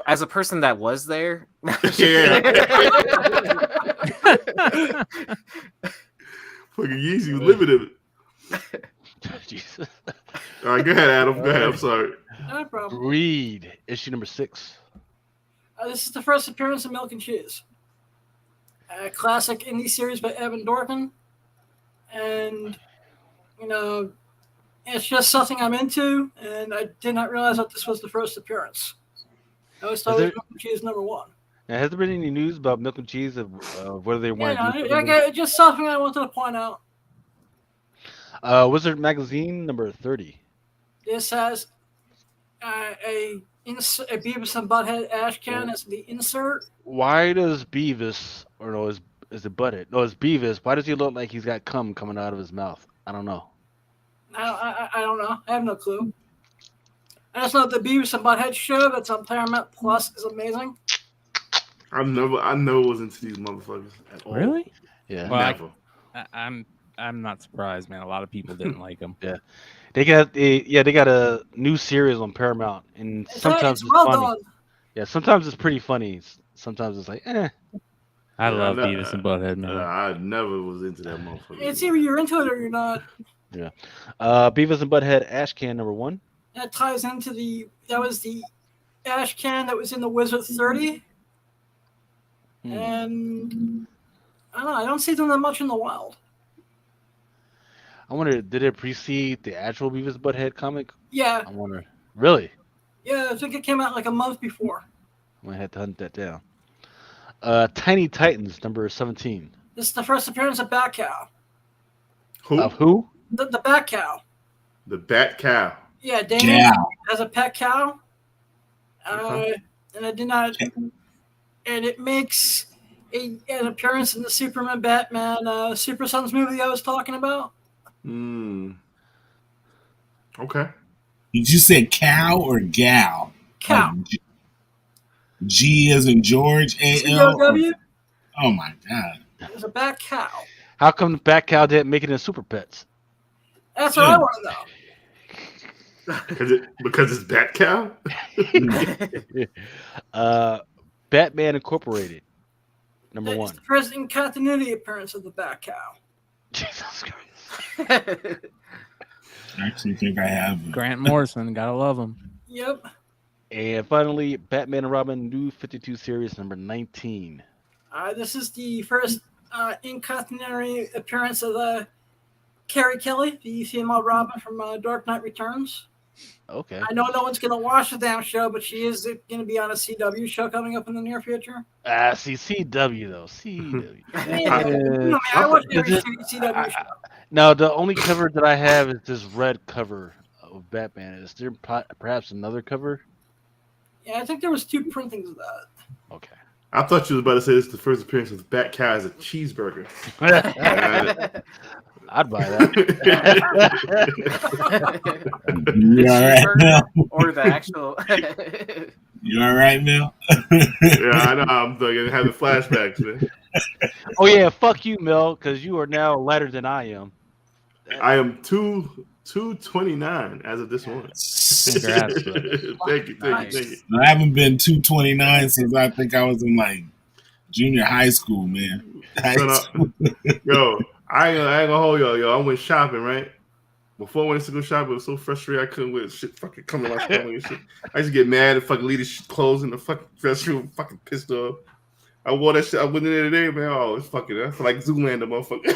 As a person that was there, yeah. Fucking Yeezy was living it. Jesus. All right, go ahead, Adam. Go ahead. I'm sorry. No problem. Breed, issue number 6. This is the first appearance of Milk and Cheese. A classic indie series by Evan Dorkin. And, it's just something I'm into, and I did not realize that this was the first appearance. I always thought it was Milk and Cheese number 1. Now, has there been any news about Milk and Cheese of whether they want to do just something I wanted to point out. Wizard Magazine number 30. This has a Beavis and Butthead ash can as the insert. Why does Beavis, or no, is it Butthead? No, it's Beavis. Why does he look like he's got cum coming out of his mouth? I don't know. I don't know. I have no clue. I just know the Beavis and Butthead show that's on Paramount Plus is amazing. I never was into these motherfuckers at all. Really? Yeah. Well, never. I'm not surprised, man. A lot of people didn't like them. Yeah. They got a new series on Paramount, and sometimes it's well funny. done. Yeah, sometimes it's pretty funny. Sometimes it's like, eh. I love Beavis and Butthead, man. I never was into that motherfucker. It's either you're into it or you're not. Yeah. Beavis and Butthead ash can number 1. That ties into that was the ash can that was in the Wizard 30. And I don't know, I don't see them that much in the wild. I wonder, did it precede the actual Beavis and Butthead comic? Yeah. I wonder. Really? Yeah, I think it came out like a month before. I might have to hunt that down. Tiny Titans number 17. This is the first appearance of Bat Cow. Who? Of who? The Bat Cow. The Bat Cow. Yeah, Damien has a pet cow. And I did not. And it makes an appearance in the Superman Batman Super Sons movie I was talking about. Okay. Did you say cow or gal? Cow. G as in George, A-L? C-O-W? Oh my God. There's a Bat Cow. How come the Bat Cow didn't make it in Super Pets? That's what I want to know. Because it's Bat Cow? Batman Incorporated number 1. It's the first in continuity appearance of the Bat Cow. Jesus Christ. I actually think I have. Grant Morrison, gotta love him. Yep. And finally, Batman and Robin New 52 series number 19. This is the first in continuity appearance of Carrie Kelly, the female Robin from Dark Knight Returns. Okay. I know no one's going to watch the damn show, but she is going to be on a CW show coming up in the near future. See, CW, though. CW. I watch every CW show. Now, the only cover that I have is this red cover of Batman. Is there perhaps another cover? Yeah, I think there was 2 printings of that. Okay. I thought you was about to say this is the first appearance of the Bat Cow as a cheeseburger. I'd buy that. You all right, Mel? Or the actual. You all right, Mel? Yeah, I know. I'm having flashbacks, man. Oh yeah, fuck you, Mel, because you are now lighter than I am. I am 229 as of this morning. Congrats, Thank you. I haven't been 229 since I think I was in like junior high school, man. Yo, I ain't gonna hold y'all. Yo, I went shopping, right? Before I went to go shopping, it was so frustrated I couldn't wear shit fucking coming my stomach and shit. I used to get mad and fucking leave the clothes in the fucking dress room, fucking pissed off. I wore that shit. I went in there today, man. Oh, it's fucking. I feel like Zoolander, motherfucker.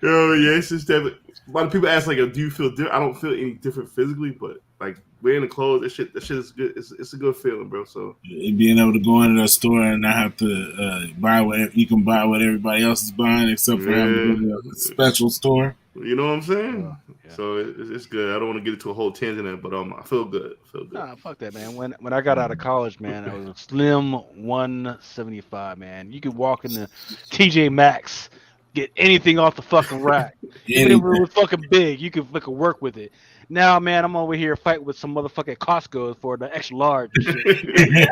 Yo, yeah, it's just that. A lot of people ask, like, do you feel different? I don't feel any different physically, but like wearing the clothes, that shit is good. It's a good feeling, bro. So being able to go into the store and not have to buy what you can buy what everybody else is buying, except for having to go to a special store. You know what I'm saying? So it's good. I don't want to get into a whole tangent in it, but I feel good. Nah, fuck that, man. When I got out of college, man, I was a slim 175, man. You could walk into TJ Maxx, get anything off the fucking rack. Even if it was fucking big, you could fucking work with it. Now, man, I'm over here fighting with some motherfucking Costco for the extra large and shit.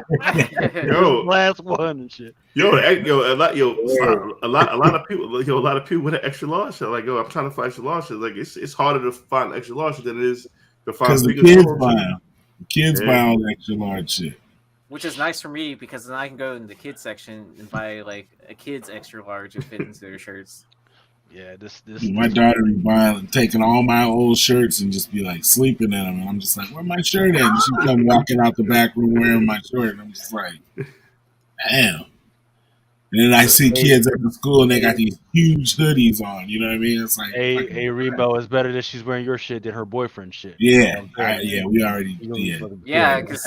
Yo, last one and shit. a lot of people, with an extra large. So like, I'm trying to find extra large. Like, it's harder to find extra large than it is to find. Because the kids buy them. Kids buy all the extra large shit. Which is nice for me because then I can go in the kids section and buy like a kid's extra large and fit into their shirts. Yeah, my daughter be buying, taking all my old shirts and just be like sleeping in them, and I'm just like, "Where my shirt at?" And she come walking out the back room wearing my shirt, and I'm just like, "Damn!" And then I see kids at the school and they got these huge hoodies on. You know what I mean? It's like, hey, Remo, it's better that she's wearing your shit than her boyfriend's shit. Yeah, we already, yeah, because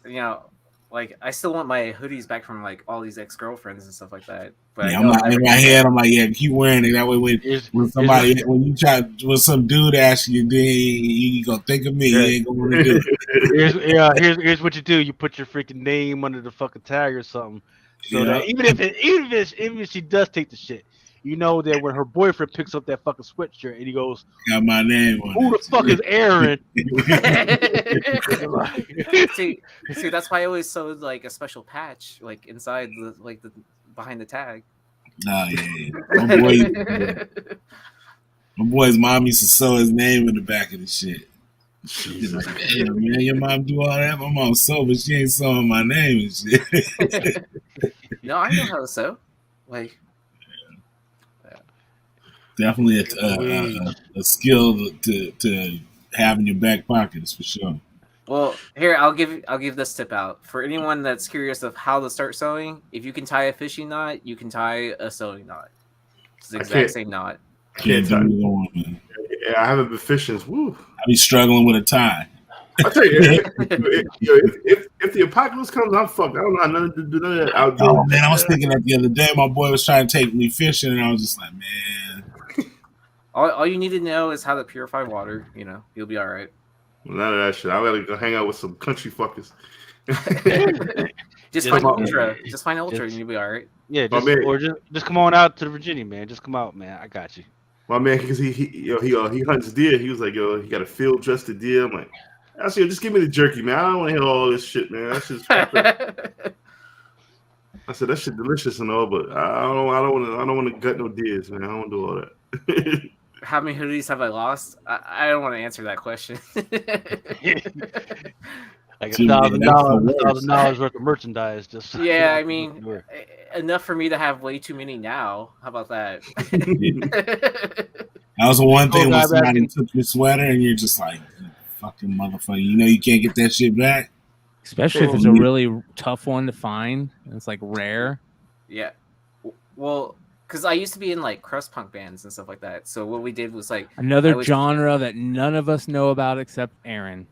you know. Like, I still want my hoodies back from, like, all these ex-girlfriends and stuff like that. But yeah, in my head, I'm like, yeah, keep wearing it. That way when some dude asks you, you gonna think of me. You ain't gonna want to do it. Here's what you do. You put your freaking name under the fucking tag or something. So that even if she does take the shit, you know that when her boyfriend picks up that fucking sweatshirt and he goes, got my name on who the fuck is Aaron? see, that's why I always sewed like a special patch like inside the behind the tag. Nah, yeah. My boy's mom used to sew his name in the back of the shit. She's like, damn, man, your mom do all that? My mom sew, but she ain't sewing my name and shit. No, I know how to sew. Like, definitely a skill to have in your back pockets for sure. Well, here I'll give this tip out for anyone that's curious of how to start sewing. If you can tie a fishing knot, you can tie a sewing knot. It's the exact same knot. Can't do either one, man. Yeah, I haven't been fishing. Woo. I be struggling with a tie. I tell you, if the apocalypse comes, I'm fucked. I don't know how nothing to do none of that. Oh man, I was thinking that the other day. My boy was trying to take me fishing, and I was just like, man. All you need to know is how to purify water. You know, you'll be all right. None of that shit. I gotta go hang out with some country fuckers. Just find Ultra. Just find Ultra, and you'll be all right. Yeah, just come on out to Virginia, man. Just come out, man. I got you. My man, because he hunts deer. He was like, yo, he got a field dressed deer. I'm like, I said, just give me the jerky, man. I don't want to hear all this shit, man. That's just. I said that shit delicious and all, but I don't want to gut no deers, man. I don't want to do all that. How many hoodies have I lost? I don't want to answer that question. Like $1,000 worth of merchandise. Just yeah, I mean, enough for me to have way too many now. How about that? That was the one thing when somebody took your sweater and you're just like, fucking motherfucker, you know you can't get that shit back. Especially if it's a really tough one to find. It's like rare. Yeah. Well, because I used to be in like crust punk bands and stuff like that. So what we did was like another genre that none of us know about except Aaron.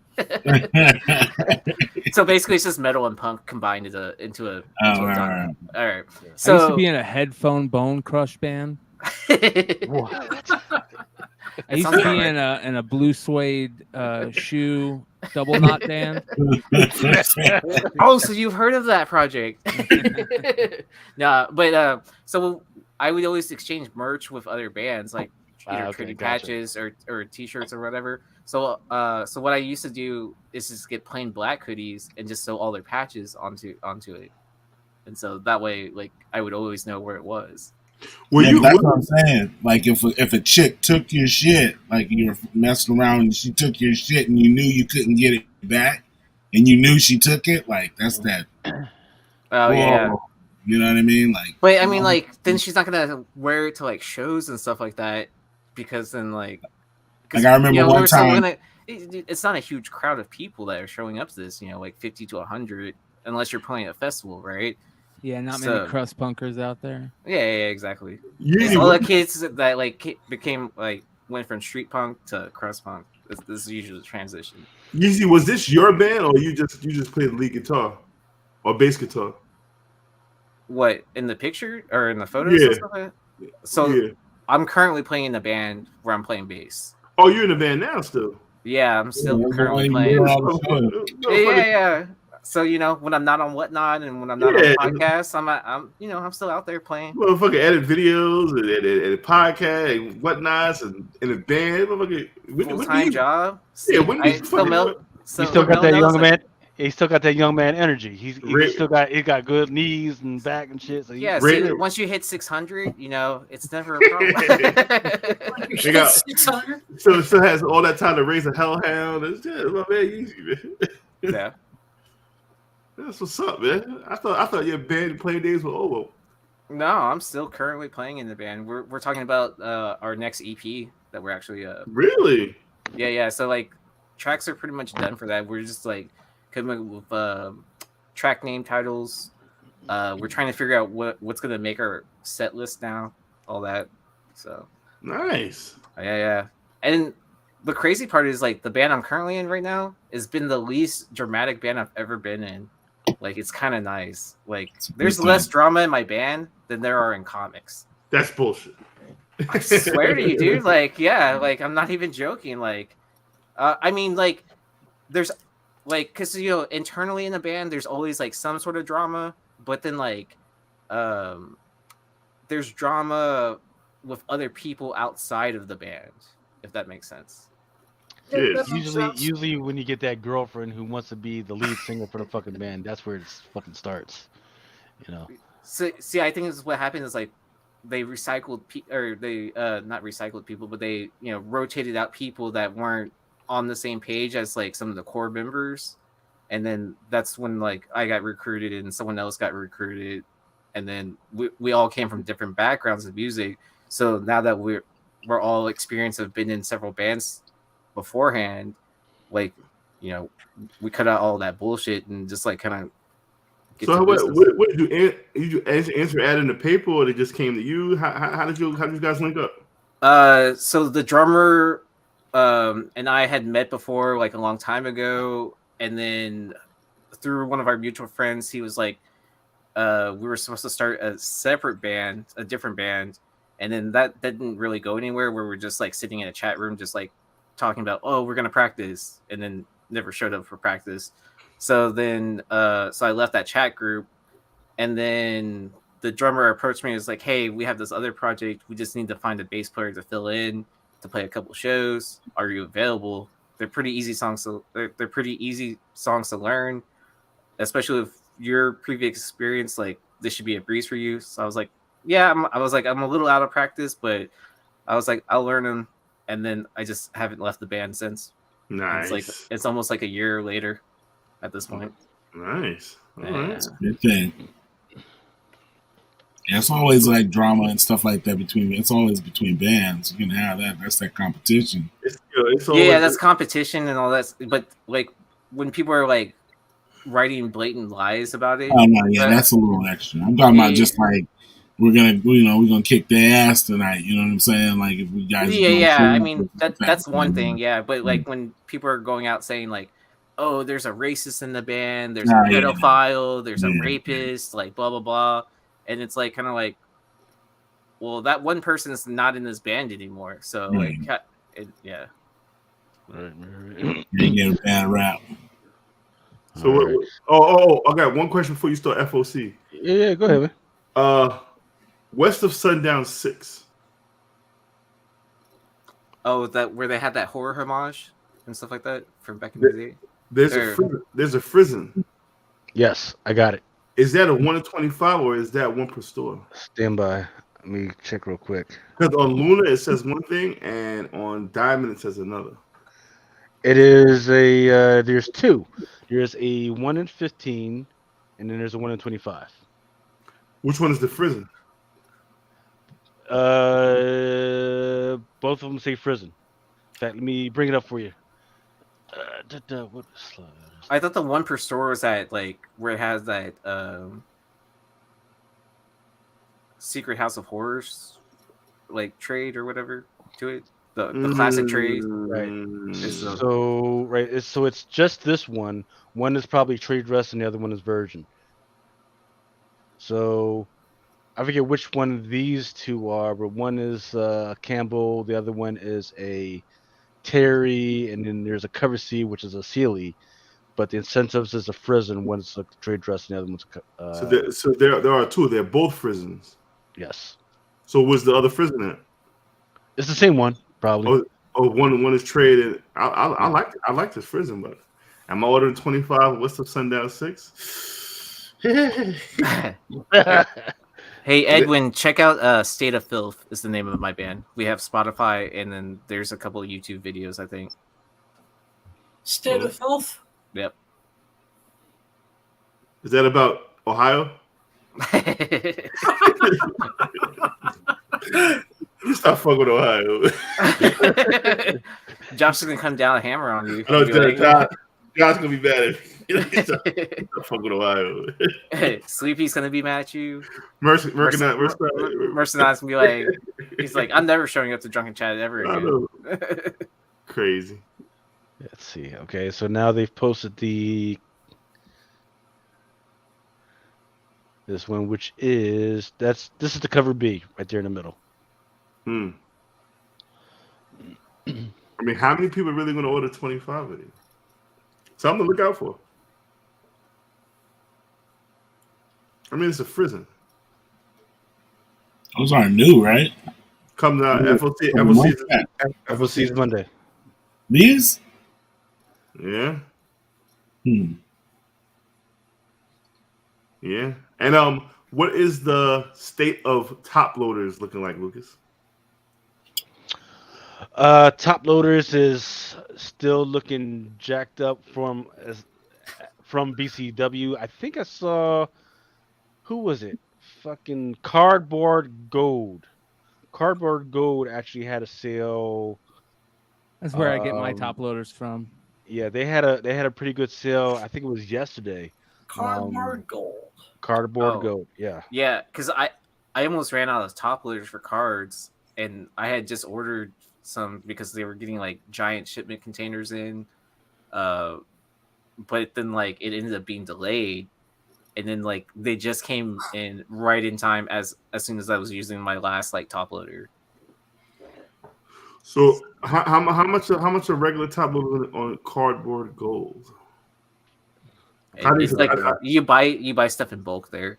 So basically, it's just metal and punk combined into a genre. All right. So I used to be in a headphone bone crush band. What? I used to be in a blue suede shoe double knot band. Oh, so you've heard of that project? No, but so I would always exchange merch with other bands, like either trading patches or T-shirts or whatever. So so what I used to do is just get plain black hoodies and just sew all their patches onto it, and so that way, like, I would always know where it was. That's what I'm saying. Like if a chick took your shit, like you were messing around and she took your shit and you knew you couldn't get it back, and you knew she took it, like that's that. Oh yeah. You know what I mean? Like, but I mean, like, then she's not gonna wear it to like shows and stuff like that, because then like I remember one time. It's not a huge crowd of people that are showing up to this, like 50 to 100, unless you're playing at a festival, right? Yeah, not many crust punkers out there. Yeah, exactly. All the kids that like went from street punk to crust punk. This is usually the transition. Yeezy, was this your band, or you just played the lead guitar or bass guitar? What, in the picture or in the photos? Yeah. And stuff like that? So I'm currently playing in a band where I'm playing bass. Oh, you're in the band now still. Yeah, I'm still Yeah, currently boy, playing. you're all the show. Yeah. So when I'm not on Whatnot and when I'm not Yeah. on podcasts, I'm still out there playing. Motherfucker edit videos and edit podcast and whatnots and in a band. Motherfucker, Full-time job. Yeah, See, when do you so fucking Mel, what? He so still got Mel that knows young that. man. He still got that young man energy. He Rick- still got good knees and back and shit. So Yeah, Ray- see, once you hit 600, it's never a problem. They got 600. so it still has all that time to raise a hellhound. It's just my man, easy, man. Yeah. That's what's up, man. I thought your band play days were over. No, I'm still currently playing in the band. We're talking about our next EP that we're actually Really? Yeah. So like tracks are pretty much done for that. We're just like coming up with track name titles. We're trying to figure out what's gonna make our set list now, all that. So Nice. yeah. And the crazy part is like the band I'm currently in right now has been the least dramatic band I've ever been in. Like it's kind of nice. Like there's less drama in my band than there are in comics. That's bullshit. I swear to you, dude. Like, yeah, like I'm not even joking. Like, I mean, like, there's like, because internally in the band, there's always like some sort of drama, but then like, there's drama with other people outside of the band, if that makes sense. Yes. Usually when you get that girlfriend who wants to be the lead singer for the fucking band, that's where it fucking starts. So see, I think this is what happened is like they recycled not recycled people, but they rotated out people that weren't on the same page as like some of the core members, and then that's when like I got recruited and someone else got recruited, and then we all came from different backgrounds of music. So now that we're all experienced, have been in several bands beforehand, like we cut out all that bullshit and just like kind of. So what did you answer ad in the paper, or they just came to you? How did you guys link up? So the drummer and I had met before like a long time ago, and then through one of our mutual friends, he was like, we were supposed to start a separate band, a different band, and then that didn't really go anywhere. Where we're just like sitting in a chat room, just like talking about, oh, we're gonna practice, and then never showed up for practice. So then, so I left that chat group, and then the drummer approached me and was like, "Hey, we have this other project. We just need to find a bass player to fill in to play a couple shows. Are you available?" They're pretty easy songs. They're pretty easy songs to learn, especially with your previous experience. Like this should be a breeze for you. So I was like, "Yeah." I'm a little out of practice, but I was like, I'll learn them. And then I just haven't left the band since. Nice. It's almost like a year later. At this point. Nice. All Yeah. right. Good thing. Yeah, it's always like drama and stuff like that it's always between bands. You can have that. That's that competition. It's always, That's competition and all that. But like when people are like writing blatant lies about it. Oh no, yeah, that's a little extra. I'm talking about just like we're gonna kick their ass tonight. You know what I'm saying? Like if we guys. I mean that's one thing. Yeah, but like when people are going out saying like, oh, there's a racist in the band, there's a pedophile, there's a rapist, like blah blah blah, and it's like kind of like, well, that one person is not in this band anymore, so like, yeah. You get a bad rap. So I got one question before you start FOC. Yeah, go ahead, man. West of Sundown 6. Oh, that where they had that horror homage and stuff like that from back in the day. There's a prison. Yes, I got it. Is that a 1 in 25 or is that one per store? Stand by. Let me check real quick. Because on Luna it says one thing and on Diamond it says another. It is there's two. There's a 1 in 15, and then there's a 1 in 25. Which one is the prison? Both of them say prison. In fact, let me bring it up for you. I thought the one per store was that like where it has that Secret House of Horrors like trade or whatever to it. The classic trade. Right. So it's just this one. One is probably trade dress and the other one is version. So I forget which one of these two are, but one is Campbell, the other one is a Terry, and then there's a cover C, which is a Sealy. But the incentives is a Frizzen. One's a trade dress, and the other one's So there are two. They're both Frizzens. yes. So where's the other Frizzen at? It's the same one, probably. One is traded. I like this Frizzen, but am I ordering 25? What's the Sundown 6? Hey Edwin, check out State of Filth is the name of my band. We have Spotify, and then there's a couple of YouTube videos, I think. State of Filth. Yep. Is that about Ohio? You stop fucking with Ohio. Josh is gonna come down and hammer on you. I know You'll be John's gonna be mad at me. Stop fucking with Ohio. Sleepy's gonna be mad at you. Mercenari's gonna be like, he's like, I'm never showing up to Drunken Chat ever again. Crazy. Let's see. Okay, so now they've posted this one, which is this is the cover B right there in the middle. I mean, how many people are really going to order 25 of these? Something to look out for. I mean, it's a Frizzen. Those aren't new, right? Comes out FOC FOC's Monday. These? Yeah. Hmm. Yeah. And what is the state of top loaders looking like, Lucas? Top loaders is still looking jacked up from BCW. I think I saw, who was it? Fucking Cardboard Gold. Cardboard Gold actually had a sale. That's where I get my top loaders from. Yeah, they had a pretty good sale. I think it was yesterday. Cardboard Gold. Cardboard Gold. Yeah. Yeah, because I almost ran out of top loaders for cards, and I had just ordered some because they were getting like giant shipment containers in, but then like it ended up being delayed, and then like they just came in right in time as soon as I was using my last like top loader. So how much a regular top loader on Cardboard Gold? It's like you buy stuff in bulk there.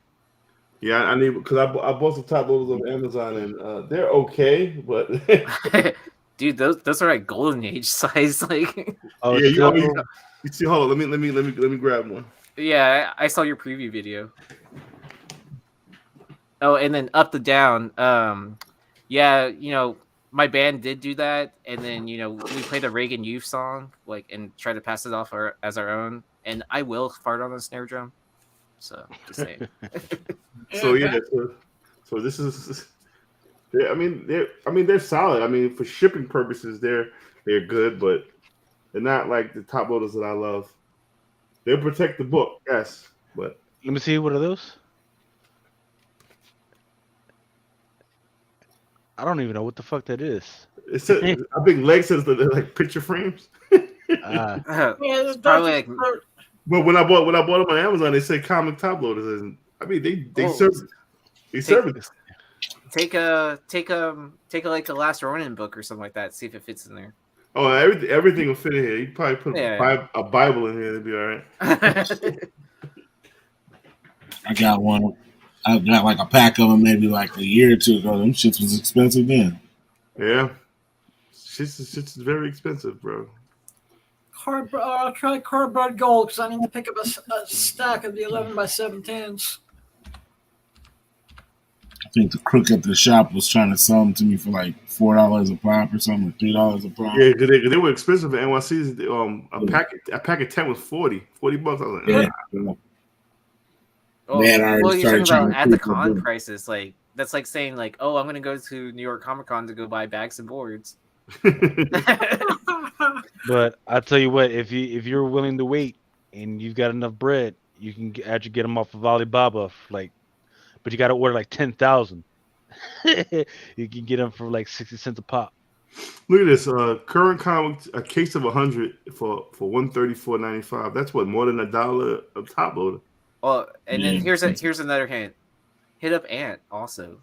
Yeah, I need because I bought some top loaders on Amazon and they're okay, but dude, those are like golden age size. Like, oh yeah, you see. Hold on, let me grab one. Yeah, I saw your preview video. Oh, and then up to down. Yeah, my band did do that, and then we played a Reagan Youth song, like, and try to pass it off as our own. And I will fart on the snare drum. So just saying. So yeah, so this is. I mean they're solid. I mean for shipping purposes they're good, but they're not like the top loaders that I love. They'll protect the book, yes, but let me see, what are those? I don't even know what the fuck that is. It's I think Leg says that they're like picture frames. Yeah, it's probably like. But when I bought them on Amazon, they said comic top loaders, and I mean they serve it. Take a like a Last Ronin book or something like that. See if it fits in there. Oh, everything will fit in here. You probably put a Bible in here, it'd be all right. I got one. I got like a pack of them maybe like a year or two ago. Them shits was expensive then. Yeah, shit's very expensive, bro. I'll try Cardboard Gold because I need to pick up a stack of the 11x17s. I think the crook at the shop was trying to sell them to me for like $4 a pop or something, or $3 a pop. Yeah, because they were expensive at NYC's. A pack of 10 was $40 bucks. I was like, yeah. Oh, well, you're talking about at the con prices. Like that's like saying like, oh, I'm gonna go to New York Comic Con to go buy bags and boards. But I tell you what, if you're willing to wait and you've got enough bread, you can actually get them off of Alibaba. But you got to order like 10,000. You can get them for like 60 cents a pop. Look at this. Current comic, a case of 100 for $134.95. That's what, more than $1 a top loader. Oh, and then here's another hint. Hit up Ant also.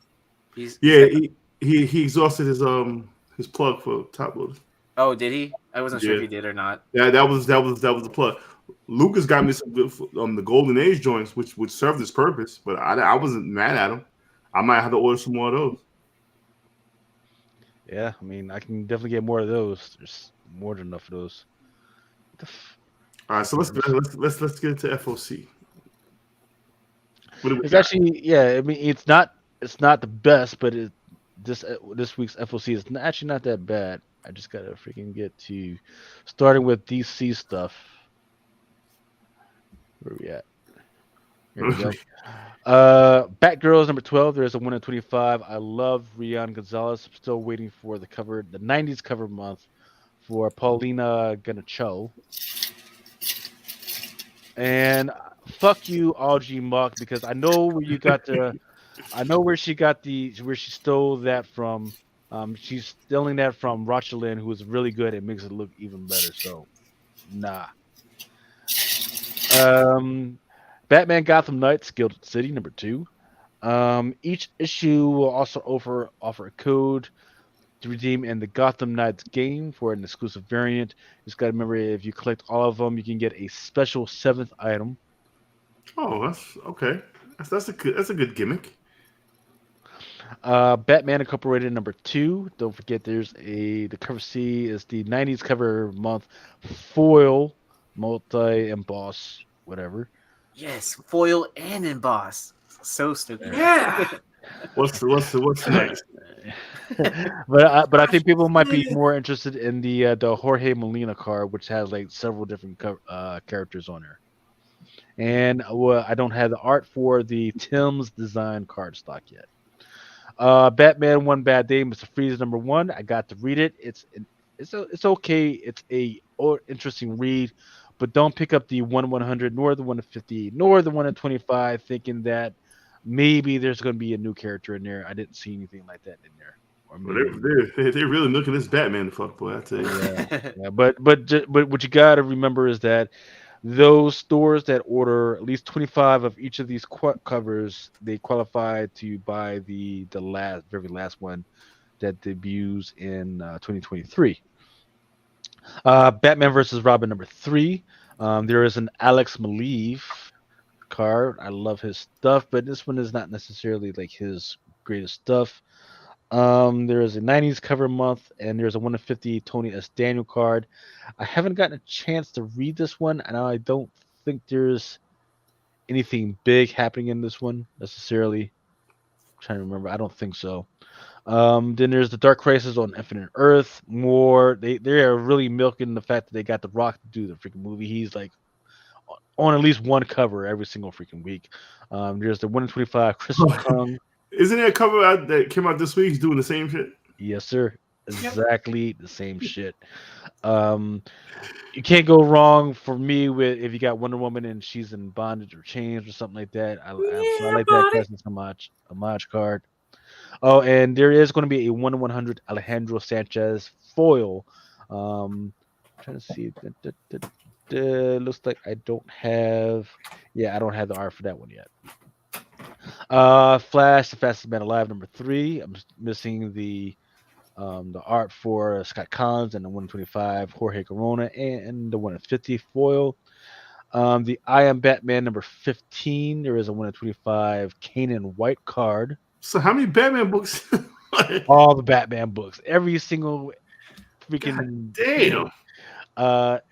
He exhausted his plug for top loaders. Oh, did he? I wasn't sure if Yeah. he did or not. Yeah, that was the plus. Lucas got me some good the Golden Age joints, which served its purpose, but I wasn't mad at him. I might have to order some more of those. Yeah, I mean, I can definitely get more of those. There's more than enough of those. All right, so let's get into FOC. What do we It's got? actually, yeah. I mean, it's not the best, but this week's FOC is actually not that bad. I just gotta freaking get to starting with DC stuff. Where we at? Here we go. Batgirls number 12. There's a 1 in 25. I love Rian Gonzalez. I'm still waiting for the 90s cover month for Paulina Ganacho. And fuck you, Audrey Mock, because I know where you got I know where she stole that from. She's stealing that from Rochelin, who is really good and makes it look even better. So, nah. Batman Gotham Knights Gilded City number 2. Each issue will also offer a code to redeem in the Gotham Knights game for an exclusive variant. Just got to remember, if you collect all of them, you can get a special 7th item. Oh, that's okay. That's a good gimmick. Batman Incorporated number 2. Don't forget, the cover C is the 90s cover month foil multi emboss whatever. Yes, foil and emboss. So stupid. Yeah. What's next? but I think people might be more interested in the Jorge Molina card, which has like several different characters on there. And I don't have the art for the Tim's design card stock yet. Batman One Bad Day, Mr. Freeze number 1. I got to read it. It's okay. It's a interesting read, but don't pick up the 1/100 nor the 1/50 nor the 1/25 thinking that maybe there's going to be a new character in there. I didn't see anything like that in there. Or They're really milking this Batman fuck boy. I tell you. yeah. But what you got to remember is that those stores that order at least 25 of each of these covers, they qualify to buy the very last one that debuts in 2023. Batman versus Robin number 3. There is an Alex Maleev card. I love his stuff, but this one is not necessarily like his greatest stuff. There is a 90s cover month, and there's a 1/50 Tony S. Daniel card. I haven't gotten a chance to read this one, and I don't think there's anything big happening in this one necessarily. I'm trying to remember. I don't think so. Then there's the Dark Crisis on Infinite Earth. They are really milking the fact that they got The Rock to do the freaking movie. He's like on at least one cover every single freaking week. There's the 1 in 25 Christopher Kung. Isn't there a cover out that came out this week? He's doing the same shit. Yes, sir. Exactly the same shit. You can't go wrong for me with if you got Wonder Woman and she's in bondage or chains or something like that. I like that Christmas homage card. Oh, and there is going to be a 1/100 Alejandro Sanchez foil. Trying to see. Looks like I don't have the art for that one yet. Flash, the fastest man alive, number 3. I'm missing the art for Scott Collins and the 1/25 Jorge Corona and the 1/50 foil. The I Am Batman number 15. There is a 1/25 Kanan White card. So how many Batman books? All the Batman books, every single freaking damn.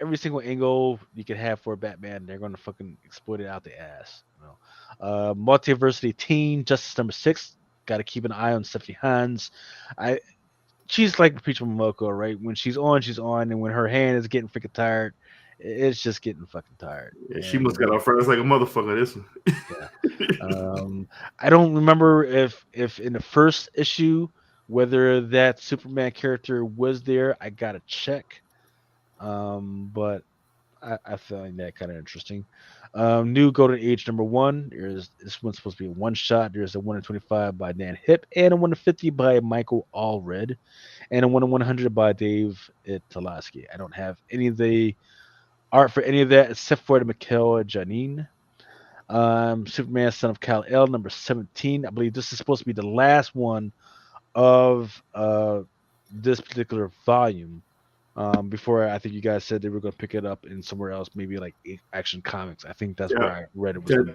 Every single angle you can have for Batman, they're going to fucking exploit it out the ass. Multiversity Teen, Justice number 6. Got to keep an eye on Stephanie Hans. She's like the Preacher Momoko, right? When she's on, and when her hand is getting freaking tired, it's just getting fucking tired. Yeah, she must got our friends like a motherfucker. This one. Yeah. I don't remember if in the first issue whether that Superman character was there. I gotta check. But I find that kind of interesting. New Golden Age number 1. This one's supposed to be a one shot. There's a 1/25 by Dan Hip and a 1/50 by Michael Allred and a 1/100 by Dave Talaski. I don't have any of the art for any of that except for the Mikhail Janine. Superman Son of Kal-El number 17. I believe this is supposed to be the last one of this particular volume. Before I think you guys said they were going to pick it up in somewhere else, maybe like Action Comics. I think that's where I read it was.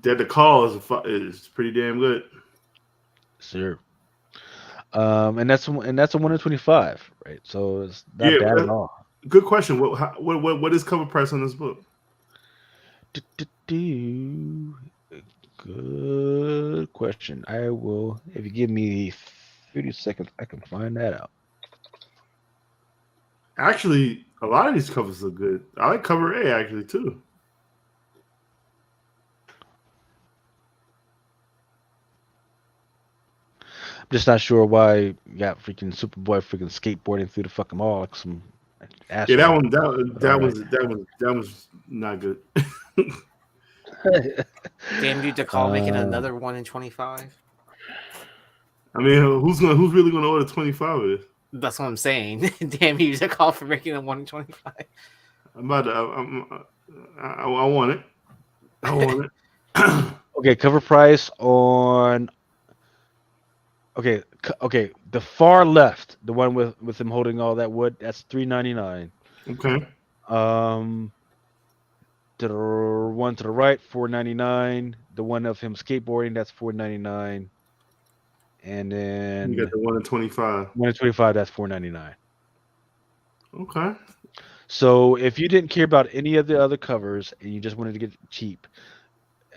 That the call is pretty damn good. Sure. And that's a 1 in 25, right? So it's not bad at all. Good question. What is cover price on this book? Good question. I will, if you give me 30 seconds, I can find that out. Actually, a lot of these covers look good. I like cover A actually too. I'm just not sure why you got freaking Superboy freaking skateboarding through the fucking mall like some ass. Yeah, that was not good. Damn you, DeCall making another 1 in 25. I mean, who's really gonna order 25 of this? That's what I'm saying. Damn you, DeCall for making a 1 in 25. I want it. I want it. Okay, cover price on. Okay. The far left, the one with him holding all that wood, that's $3.99. Okay. To the one to the right, $4.99. The one of him skateboarding, that's $4.99. And then you got the 1 in 25. 1 in 25, that's $4.99. Okay. So if you didn't care about any of the other covers and you just wanted to get it cheap,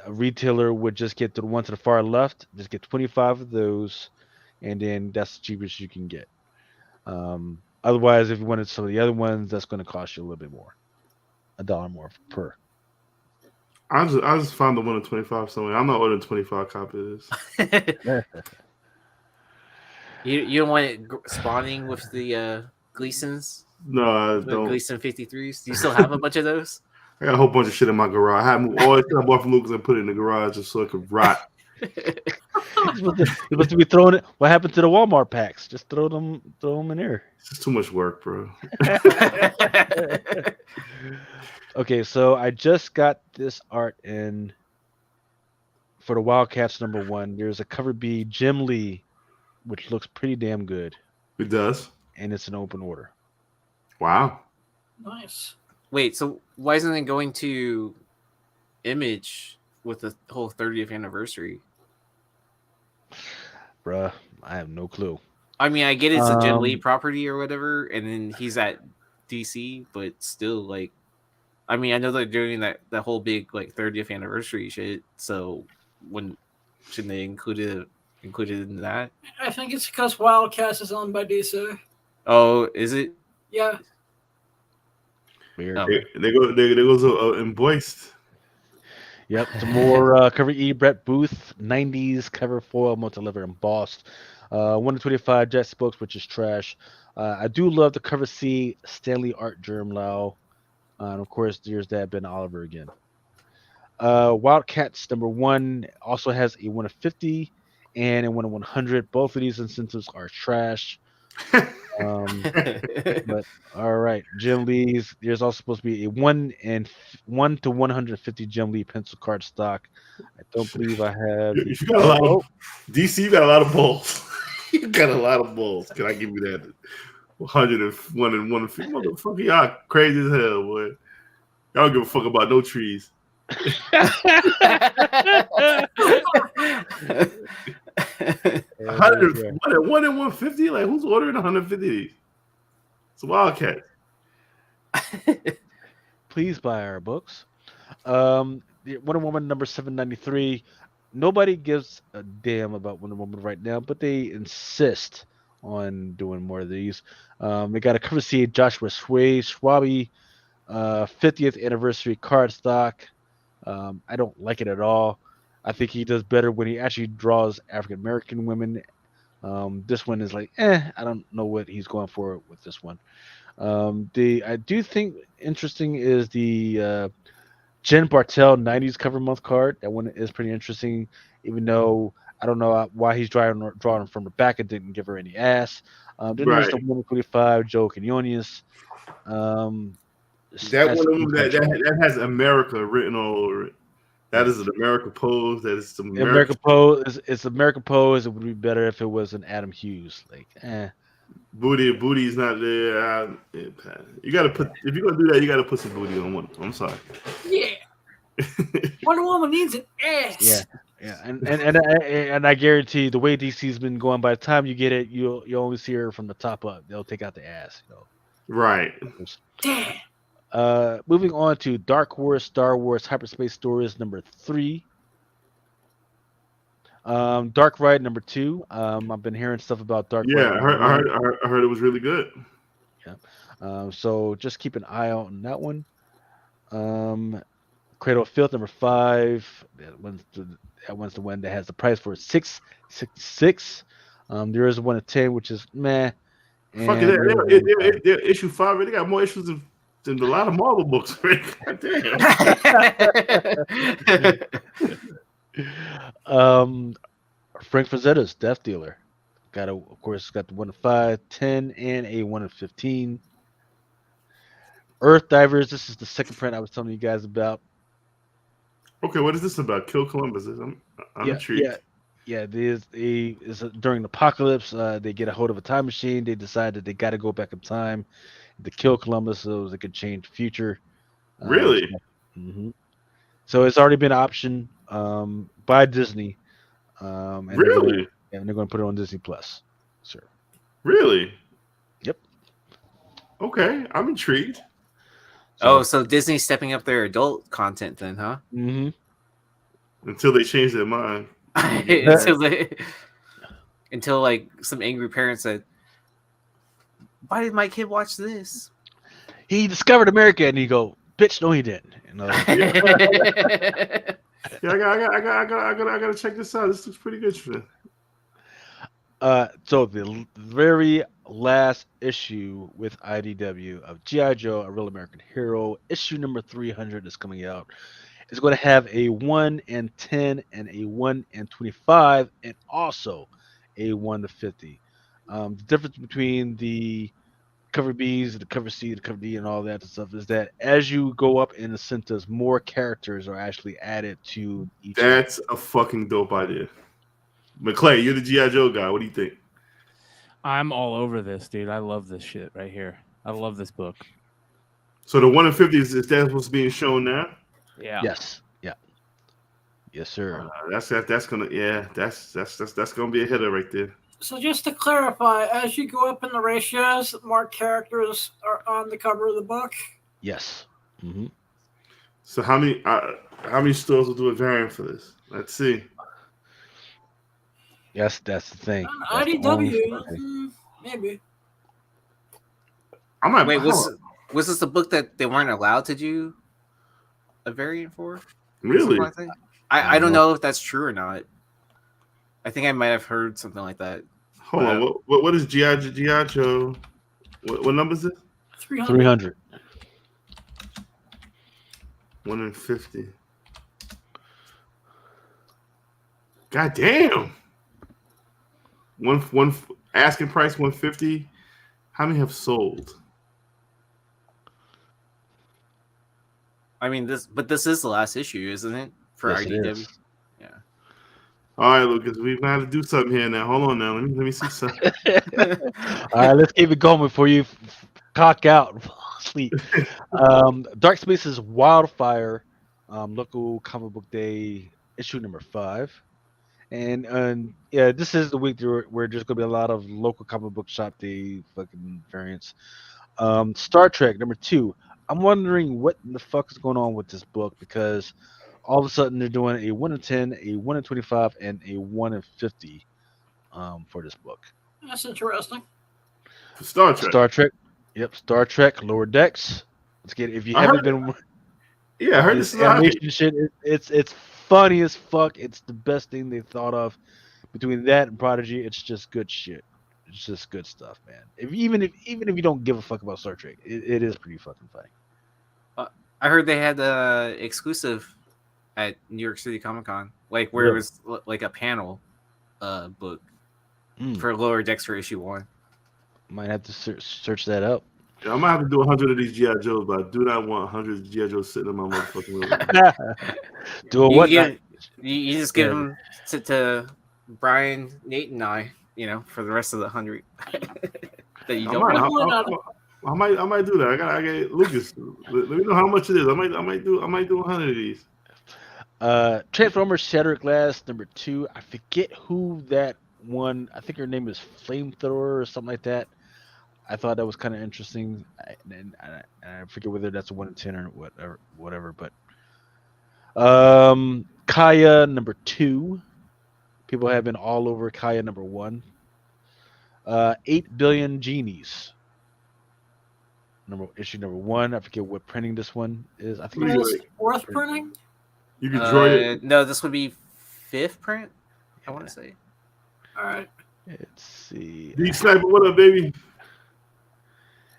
a retailer would just get the one to the far left, just get 25 of those, and then that's the cheapest you can get. Otherwise, if you wanted some of the other ones, that's going to cost you a little bit more, $1 more per. I just found the 1 in 25 somewhere. I'm not ordering 25 copies of this. You don't want it spawning with the Gleasons? No, I The don't. Gleason 53s? Do you still have a bunch of those? I got a whole bunch of shit in my garage. I moved all the shit I bought from Lucas and put it in the garage just so it could rot. You're supposed to be throwing it. What happened to the Walmart packs? Just throw them in there. It's just too much work, bro. Okay, so I just got this art in for the Wildcats #1. There's a cover B, Jim Lee, which looks pretty damn good. It does. And it's an open order. Wow. Nice. Wait, so why isn't it going to Image with the whole 30th anniversary? Bruh, I have no clue. I mean, I get it's a Jim Lee property or whatever, and then he's at DC, but still, like, I mean, I know they're doing that whole big like 30th anniversary shit. So, shouldn't they include it in that? I think it's because Wildcats is owned by DC. Oh, is it? Yeah. Weird. Oh. They go embossed. Yep, some more cover E, Brett Booth, 90s cover foil, multi-level embossed. 1 in 25 Jet Spokes, which is trash. I do love the cover C, Stanley Art Germ Lau. And of course, there's that Ben Oliver again. Wildcats #1 also has a 1 of 50 and a 1 of 100. Both of these incentives are trash. But all right, Jim Lee's. There's also supposed to be a 1 to 150 Jim Lee pencil card stock. I don't believe I have. You got a lot of DC. You got a lot of balls. You got a lot of balls. Can I give you that? 101 and 150. Motherfucker, y'all crazy as hell, boy. Y'all don't give a fuck about no trees. 1 and 150? Like, who's ordering 150? It's a Wildcat. Please buy our books. Wonder Woman #793. Nobody gives a damn about Wonder Woman right now, but they insist on doing more of these. They got a cover C, Joshua Schwabe, 50th anniversary cardstock. I don't like it at all. I think he does better when he actually draws African American women. This one is like, I don't know what he's going for with this one. I do think interesting is the Jen Bartel 90s cover month card. That one is pretty interesting, even though I don't know why he's drawing from the back and didn't give her any ass. Then there's the 125 Joe Quinones. That has America written all over it. That is an America pose. That is America pose. It's America pose. It would be better if it was an Adam Hughes. Like, Booty's not there. You gotta put if you're gonna do that, you gotta put some booty on one. I'm sorry. Yeah. Wonder Woman needs an ass. Yeah, and I guarantee the way DC's been going, by the time you get it, you'll only see her from the top up. They'll take out the ass. Right. Damn. Moving on to Dark Horse Star Wars Hyperspace Stories number 3. Dark Ride number 2. I've been hearing stuff about Dark Ride. Yeah, I heard it was really good. Yeah. So just keep an eye out on that one. Cradle of Filth number 5. That one's the one that has the price for $666. There is one at 10, which is meh. Fucking they're issue 5. They got more issues than a lot of Marvel books. God damn. Frank Frazetta's Death Dealer. Got the 1 of 5, 10, and a 1 of 15. Earth Divers. This is the second print I was telling you guys about. Okay, what is this about? Kill Columbus. I'm intrigued. Yeah. There's during the apocalypse, they get a hold of a time machine. They decide that they got to go back in time to kill Columbus so they could change the future. Really? So it's already been optioned by Disney. And really? They're going to put it on Disney Plus. Sure. Really? Yep. Okay, I'm intrigued. So Disney's stepping up their adult content then, huh? Mm-hmm. Until they change their mind. until like some angry parents said, "Why did my kid watch this?" He discovered America, and he go, "Bitch, no, he didn't." Yeah, I gotta check this out. This looks pretty good. So the very last issue with IDW of G.I. Joe, A Real American Hero, issue number 300 is coming out. It's going to have a 1 and 10 and a 1 and 25 and also a 1 to 50. The difference between the cover B's, the cover C, the cover D, and all that stuff is that as you go up in the centers, more characters are actually added to each. That's a fucking dope idea. McClay, you're the G.I. Joe guy. What do you think? I'm all over this, dude. I love this shit right here. I love this book. So the 1 in 50 is that what's being shown now? Yeah. Yes. Yeah. Yes, sir. That's gonna be a hitter right there. So just to clarify, as you go up in the ratios, more characters are on the cover of the book. Yes. Mm-hmm. So how many stores will do a variant for this? Let's see. Yes, that's the thing. IDW, maybe. I might wait. Was this a book that they weren't allowed to do a variant for? Really? I don't know if that's true or not. I think I might have heard something like that. Hold on. What is G.I. Joe? What number is it? 300. 1 in 50. God damn. One asking price 150. How many have sold? I mean this is the last issue, isn't it? For IDW. Yeah. All right, Lucas, we've got to do something here now. Hold on now. Let me see something. All right, let's keep it going before you cock out. Sleep. Dark Spaces Wildfire, local comic book day, issue number 5. And yeah, this is the week where there's gonna be a lot of local comic book shop day fucking variants. Star Trek number 2. I'm wondering what the fuck is going on with this book, because all of a sudden they're doing a 1 in 10, a 1 in 25, and a 1 in 50 for this book. That's interesting. Star Trek. Star Trek. Yep, Star Trek Lower Decks. Let's get it. If you haven't been, yeah, I heard this animation shit. It's funny as fuck. It's the best thing they thought of. Between that and Prodigy, it's just good shit. It's just good stuff, man. Even if you don't give a fuck about Star Trek, it is pretty fucking funny. I heard they had the exclusive at New York City Comic Con, like where it was like a panel book for Lower Decks for issue 1. Might have to search that up. Yeah, I might have to do 100 of these G.I. Joes, but I do not want 100 G.I. Joes sitting in my motherfucking room. Do what? You just give them to Brian, Nate, and I, for the rest of the 100. that you I don't might, know? I might do that. I got Lucas. Let me know how much it is. I might do 100 of these. Transformers Shattered Glass #2. I forget who that one. I think her name is Flamethrower or something like that. I thought that was kind of interesting, and I forget whether that's a 1 in 10 or whatever. But Kaya #2. People have been all over Kaya #1. 8 Billion Genies. Issue #1. I forget what printing this one is. I think It's fourth printing. You can draw it. No, this would be 5th print. I want to say. All right. Let's see. D Sniper, what up, baby?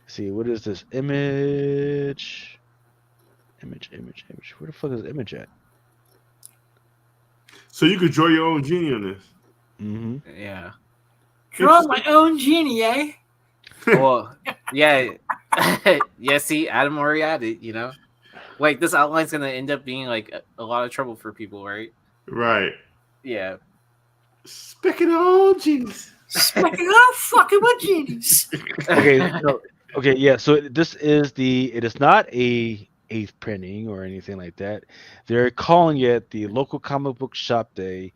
See, what is this? Image. Where the fuck is Image at? So you could draw your own genie on this. Mm-hmm. Yeah. Draw my own genie, eh? Well, yeah. Yeah, see, Adam already had it, you know? Like, this outline's going to end up being, like, a lot of trouble for people, right? Right. Yeah. Speaking of old genies. Speaking of fucking with genies. Okay, yeah. So it is not a 8th printing or anything like that. They're calling it the local comic book shop day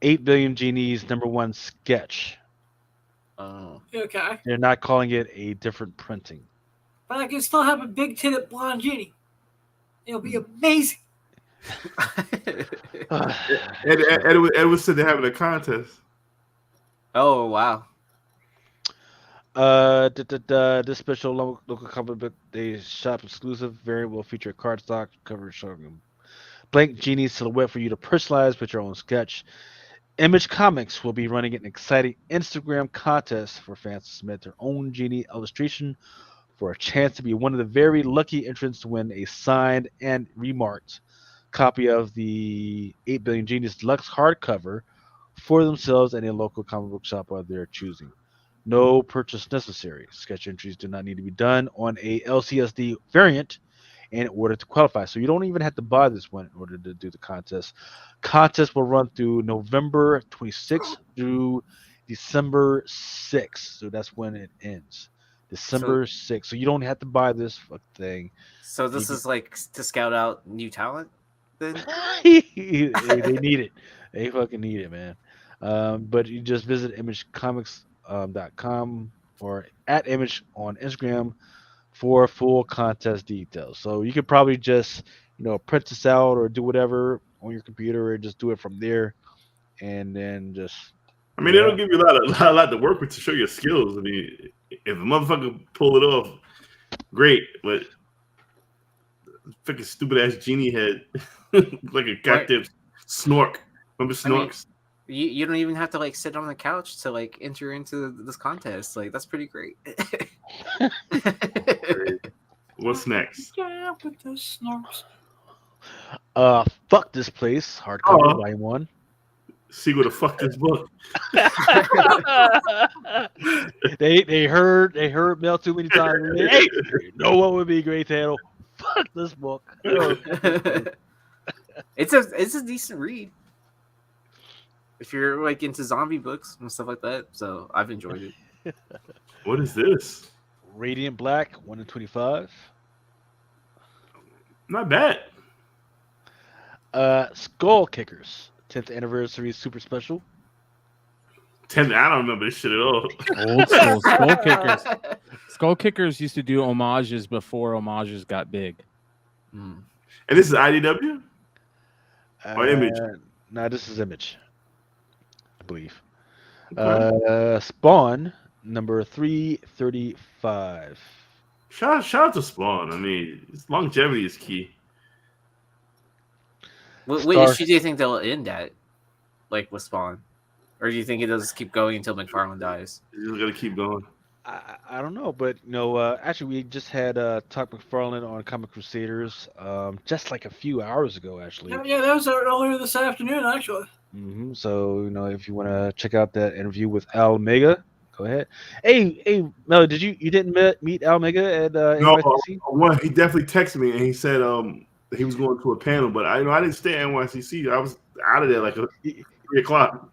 8 Billion Genies #1 sketch. Oh. Okay. They're not calling it a different printing. But I can still have a big titted blonde genie. It'll be amazing. Edward said they're having a contest. Oh, wow. This special local comic book day shop exclusive variant will feature cardstock cover showing blank genie silhouette for you to personalize with your own sketch. Image Comics will be running an exciting Instagram contest for fans to submit their own genie illustration for a chance to be one of the very lucky entrants to win a signed and remarked copy of the 8 Billion Genies Deluxe hardcover for themselves and a local comic book shop of their choosing. No purchase necessary. Sketch entries do not need to be done on a LCSD variant in order to qualify. So you don't even have to buy this one in order to do the contest. Contest will run through November 26th through December 6th. So that's when it ends. December 6th. So you don't have to buy this thing. So this is like to scout out new talent then? They need it. They fucking need it, man. But you just visit imagecomics.com or at Image on Instagram for full contest details. So you could probably just, print this out or do whatever on your computer or just do it from there and then just. I mean, they don't give you a lot to work with to show your skills. I mean, if a motherfucker pull it off, great. But freaking stupid ass genie head, like a goddamn snork. Remember snorks? I mean, you don't even have to like sit on the couch to like enter into this contest. Like that's pretty great. What's next? Yeah, with those snorks. Fuck This Place, hardcover, volume 1. See what the fuck this book. they heard Mel too many times. Hey, you know what would be a great title? Fuck this book. It's a decent read if you're like into zombie books and stuff like that. So I've enjoyed it. What is this? Radiant Black, 1 in 25. Not bad. Skull Kickers, 10th anniversary super special. 10. I don't remember this shit at all. Old school Skull Kickers. Skull Kickers used to do homages before homages got big. And this is IDW? Or Image? No, this is Image, I believe. Okay. Spawn, number 335. Shout out to Spawn. I mean, longevity is key. What issue do you think they'll end at, like with Spawn, or do you think it does keep going until McFarlane dies? You're gonna keep going. I don't know, but actually, we just had Talk McFarlane on Comic Crusaders just like a few hours ago, actually. Yeah, that was earlier this afternoon, actually. Mm-hmm. So if you want to check out that interview with Al Mega, go ahead. Hey, Mel, you didn't meet Al Mega at NYCC? He definitely texted me and he said he was going to a panel, but I didn't stay at NYCC. I was out of there like 3 o'clock.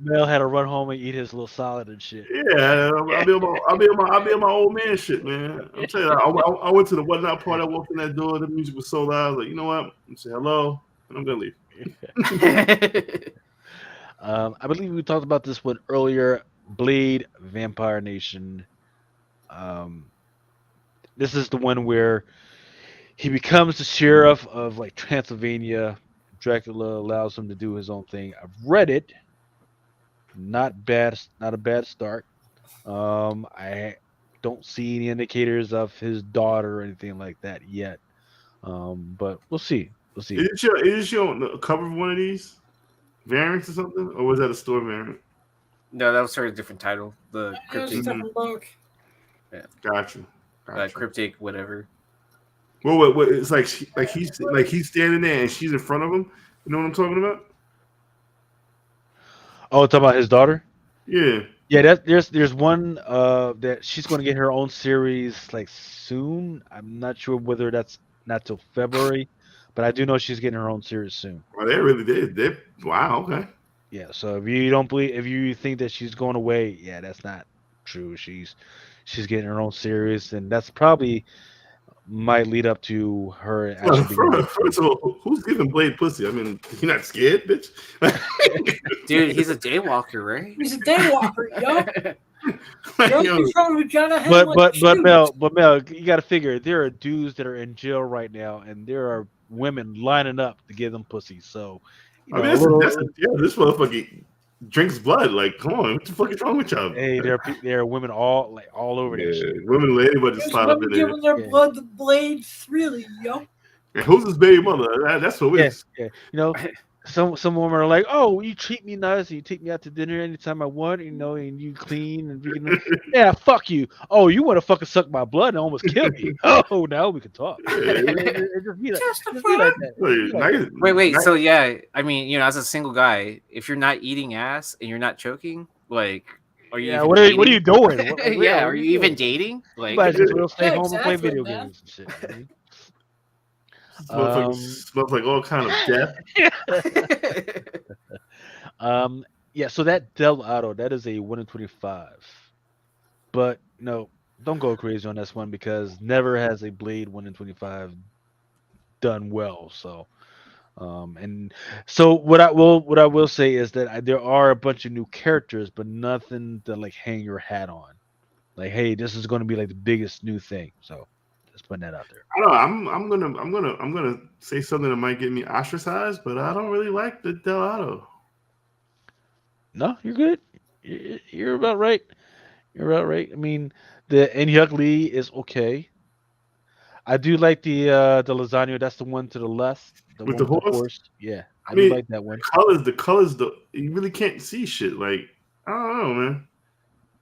Mel had to run home and eat his little salad and shit. Yeah, I'll be on my old man shit, man. I'm telling you, I went to the whatnot party. I walked in that door. The music was so loud. I was like, you know what? I'm say hello, and I'm gonna leave. I believe we talked about this one earlier. Blade, Vampire Nation. This is the one where he becomes the sheriff of like Transylvania. Dracula allows him to do his own thing. I've read it. Not bad. Not a bad start. I don't see any indicators of his daughter or anything like that yet. But we'll see. We'll see. Is it your on the cover of one of these variants or something, or was that a store variant? No, that was for a different title. The It was a cryptic, different book. Gotcha. cryptic, whatever. Well, it's like he's standing there and she's in front of him. You know what I'm talking about? Oh, talking about his daughter? Yeah. Yeah, there's one that she's going to get her own series like soon. I'm not sure whether that's not till February, but I do know she's getting her own series soon. Well, they really did. Wow. Okay. Yeah, so if you think that she's going away, yeah, that's not true. She's getting her own series, and that's probably might lead up to her actually being. First of all, who's giving Blade pussy? I mean, you're not scared, bitch. Dude, he's a daywalker, right? He's a daywalker, yo. But Mel, you got to figure there are dudes that are in jail right now, and there are women lining up to give them pussy. So, this motherfucker drinks blood. Like, come on, what the fuck is wrong with y'all? Hey, there are women all over this shit. Women, anybody just slide up in there. Giving their blood to Blade freely, yo. And who's his baby mother? That's what we. Yeah. You know, some women are like, "Oh, you treat me nice, and you take me out to dinner anytime I want, you know, and you clean and vegan." Yeah, fuck you. Oh, you want to fucking suck my blood and almost kill me? Oh, now we can talk. Wait. So yeah, I mean, you know, as a single guy, if you're not eating ass and you're not choking, like, are you? Yeah, what are you doing? Are you even dating? Like, we'll stay home and play video games and shit. I mean. Smells like all kind of death. Yeah, so that Del Auto, that is a 1 in 25. But no, don't go crazy on this one because never has a Blade 1 in 25 done well. So and so what I will say is that there are a bunch of new characters, but nothing to like hang your hat on. Like, hey, this is going to be like the biggest new thing. So just putting that out there. I don't know. I'm gonna say something that might get me ostracized, but I don't really like the Del Auto. No, you're good. You're about right. You're about right. I mean, the Enyuk Lee is okay. I do like the lasagna. That's the one to the left. With the horse? Yeah, I mean, do like that one. The colors, you really can't see shit. Like, I don't know, man.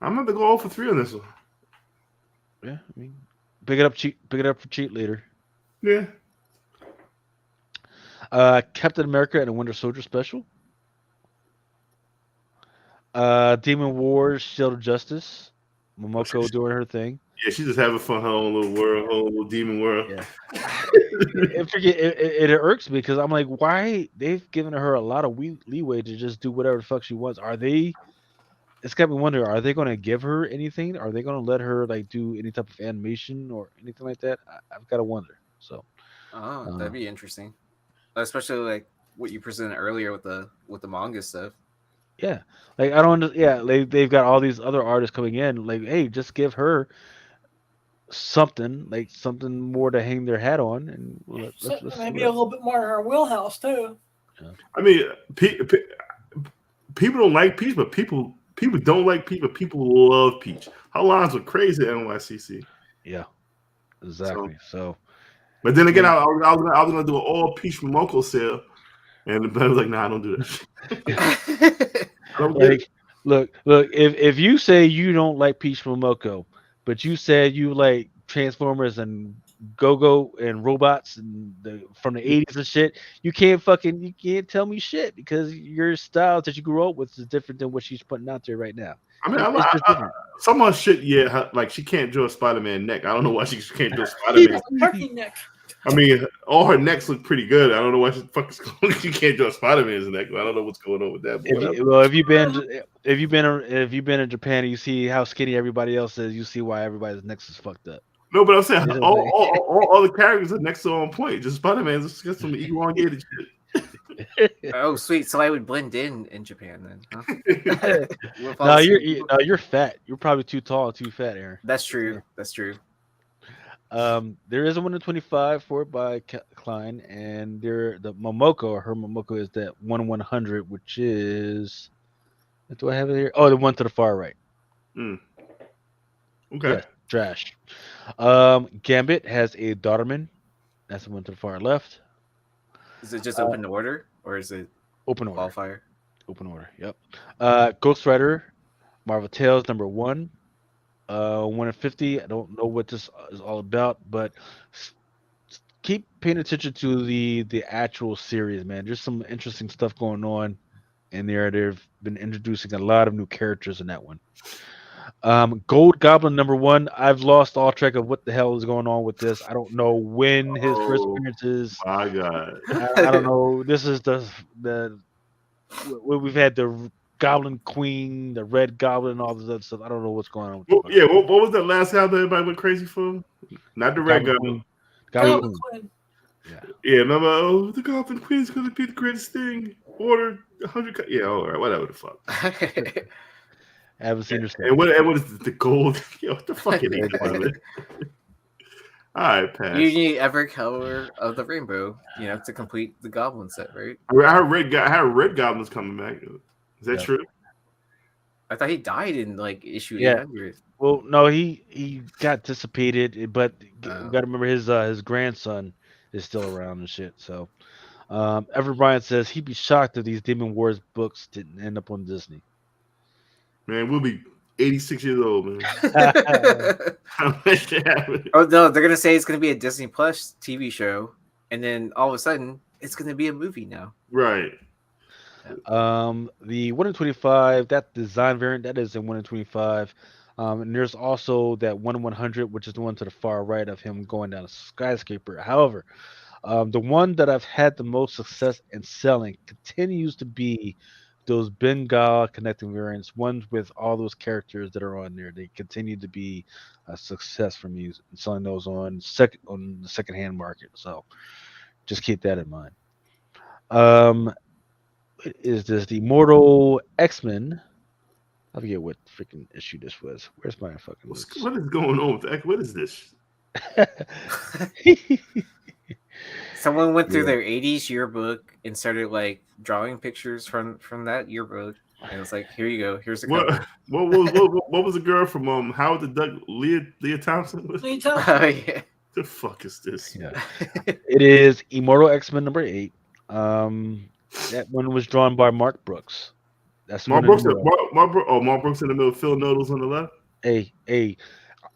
I'm going to go 0 for 3 on this one. Yeah, I mean, pick it up for cheap later. Yeah. Captain America and a Winter Soldier special. Demon Wars, Shield of Justice. Momoko doing her thing. Yeah, she's just having fun, her own little world, her own little demon world. Yeah. It irks me because I'm like, why they've given her a lot of leeway to just do whatever the fuck she wants. It's got me wondering, are they going to give her anything? Are they going to let her like do any type of animation or anything like that? I've got to wonder. So, that'd be interesting, especially like what you presented earlier with the manga stuff. Yeah, like I don't. Yeah, they've got all these other artists coming in. Like, hey, just give her something more to hang their hat on, and let's maybe a little bit more in her wheelhouse too. Yeah. I mean, people don't like Peach, but people don't like Peach, but people love Peach. Her lines were crazy at NYCC. Yeah, exactly. So but then again, I was gonna do an all Peach Momoko sale. And the brother was like, "Nah, I don't do that." Look. If you say you don't like Peach Momoko, but you said you like Transformers and Go-Go and robots and from the 80s and shit, you can't tell me shit because your style that you grew up with is different than what she's putting out there right now. I mean, some of shit, yeah, like she can't draw a Spider-Man neck. I don't know why she can't draw a Spider-Man. Turkey neck. I mean, all her necks look pretty good. I don't know why she fuck is going. She can't draw Spider-Man's neck. I don't know what's going on with that. But If you've been in Japan and you see how skinny everybody else is, you see why everybody's necks is fucked up. No, but I'm saying You know what I'm all the characters are next to on point. Just Spider-Man's just got some elongated shit. Oh, sweet. So I would blend in Japan then. Huh? With all No, the- you're fat. You're probably too tall, too fat, Aaron. That's true. That's true. There is a 1 in 25 for it by Klein, and the Momoko, her Momoko is that 1/100, which is. Do I have it here? Oh, the one to the far right. Okay. Yeah, trash. Gambit has a Daughterman. That's the one to the far left. Is it just open order or is it Open order. qualifier? Open order. Yep. Ghost Rider, Marvel Tales #1. 1 in 50. I don't know what this is all about, but keep paying attention to the actual series, man. There's some interesting stuff going on in there. They've been introducing a lot of new characters in that one. Gold Goblin #1. I've lost all track of what the hell is going on with this. I don't know when his first appearance is. My God. I don't know. This is the we've had the Goblin Queen, the Red Goblin, all this other stuff. I don't know what's going on. With Well, yeah, what was that last album that everybody went crazy for? Not the Red Goblin. Goblin Queen. Yeah, remember? Oh, the Goblin Queen's gonna be the greatest thing. Order 100. Yeah, all right, whatever the fuck. I haven't seen her stuff. And what is the gold? Yo, what the fuck is it? All right, pass. You need every color of the rainbow, to complete the goblin set, right? I heard Red Goblin's coming back. Is that true? I thought he died in issue Yeah. 800. Well, no, he got dissipated, but you got to remember his grandson is still around and shit. So, Everett Bryant says he'd be shocked if these Demon Wars books didn't end up on Disney. Man, we'll be 86 years old, man. Oh no, they're gonna say it's gonna be a Disney Plus TV show, and then all of a sudden it's gonna be a movie now. Right. The 1 in 25, that design variant, that is in 1 in 25. And there's also that 1 in 100, which is the one to the far right of him going down a skyscraper. However, the one that I've had the most success in selling continues to be those Bengal connecting variants, ones with all those characters that are on there. They continue to be a success for me selling those on the secondhand market. So just keep that in mind. What is this? The Immortal X-Men. I forget what freaking issue this was. Where's my fucking What is going on with that? What is this? Someone went through their 80s yearbook and started drawing pictures from that yearbook, and it's like, here you go, here's a cover. What was the girl from Howard the Duck? Leah Thompson. Lee Thompson. Oh yeah. The fuck is this? Yeah. It is Immortal X-Men #8. That one was drawn by Mark Brooks. That's Mark Brooks. Mark Brooks in the middle. Phil Noodles on the left. Hey,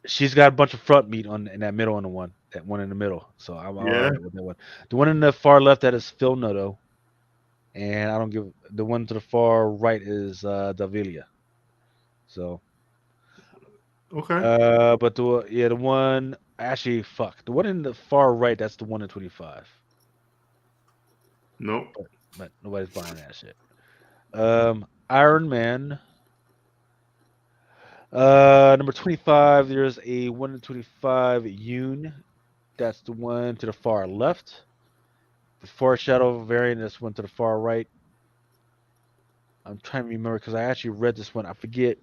she's got a bunch of front meat in that middle one. That one in the middle. So I'm all right with that one. The one in the far left, that is Phil Noto. And I don't give the one to the far right is Davilia. So okay. But the one the one in the far right, that's the 1 in 25. Nope. But nobody's buying that shit. Iron Man. Number 25, there's a 1 in 25 Yoon. That's the one to the far left. The Foreshadow variant, that's one to the far right. I'm trying to remember because I actually read this one. I forget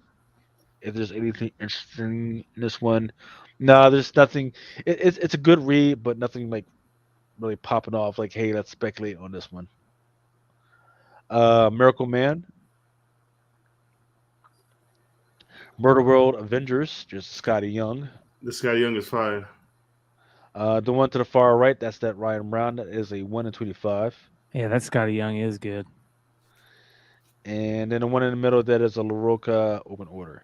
if there's anything interesting in this one. No, there's nothing. It's a good read, but nothing really popping off. Hey, let's speculate on this one. Miracle Man. Murder World Avengers, just Scotty Young. The Scotty Young is fire. The one to the far right, that's that Ryan Brown. That is a 1 in 25. Yeah, that Scotty Young is good. And then the one in the middle, that is a LaRocca Open Order.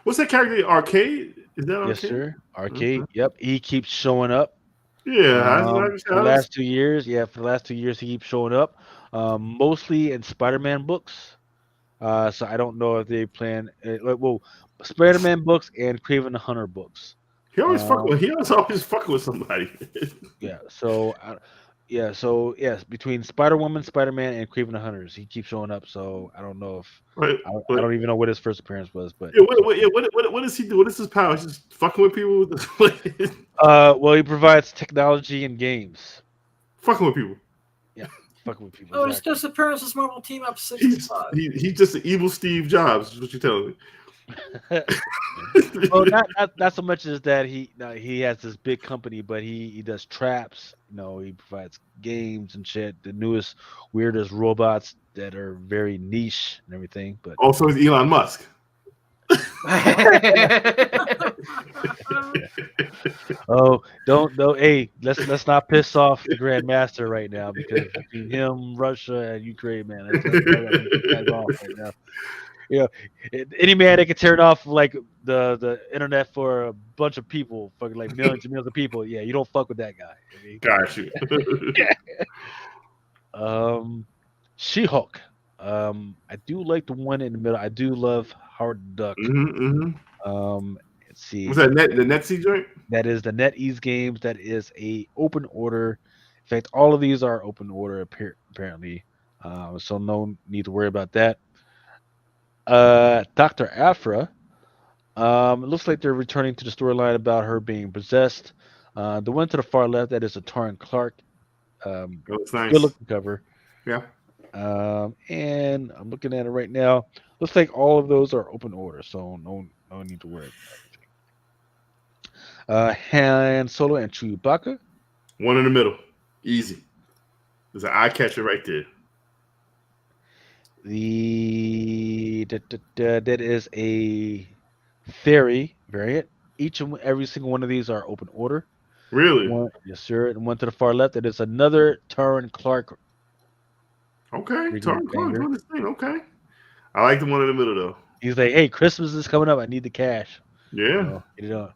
What's that character? Arcade? Is that Arcade? Yes, sir. Arcade. Yep. He keeps showing up. Yeah. For the last 2 years. Yeah, for the last 2 years, he keeps showing up. Mostly in Spider-Man books. So I don't know if they plan. Spider-Man books and Craven the Hunter books. He always always fucking with somebody. Yeah. So, yes, between Spider-Woman, Spider-Man, and Craven the Hunters, he keeps showing up. So I don't know if Right. I don't even know what his first appearance was, but Yeah, what does he do? What is his power? He's just fucking with people. well, he provides technology and games. Fucking with people. Yeah, fucking with people. Oh, his Exactly. disappearance is Marvel Team Up He's 65. he's just an evil Steve Jobs. Is what you're telling me. Well, not so much as that he has this big company, but he does traps. He provides games and shit. The newest, weirdest robots that are very niche and everything. But Also, it's Elon Musk. oh, don't hey, let's not piss off the Grand Master right now, because between him, Russia, and Ukraine, man, that's guys off right now. Any man that can turn off like the internet for a bunch of people, fucking like millions and millions of people. Yeah, you don't fuck with that guy. Got you. She-Hulk. I do like the one in the middle. I do love Howard Duck. Let's see. Was that the NetSea joint? That is the NetEase Games. That is a open order. In fact, all of these are open order apparently. So no need to worry about that. Dr. Aphra. It looks like they're returning to the storyline about her being possessed. The one to the far left, that is a Taryn Clark. Looks nice. Good looking cover. Yeah. And I'm looking at it right now. Looks like all of those are open order, so no need to worry about anything. Han Solo and Chewbacca. One in the middle. Easy. There's an eye catcher right there. That is a Theory variant. Each and every single one of these are open order. Really? Yes, sir. And one to the far left, it is another Taryn Clark. Okay. Taryn Clark doing this thing. Okay. I like the one in the middle though. He's like, hey, Christmas is coming up. I need the cash. Yeah. Get it on.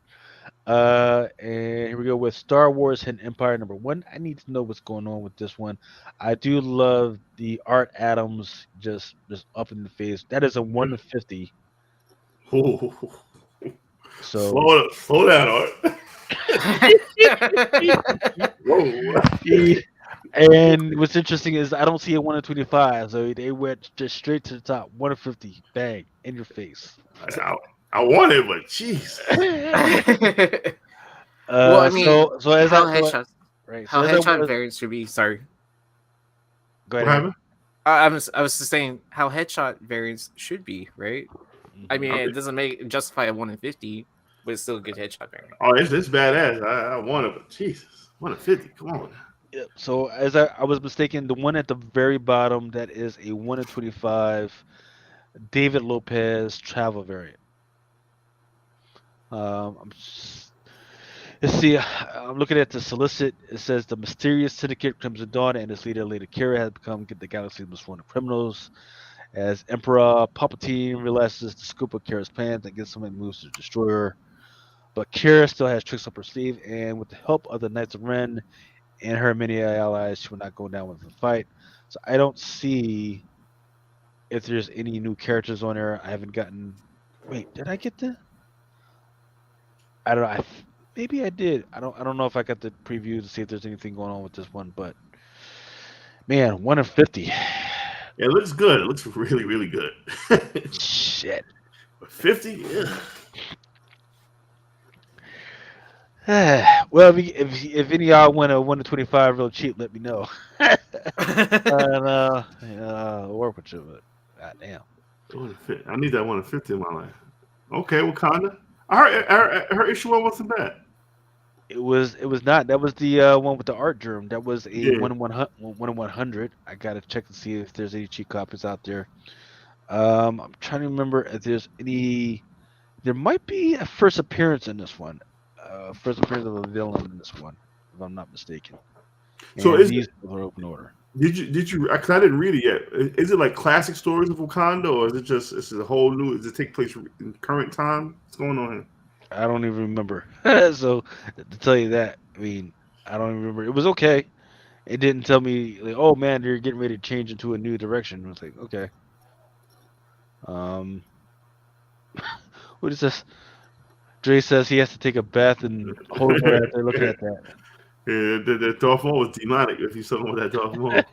And here we go with Star Wars Hidden Empire #1. I need to know what's going on with this one. I do love the Art Adams just up in the face. That is a 1 to 50. Oh. So slow down, Art. Whoa. And what's interesting is I don't see a 1 to 25, so they went just straight to the top. 1 to 50, bang, in your face. I want it, but jeez. Well, I mean, so as how I headshots, right, how so as headshot variants should be. Sorry, go What ahead. happened? I was just saying how headshot variants should be, right? I mean, Okay. it doesn't justify a 1 in 50, but it's still a good headshot variant. Oh, it's badass. I want it, but Jesus, 150. Come on. Yeah, so as I was mistaken, the one at the very bottom, that is a 1 to 25 David Lopez travel variant. Let's see. I'm looking at the solicit. It says the mysterious syndicate Crimson Dawn and its leader, Lady Kira, has become the galaxy's most wanted criminals. As Emperor Palpatine realizes the scoop of Kira's plans and gets somebody moves to destroy her. But Kira still has tricks up her sleeve, and with the help of the Knights of Ren and her many allies, she will not go down with the fight. So I don't see if there's any new characters on there. I haven't gotten. Wait, did I get the? I don't know. Maybe I did. I don't know if I got the preview to see if there's anything going on with this one, but man, 1 in 50. Yeah, it looks good. It looks really, really good. Shit. 50? Well, if any of y'all want a 1 to 25 real cheap, let me know. I'll work with you, but goddamn. I need that 150 in my life. Okay, Wakanda. Her issue 1 wasn't bad. It was not. That was the one with the art germ. That was a Yeah. 1 in 100. I gotta check to see if there's any cheap copies out there. I'm trying to remember if there's any. There might be a first appearance in this one. First appearance of a villain in this one, if I'm not mistaken. So And is these are open order. Did you? Because I didn't read it yet. Is it like classic stories of Wakanda, or is it just a whole new? Does it take place in current time? What's going on here? I don't even remember. So to tell you that, I mean, I don't even remember. It was okay. It didn't tell me like, oh man, they're getting ready to change into a new direction. I was like, okay. What is this? Dre says he has to take a bath and hold her out there looking at that. Yeah, the Darth Maul was demonic if you saw him with that Darth Maul.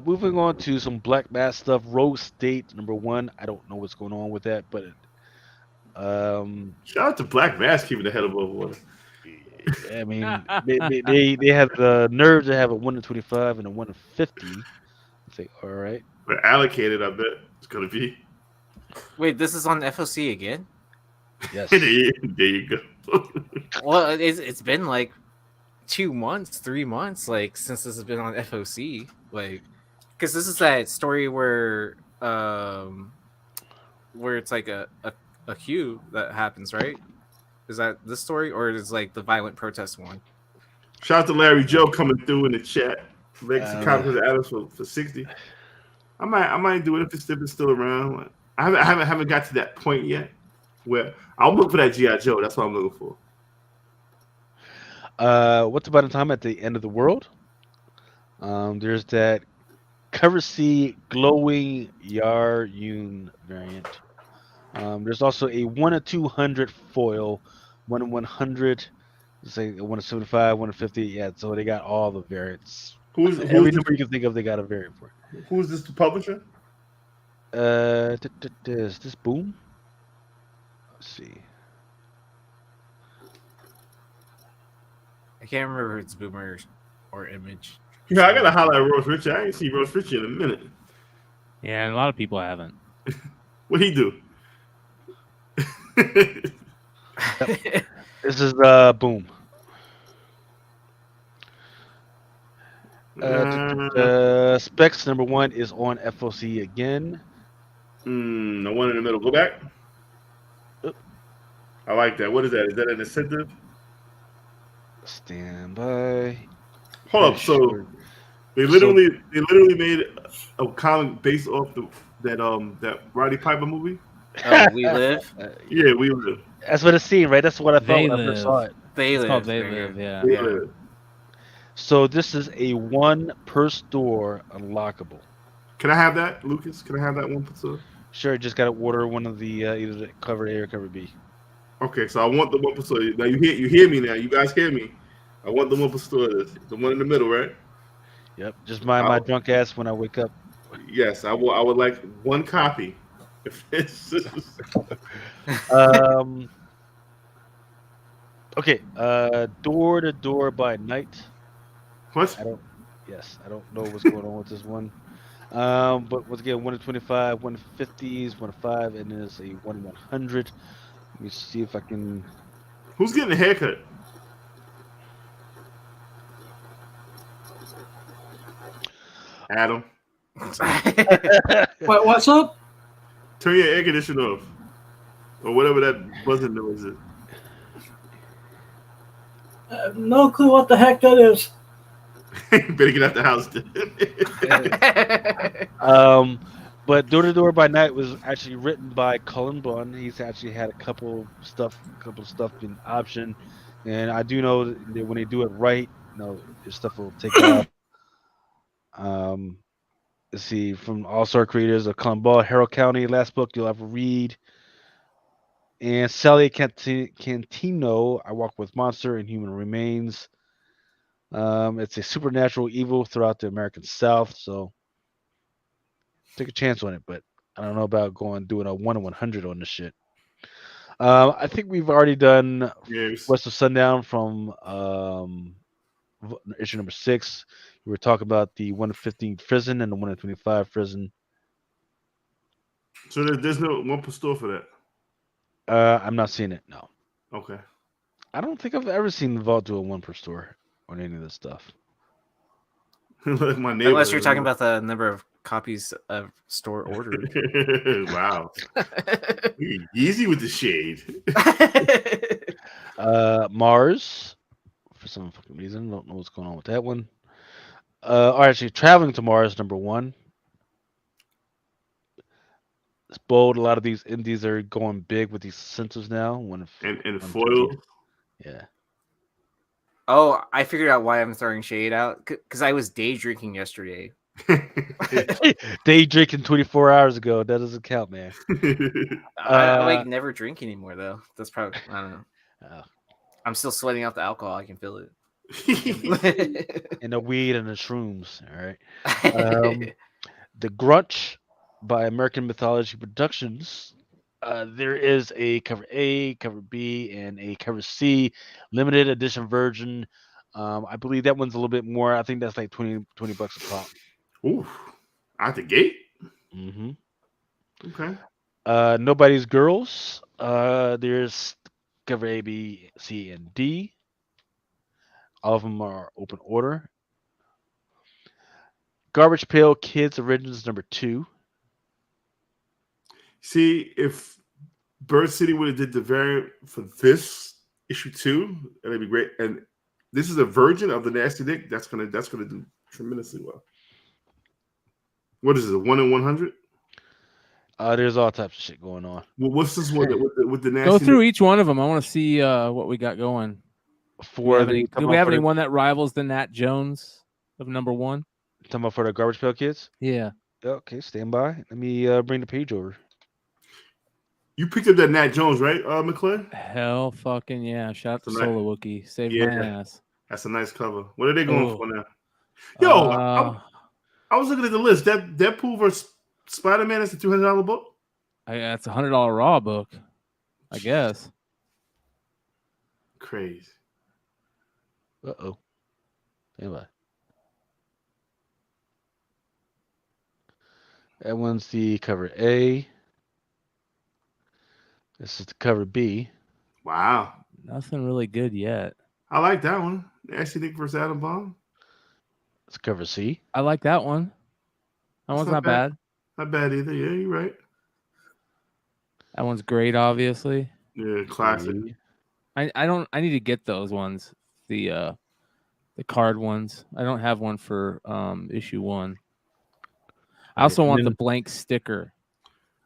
Moving on to some Black Mass stuff. Rogue State #1. I don't know what's going on with that, but Shout out to Black Mask keeping the head above water. I mean, they have the nerve to have a 1 in 25 and a 1 in 50. It's like, all right. But allocated, I bet it's gonna be. Wait, this is on FOC again? Yes. there you go. Well, it's been like 2 months, 3 months, like since this has been on FOC, like because this is that story where it's like a queue that happens, right? Is that this story or is like the violent protest one? Shout out to Larry Joe coming through in the chat. Legacy copies of Adams for 60. I might do it if it's still around. I haven't got to that point yet where I'll look for that G.I. Joe. That's what I'm looking for. What's about the time at the end of the world? There's that cover C glowing Yar Yun variant. There's also a 1 in 200 foil, 1 in 100. Say 1 in 75, 1 in 50. Yeah, so they got all the variants. Every number you can think of, they got a variant for. Who's this? The publisher? Is this Boom? Let's see. I can't remember if it's Boomer or Image. Yeah, I gotta holler at Rose Richie. I ain't seen Rose Richie in a minute. Yeah, and a lot of people haven't. What'd he do? This is Boom. Specs #1 is on FOC again. The one in the middle. Go back. I like that. What is that? Is that an incentive? Stand by. Hold up. So they literally made a comic based off that Roddy Piper movie. Oh, We Live. Yeah, We Live. That's what it's seen, right? That's what I thought They when I first saw it. They It's Live. called They there you Live, go. yeah. They Yeah. Live. So this is a 1 per store unlockable. Can I have that, Lucas? Can I have that one per store? Sure, just gotta order one of the either the cover A or cover B. Okay, so I want the one per store. Now you hear me now. You guys hear me? I want the one per store. The one in the middle, right? Yep. Just mind my drunk ass when I wake up. Yes, I would like one copy. If it's Okay. Door to Door by Night. what? I don't know what's going on with this one. But once again, 1 in 25, 1 in 50s, 1 in 5, and there's a 1 in 100. Let me see if I can. Who's getting a haircut? Adam, Wait, what's up? turn your air conditioner off, or whatever that buzzing noise is. No clue what the heck that is. Better get out the house. But Door to Door by Night was actually written by Cullen Bunn. He's actually had a couple stuff in option, and I do know that when they do it right, his stuff will take off. Let's see, from All-Star creators of Cullen Bunn, Harrow County, last book you'll ever read, and Sally Cantino, I Walk with Monster and Human Remains. It's a supernatural evil throughout the American South, so take a chance on it, but I don't know about doing a 1 in 100 on this shit. I think we've already done West of Sundown from issue #6. We were talking about the 1 in 15 prison and the 1 in 25 prison. So there's no one per store for that. I'm not seeing it. No. Okay. I don't think I've ever seen the Vault do a 1 per store on any of this stuff. Like my Unless you're talking about the number of copies of store ordered. Wow. Easy with the shade. Mars, for some fucking reason, don't know what's going on with that one. Actually, Traveling to Mars #1. It's bold. A lot of these indies are going big with these centers now. And foil. Yeah. Oh, I figured out why I'm throwing shade out. Because I was day drinking yesterday Day drinking 24 hours ago. That doesn't count, man. I like never drink anymore though. That's probably I don't know. Uh, I'm still sweating out the alcohol. I can feel it. and the weed and the shrooms. All right. The Grunch by American Mythology Productions. There is a cover A, cover B, and a cover C limited edition version. I believe that one's a little bit more. I think that's like 20 bucks a pop. Ooh, out the gate. Mm-hmm. Okay. Nobody's Girls. There's cover A, B, C, and D. All of them are open order. Garbage Pail Kids Originals number 2. See, if Bird City would have did the variant for this issue 2, that'd be great. And this is a version of the Nasty Dick. That's gonna do tremendously well. What is it? 1 in 100? There's all types of shit going on. Well, what's this one with the Nasty Go through Dick? each one of them. I want to see what we got going. Do we have any one that rivals the Nat Jones of number 1? Talking about for the Garbage Pail Kids? Yeah. Okay, stand by. Let me bring the page over. You picked up that Nat Jones, right, McClure? Hell fucking yeah. Shout out to That's a Solo Wookie. Saved my ass. That's a nice cover. What are they going for now? Yo, I was looking at the list. That Deadpool versus Spider-Man is a $200 book? That's a $100 raw book, I guess. Crazy. Uh-oh. Anyway. That one's the cover A. This is the cover B. Wow. Nothing really good yet. I like that one. Nasty Dick versus Adam Bomb. It's cover C. I like that one. That one's not bad. Not bad either. Yeah, you're right. That one's great, obviously. Yeah, classic. I need to get those ones. The card ones. I don't have one for issue 1. I also want the blank sticker.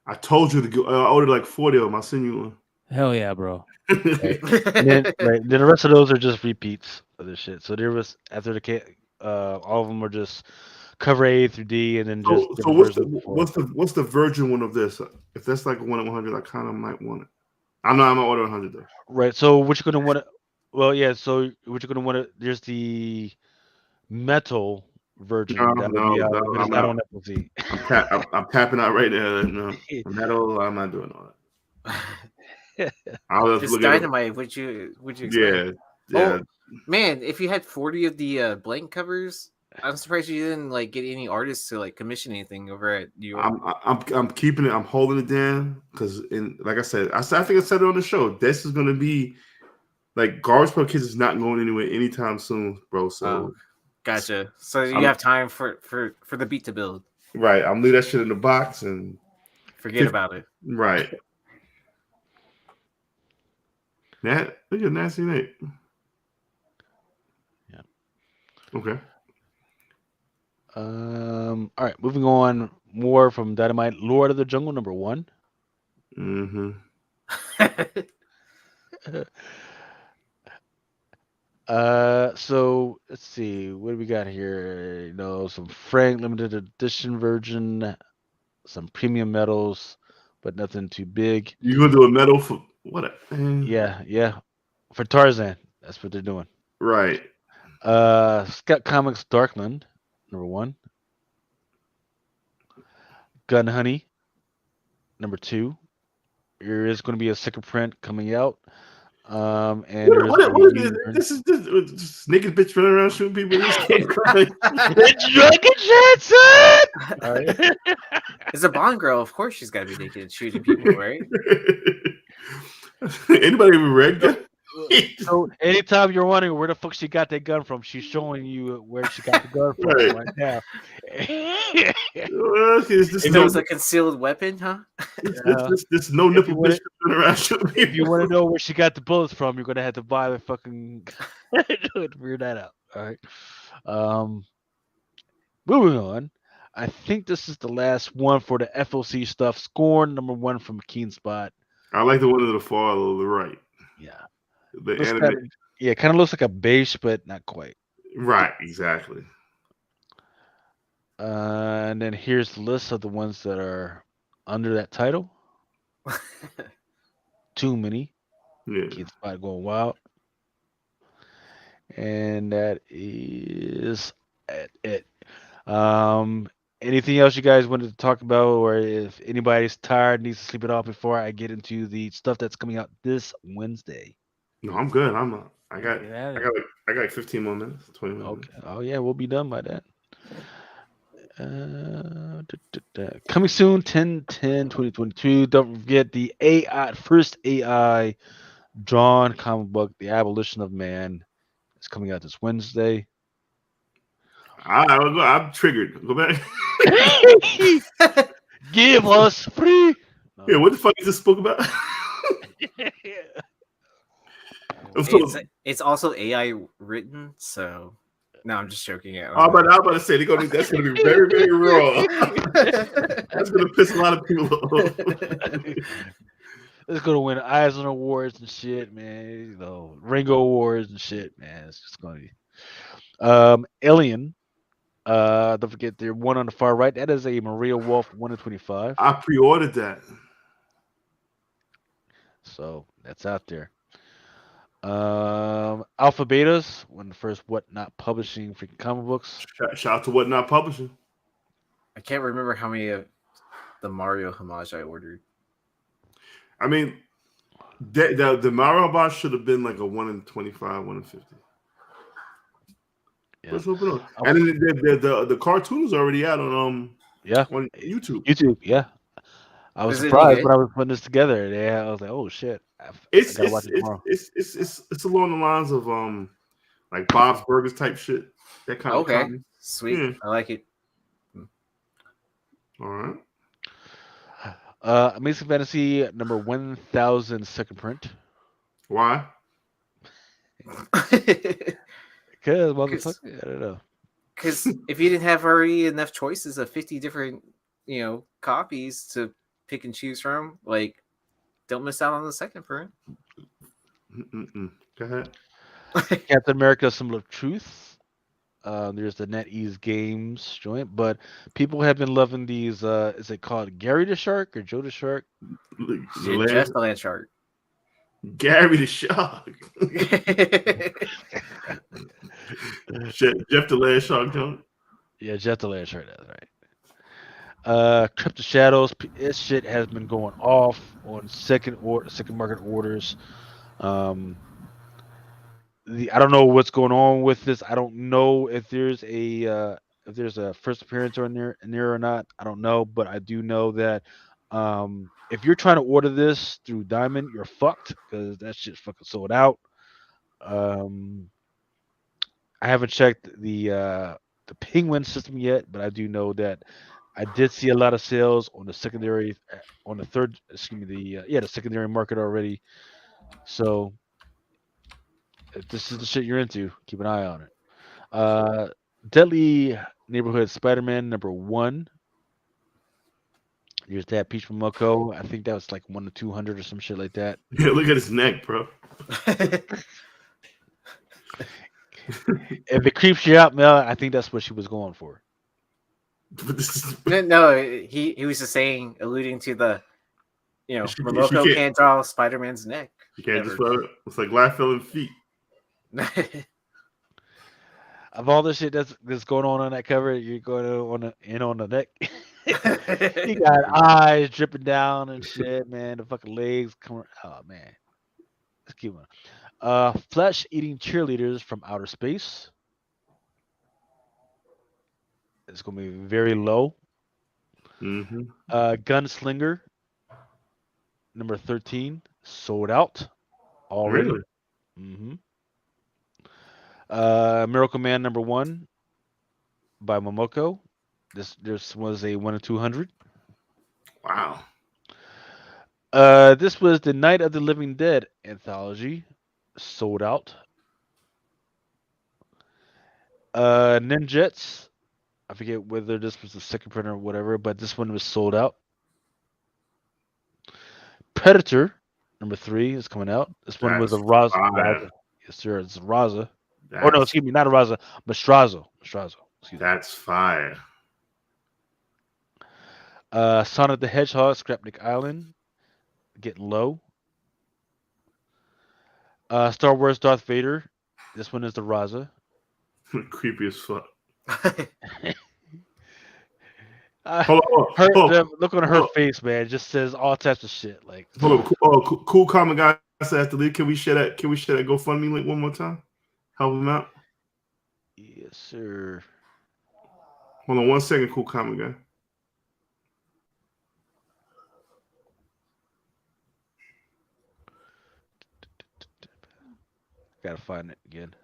I told you to go. I ordered like 40 of them. I'll send you one. Hell yeah, bro. Right. Then the rest of those are just repeats of this shit. So there was after the all of them are just cover A through D, and then just. So what's the virgin one of this? If that's like 1 in 100, I kind of might want it. I'm not ordering 100 though. Right. So what you're gonna want to? Well, yeah. So what you're gonna want to? There's the metal version. I'm tapping out right there. No, metal. I'm not doing all that. I'll just Dynamite. Would you expect? Yeah. Oh, man, if you had 40 of the blank covers, I'm surprised you didn't like get any artists to like commission anything over at New York. I'm keeping it. I'm holding it down because, like I said, I think I said it on the show. This is going to be like Garbage Pail Kids is not going anywhere anytime soon, bro. So, gotcha. So you have time for the beat to build. Right. I'm leave that shit in the box and forget about it. Right. Look at Nasty Nate. Yeah. Okay. All right, moving on. More from Dynamite. Lord of the Jungle number 1. Mm-hmm. So let's see. What do we got here? You know, some Frank limited edition version, some premium metals, but nothing too big. You gonna do a medal for what? Yeah. For Tarzan, that's what they're doing. Right. Scott Comics Darkland, number 1. Gun Honey, number 2. There is going to be a second print coming out. And this is naked bitch running around shooting people. It's Drunken shit, son. All right. It's a Bond girl. Of course, she's got to be naked shooting people, right? Anybody ever read that? So anytime you're wondering where the fuck she got that gun from, she's showing you where she got the gun from right now. It was a concealed weapon, huh? This no nipple bitch around shooting people. If you want to know where she got the bullets from, you're gonna have to buy the fucking to figure that out. All right. Moving on. I think this is the last one for the FOC stuff. Scorn number 1 from Keen Spot. I like the one to the far to the right. Yeah. The kind of looks like a beige, but not quite. Right, exactly. And then here's the list of the ones that are under that title. Too many. Yeah. Keith Spot going wild. And that is it. Anything else you guys wanted to talk about, or if anybody's tired, needs to sleep it off before I get into the stuff that's coming out this Wednesday? No, I'm good. I got Get at it. like 15 more minutes, 20 minutes. Okay. Oh yeah, we'll be done by that. Coming soon, 10/10/2022. Don't forget the first AI drawn comic book, The Abolition of Man. It's coming out this Wednesday. I'm triggered. Go back. Give us free. No. Yeah, what the fuck is this book about? It's also AI written, so no, I'm just joking. Yeah, I'm about to say that's gonna be very, very raw. That's gonna piss a lot of people off. It's gonna win Eisner Awards and shit, man. Ringo Awards and shit, man. It's just gonna be Alien. Don't forget the one on the far right. That is a Maria Wolf 1 in 25. I pre-ordered that. So that's out there. Alpha Betas, one of the first Whatnot publishing freaking comic books. Shout out to Whatnot Publishing. I can't remember how many of the Mario homage I ordered. I mean, the Mario box should have been like a 1 in 25, 1 in 50. Yeah. Let's open up. And then the cartoon is already out on on YouTube. YouTube, yeah. I was surprised when I was putting this together. Yeah, I was like, oh shit. It's along the lines of like Bob's Burgers type shit. That kind of comedy. Sweet. Yeah. I like it. All right. Amazing Fantasy number 1000 second print. Why? Because motherfucker, I don't know. Because if you didn't have already enough choices of 50 different, copies to pick and choose from, like, don't miss out on the second print. Go ahead. Captain America: Symbol of Truth. There's the NetEase Games joint, but people have been loving these. Is it called Gary the Shark or Joe the Shark? Just the Land Shark. Gary the Shark. Jeff the Land Shark, John. Yeah, Jeff the Land Shark. That's right. Crypt of Shadows. This shit has been going off on second market orders. I don't know what's going on with this. I don't know if there's a first appearance in there or not. I don't know, but I do know that if you're trying to order this through Diamond, you're fucked because that shit's fucking sold out. I haven't checked the Penguin system yet, but I do know that I did see a lot of sales on the secondary, the secondary market already. So if this is the shit you're into, keep an eye on it. Deadly Neighborhood Spider-Man number 1. Here's that Peach Momoko. I think that was like 1 to 200 or some shit like that. Yeah, look at his neck, bro. If it creeps you out, Mel, I think that's what she was going for. No, he was just saying, alluding to the, Momoko can't draw Spider-Man's neck. You can't just draw it. It's like life-filling feet. Of all the shit that's going on that cover, you're going on the neck. He got eyes dripping down and shit, man. The fucking legs coming. Oh man, let's keep on. Flesh-eating cheerleaders from outer space. It's gonna be very low. Mm-hmm. Gunslinger number 13 sold out already. Really? Mm-hmm. Miracle Man number 1 by Momoko. This was a 1 in 200. Wow. This was the Night of the Living Dead anthology, sold out. Ninjets. I forget whether this was the second print or whatever, but this one was sold out. Predator number 3 is coming out. This one was a Raza. Yes, sir. It's a Raza. No, excuse me, not a Raza, Mastrazo. That's fire. Sonic the Hedgehog, Scrapnik Island, getting low. Star Wars Darth Vader. This one is the Raza. Creepy as fuck. Her, Hold on. look on her face, man. It just says all types of shit. Like, Hold on. Cool comment guy said after leave. Can we share that? Can we share that GoFundMe link one more time? Help him out. yes, sir. Hold on 1 second. Cool comment guy. Gotta find it again.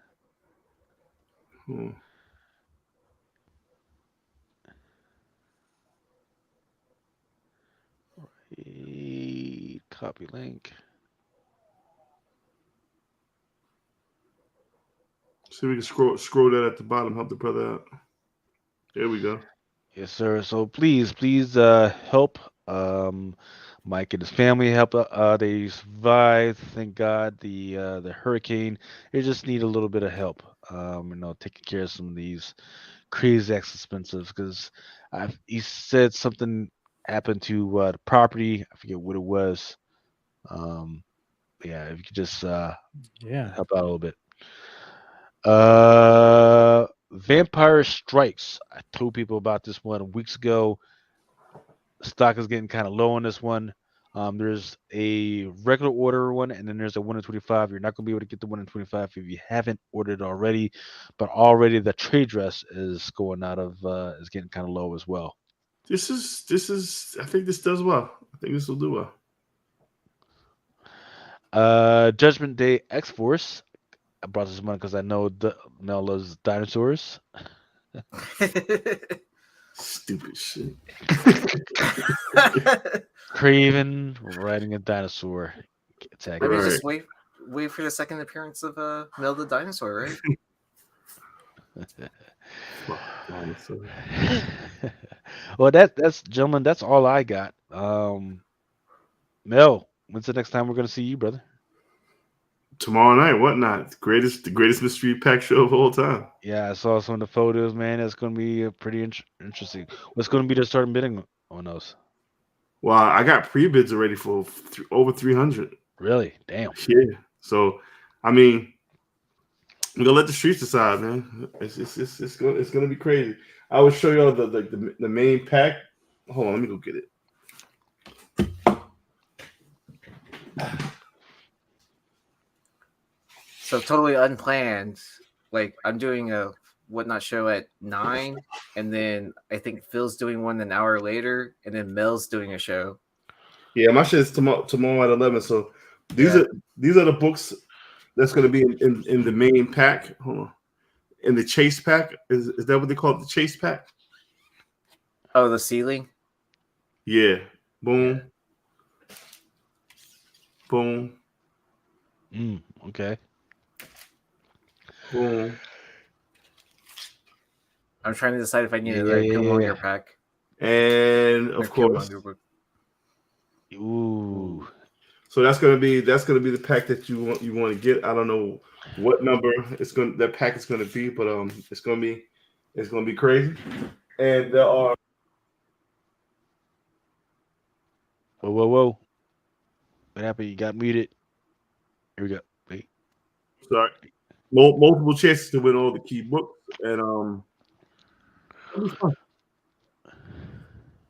Copy link. See if we can scroll that at the bottom. Help the brother out. There we go. Yes, sir. So please help Mike and his family. Help. They survived. Thank God. The hurricane. They just need a little bit of help. Taking care of some of these crazy expenses because he said something happened to the property. I forget what it was. Yeah, if you could just help out a little bit. Vampire Strikes. I told people about this one weeks ago. Stock is getting kind of low on this one. There's a regular order one, and then there's a 1 in 25. You're not going to be able to get the 1 in 25 if you haven't ordered already. But already the trade dress is going out of is getting kind of low as well. This is. I think this does well. I think this will do well. Judgment Day X-Force. I brought this one because I know Mel loves dinosaurs. Stupid shit. Craven riding a dinosaur. Maybe just wait for the second appearance of Mel the dinosaur, right? Well, that's gentlemen. That's all I got. Mel, when's the next time we're gonna see you, brother? Tomorrow night, whatnot? The greatest mystery pack show of all time. Yeah, I saw some of the photos, man. It's going to be pretty interesting. What's going to be the starting bidding on those? Well, I got pre-bids already for over 300. Really? Damn. Yeah. So, I mean, we're gonna let the streets decide, man. It's gonna be crazy. I will show y'all the main pack. Hold on, let me go get it. So totally unplanned. Like I'm doing a whatnot show at 9, and then I think Phil's doing one an hour later, and then Mel's doing a show. Yeah, my shit is tomorrow at 11. So these are the books that's gonna be in the main pack. Hold on, in the chase pack. Is that what they call it? The chase pack? Oh, the ceiling. Yeah. Boom. Boom. Okay. Boom. I'm trying to decide if I need a Killmonger pack. And of course. Ooh. So that's gonna be the pack that you want to get. I don't know what number that pack is gonna be, but it's gonna be crazy. And there are Whoa. What happened? You got muted. Here we go. Wait. Sorry. Multiple chances to win all the key books, and it'll be fun.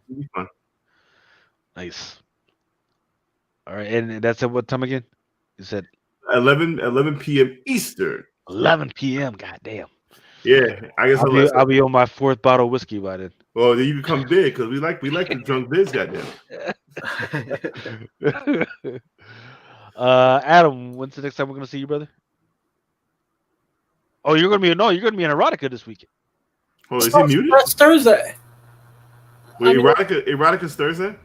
It'll be fun. Nice. All right, and that's at what time again? You said 11 p.m. Eastern. 11 p.m. Goddamn. Yeah, I guess I'll be on my 4th bottle of whiskey by then. Well, then you become big because we like the drunk biz, goddamn. Adam, when's the next time we're gonna see you, brother? Oh, you're gonna be in Erotica this weekend. Oh, is he muted? That's Thursday. Wait, Erotica's Thursday?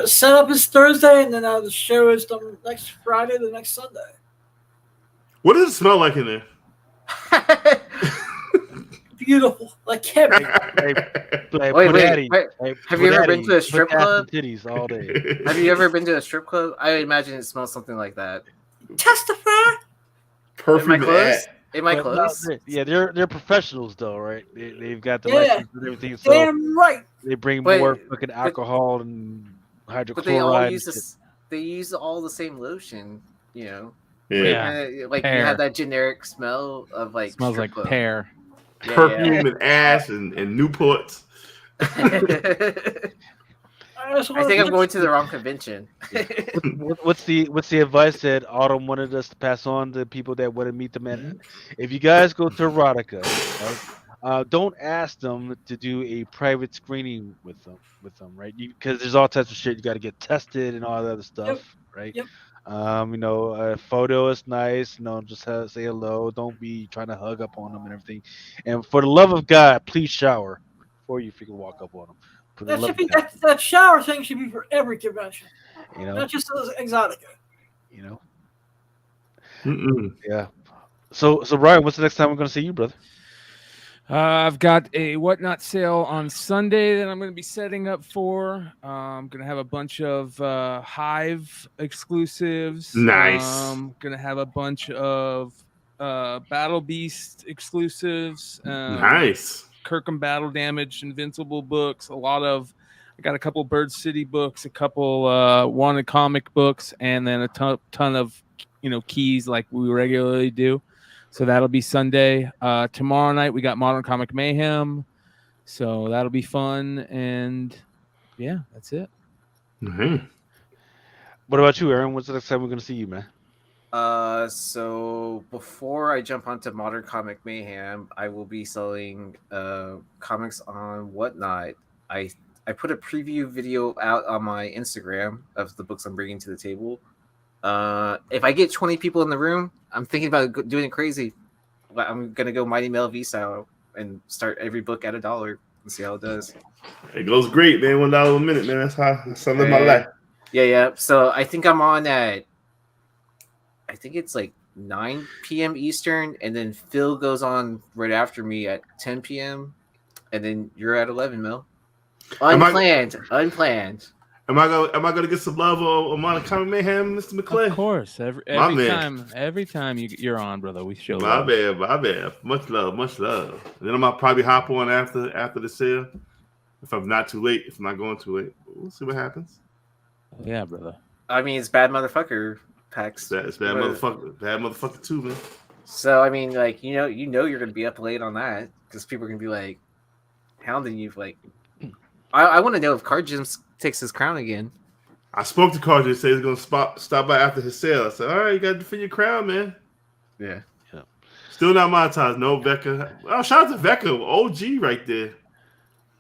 Setup is Thursday, and then the show is the next Friday, the next Sunday. What does it smell like in there? Beautiful, like heaven. Wait. Have you ever been to a strip club? Titties all day. Have you ever been to a strip club? I imagine it smells something like that. Testify. Perfume Am I But no, close? they're professionals though, right? They've got the Yeah. license and everything, so Damn right. they bring But- more fucking but- alcohol and hydrochloride. But they all and use shit. this. They use all the same lotion. Yeah. Like you Pear. have that generic smell of like Smells strip like club. pear. Yeah, Perfume and ass and Newports. I think I'm going to the wrong convention. What's the advice that Autumn wanted us to pass on to people that want to meet the man? If you guys go to Erotica, right, don't ask them to do a private screening with them, right? Because there's all types of shit. You got to get tested and all that other stuff, right? Yep. A photo is nice. Just say hello. Don't be trying to hug up on them and everything. And for the love of God, please shower before you freaking walk up on them. For the That love should be of God, that shower thing should be for every convention, you know. not just Exotica. You know. Mm-mm. Yeah. So Brian, what's the next time we're gonna see you, brother? I've got a Whatnot sale on Sunday that I'm going to be setting up for. I'm going to have a bunch of Hive exclusives. Nice. Going to have a bunch of Battle Beast exclusives. Nice. Kirkham Battle Damage Invincible books. I got a couple Bird City books, a couple Wanted comic books, and then a ton of keys like we regularly do. So that'll be Sunday. Tomorrow night we got Modern Comic Mayhem, so that'll be fun. And yeah, that's it. Mm-hmm. What about you, Aaron? What's the next time we're gonna see you, man? So before I jump onto Modern Comic Mayhem, I will be selling comics on Whatnot. I put a preview video out on my Instagram of the books I'm bringing to the table. If I get 20 people in the room, I'm thinking about doing it crazy. I'm gonna go Mighty Mel V style and start every book at $1 and see how it does. It goes great, man. $1 a minute, man. That's how I live my life. Yeah. So I think I'm on at, I think it's like 9 p.m. Eastern, and then Phil goes on right after me at 10 p.m. and then you're at 11, Mel. Unplanned. Am I gonna get some love on Modern Comic Mayhem, Mr. McClay? Of course, every time you're on, brother, we show My love. bad. Much love. And then I might probably hop on after the sale. If I'm not too late, if I'm not going too late. We'll see what happens. Yeah, brother. I mean, it's bad motherfucker packs. It's bad motherfucker. Bad motherfucker too, man. So I mean, like, you're gonna be up late on that because people are gonna be like hounding you. Like, I want to know if Card Gems takes his crown again. I spoke to Carter. He said he's gonna stop by after his sale. I said, all right, you got to defend your crown, man. Yeah. Still not monetized. No Vecca. Oh, shout out to Vecca, OG right there.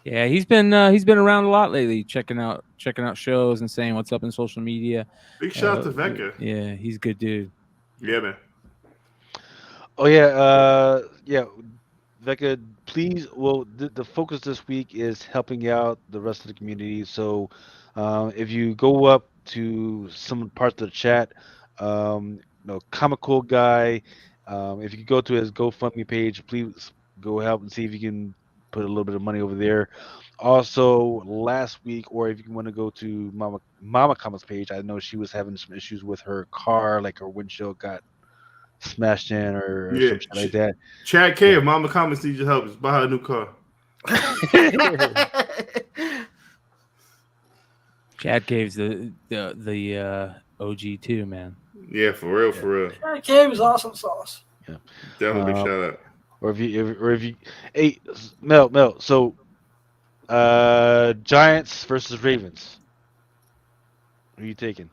Yeah, he's been around a lot lately, checking out shows and saying what's up in social media. Big shout out to Vecca. Yeah, he's a good dude. Yeah, man. Oh yeah, Vecca, please. Well, the focus this week is helping out the rest of the community. So, if you go up to some parts of the chat, Comical Guy, if you go to his GoFundMe page, please go help and see if you can put a little bit of money over there. Also, last week, or if you want to go to Mama Comics page, I know she was having some issues with her car, like her windshield got smashed in or some shit like that. Chad K of Mama Comics needs your help. Just buy her a new car. Chad Cave's the OG too, man. Yeah, for real. That game is awesome sauce. Yeah, Definitely big shout out. Or if you, hey, Mel. So, Giants versus Ravens. Who are you taking?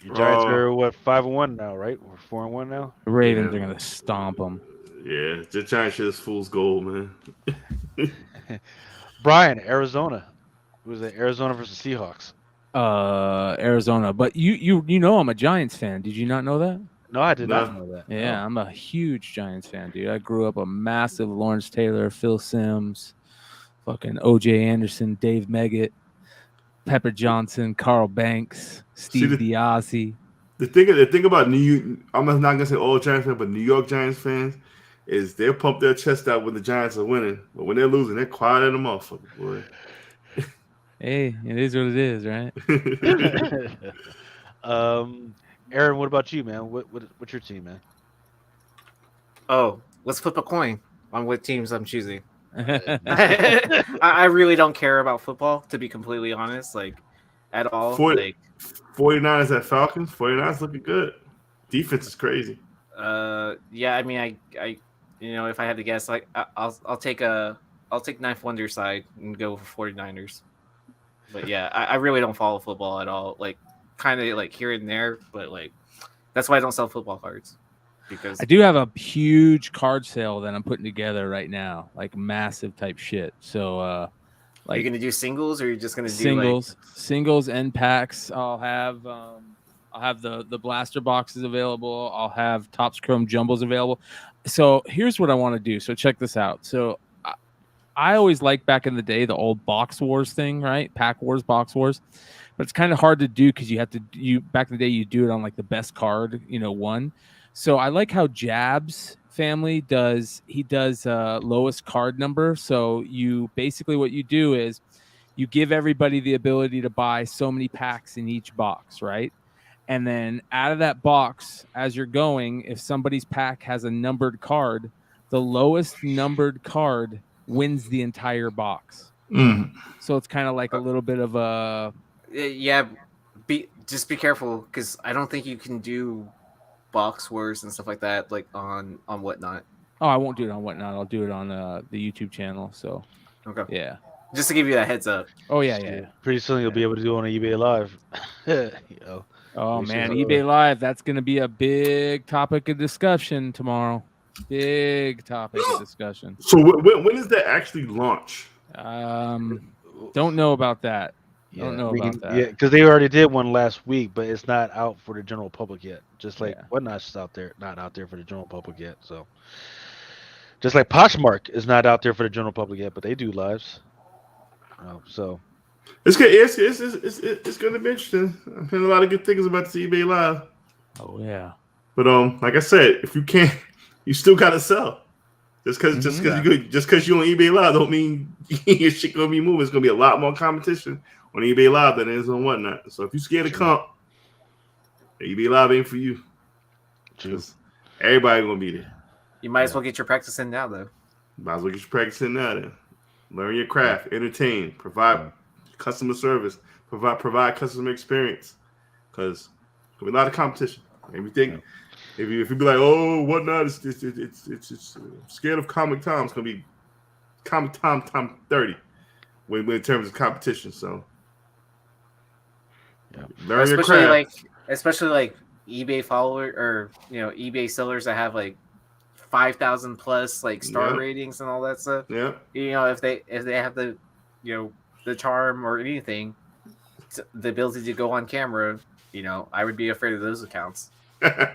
Your Giants are what, 5-1 now, right? Or 4-1 now. The Ravens are gonna stomp them. Yeah, the Giants shit is fool's gold, man. Brian, Arizona. Who was it? Arizona versus Seahawks. Arizona. But you know I'm a Giants fan. Did you not know that? No, I did not know that. Yeah, I'm a huge Giants fan, dude. I grew up a massive Lawrence Taylor, Phil Simms, fucking O.J. Anderson, Dave Meggett, Pepper Johnson, Carl Banks, Steve Diassi. The thing about I'm not gonna say all Giants fans, but New York Giants fans is they'll pump their chest out when the Giants are winning, but when they're losing, they're quiet in the motherfucker, boy. Hey, it is what it is, right? Aaron, what about you, man? What's your team, man? Oh, let's flip a coin on what teams I'm choosing. I really don't care about football, to be completely honest, like at all. 49ers at Falcons. 49ers looking good. Defense is crazy. Yeah, I mean, I if I had to guess, like I'll take Ninth Wonder side and go for 49ers. But yeah, I really don't follow football at all. Like, kind of like here and there, but like that's why I don't sell football cards. Because I do have a huge card sale that I'm putting together right now, like massive type shit. So, are you gonna do singles, or are you just gonna do singles and packs? I'll have the blaster boxes available. I'll have Topps Chrome Jumbos available. So here's what I want to do. So check this out. So I always liked back in the day the old box wars thing, right? Pack wars, box wars. But it's kind of hard to do because you back in the day you do it on like the best card, one. So I like how Jab's family does. He does lowest card number. So you basically what you do is you give everybody the ability to buy so many packs in each box, right? And then out of that box, as you're going, if somebody's pack has a numbered card, the lowest numbered card wins the entire box. So it's kind of like a little bit of a just be careful, because I don't think you can do box wars and stuff like that, like on Whatnot. Oh, I won't do it on Whatnot. I'll do it on the YouTube channel. So okay, yeah, just to give you that heads up. Oh yeah. Pretty soon you'll be able to do it on eBay Live. Oh man, eBay Live. That's going to be a big topic of discussion tomorrow. Big topic of discussion. So when does that actually launch? Don't know about that. Don't know about that. Yeah, because they already did one last week, but it's not out for the general public yet. Just like Whatnot's not out there for the general public yet. So, just like Poshmark is not out there for the general public yet, but they do lives. So it's going to be interesting. I've heard a lot of good things about the eBay Live. Oh yeah. But like I said, if you can't, you still got to sell. Just because you're on eBay Live don't mean your shit gonna be moving. It's gonna be a lot more competition on eBay Live than it is on Whatnot. So if you're scared of comp, eBay Live ain't for you. Just everybody gonna be there. You might as well get your practice in now, though. Might as well get your practice in now. Then learn your craft, entertain, provide customer service, provide customer experience. Because there's gonna be a lot of competition. Everything. If you be like, oh, Whatnot, it's scared of Comic Time. It's gonna be Comic Time 30 when in terms of competition. So, learn your craft. Especially like eBay follower or eBay sellers that have like 5,000 plus like star ratings and all that stuff. Yeah. If they have the the charm or anything, the ability to go on camera, I would be afraid of those accounts. Hey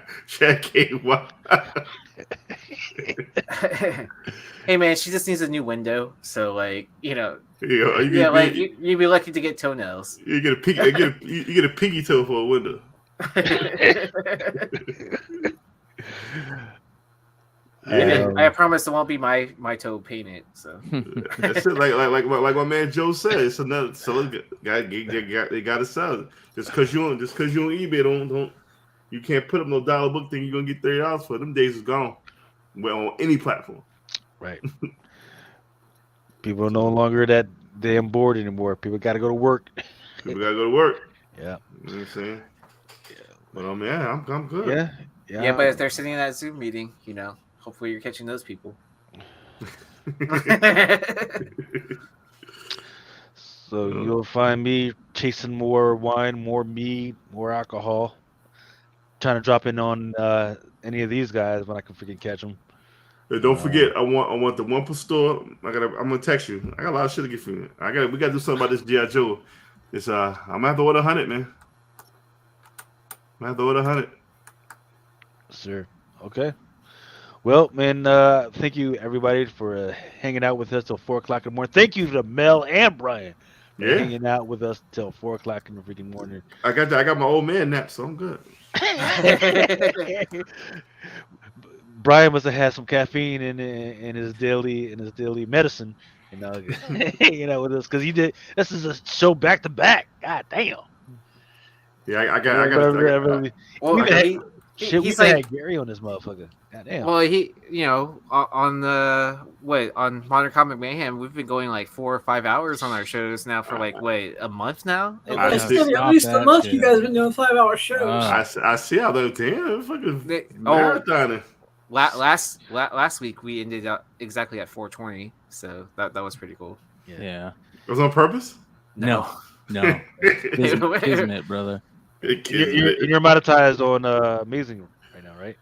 man, she just needs a new window. So like you'd be lucky to get toenails. You get a pinky toe for a window. I promise it won't be my toe painted. So that's it. Like my man Joe said, it's another. So they got to sell it. Just because you on eBay, don't. You can't put up no dollar book thing. You're gonna get $30 for. Them days is gone. Well, on any platform. Right. People are no longer that damn bored anymore. People got to go to work. Yeah. You know what I'm saying? Yeah. But I'm good. Yeah. But if they're sitting in that Zoom meeting, hopefully you're catching those people. So you'll find me chasing more wine, more mead, more alcohol. Trying to drop in on any of these guys when I can freaking catch them. Hey, don't forget, I want the one per store. I'm gonna text you. I got a lot of shit to get for you. We gotta do something about this G.I. Joe. It's I'm gonna have to order 100, man. I'm gonna have to order 100. Sir. Okay. Well, man, thank you everybody for hanging out with us till 4:00 in the morning. Thank you to Mel and Brian for hanging out with us till 4:00 in the freaking morning. I got my old man nap, so I'm good. Brian must have had some caffeine in his daily medicine, with us because he did. This is a show back to back. God damn. Yeah, I got. Shit, we he's even like, had Gary on this motherfucker. Goddamn. well, on on Modern Comic Mayhem, we've been going like 4 or 5 hours on our shows now for like a month now. At I least, see. at least a month you guys have been doing 5-hour shows. I see how they're damn fucking Oh, marathoning. last week we ended up exactly at 4:20, so that was pretty cool. Yeah. It was on purpose? No. Kismet, brother. You're monetized on Amazing right now, right?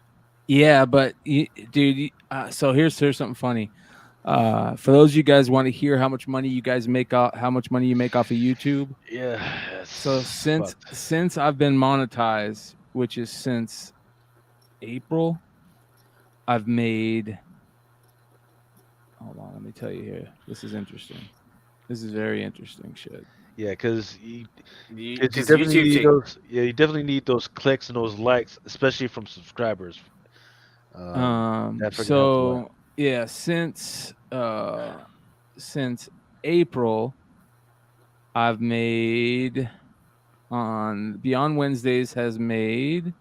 Yeah, but dude, so here's something funny. For those of you guys want to hear how much money you guys make off, how much money you make off of YouTube. Yeah. So since I've been monetized, which is since April, I've made. Hold on, let me tell you here. This is interesting. This is very interesting shit. Yeah, because you Because definitely YouTube need take- those. Yeah, you definitely need those clicks and those likes, especially from subscribers. That freaking helps a So lot. yeah, since April, I've made on Beyond Wednesdays has made.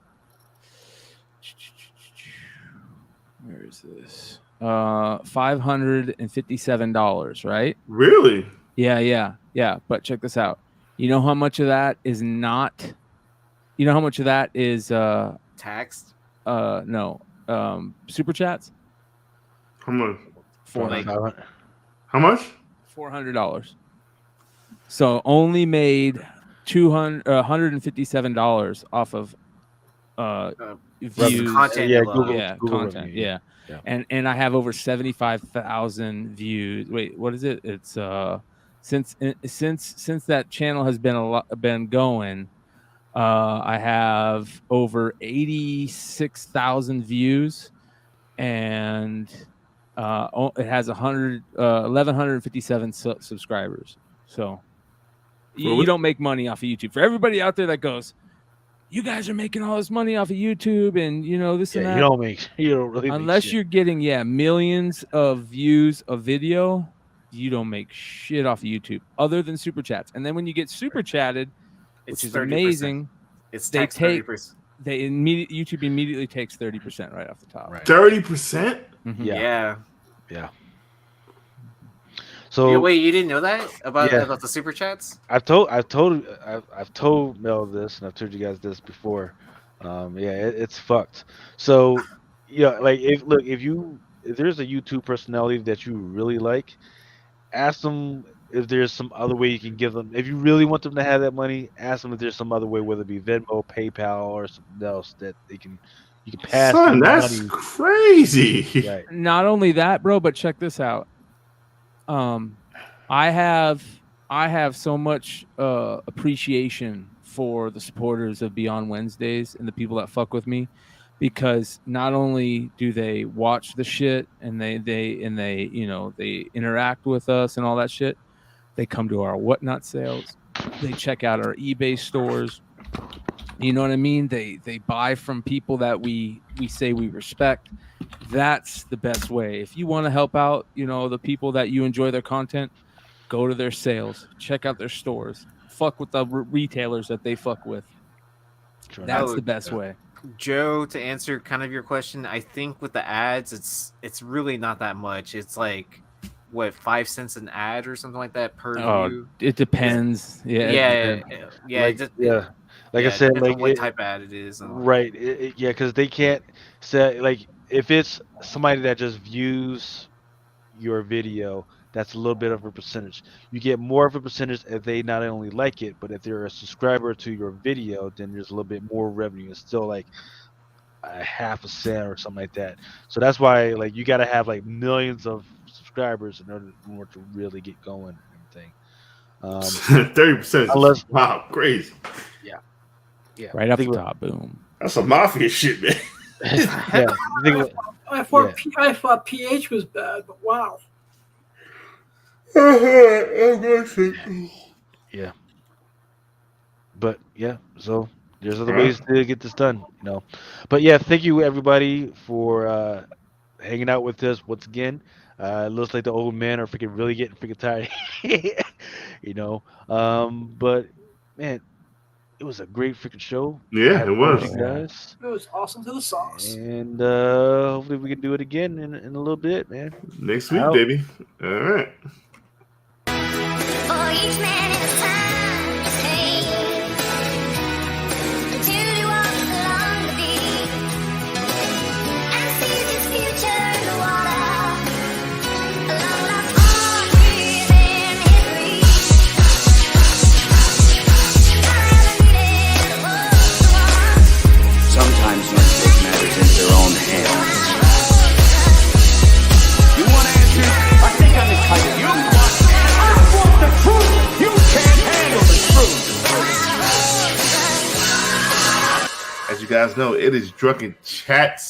Where is this? $557, right? Really? Yeah. But check this out. You know how much of that is not? You know how much of that is taxed. no, super chats. How much? $400. How much? $400. So only made $157 off of views. Content. Yeah, alone. Google content. revenue, Yeah. yeah. And I have over 75,000 views. Wait, what is it? It's since that channel has been going, I have over 86,000 views, and it has 1,157 subscribers. So you don't make money off of YouTube. For everybody out there that goes, you guys are making all this money off of YouTube, and this and that. You don't really Unless make you're getting millions of views of video, you don't make shit off of YouTube other than super chats. And then when you get super chatted, It's which is 30%. amazing, It's they taxed take 30%. YouTube immediately takes 30% right off the top. Right. 30%? Mhm. Yeah. So Wait, you didn't know that about Yeah. the super chats? I've told Mel this, and I've told you guys this before. It's fucked. So like if there's a YouTube personality that you really like, ask them if there's some other way you can give them. If you really want them to have that money, ask them if there's some other way, whether it be Venmo, PayPal, or something else that you can pass. Son, them the that's money. crazy. Right. Not only that, bro, but check this out. I have so much appreciation for the supporters of Beyond Wednesdays and the people that fuck with me, because not only do they watch the shit and they interact with us and all that shit, they come to our Whatnot sales, they check out our eBay stores. You know what I mean? They buy from people that we say we respect. That's the best way. If you want to help out, the people that you enjoy their content, go to their sales, check out their stores, fuck with the retailers that they fuck with. That's the best way. Joe, to answer kind of your question, I think with the ads, it's really not that much. It's like 5 cents an ad or something like that per view. It depends. Yeah. Like I said, like what type of ad it is. Right. Because they can't say, like, if it's somebody that just views your video, that's a little bit of a percentage. You get more of a percentage if they not only like it, but if they're a subscriber to your video, then there's a little bit more revenue. It's still like a half a cent or something like that. So that's why, like, you got to have like millions of subscribers in order to really get going and everything. 30%. Unless, wow, crazy. Yeah. Right off the top, boom. That's some mafia shit, man. I thought PH was bad, but wow. Yeah. But yeah, so there's other ways to get this done, But yeah, thank you everybody for hanging out with us once again. It looks like the old men are really getting tired. But man, it was a great freaking show. Yeah, Had it fun was. with you guys. It was awesome to the sauce. And hopefully we can do it again in a little bit, man. Next week, Out. baby. All right. For each man in his time to take, until he walks along the beach and sees his future in the water, along that pond within his reach. I haven't needed a book to watch. Sometimes men take matters into their own hands. You want answers? I think I'm entitled. You want answers? I want the truth. You can't handle the truth. As you guys know, it is Drunken Chats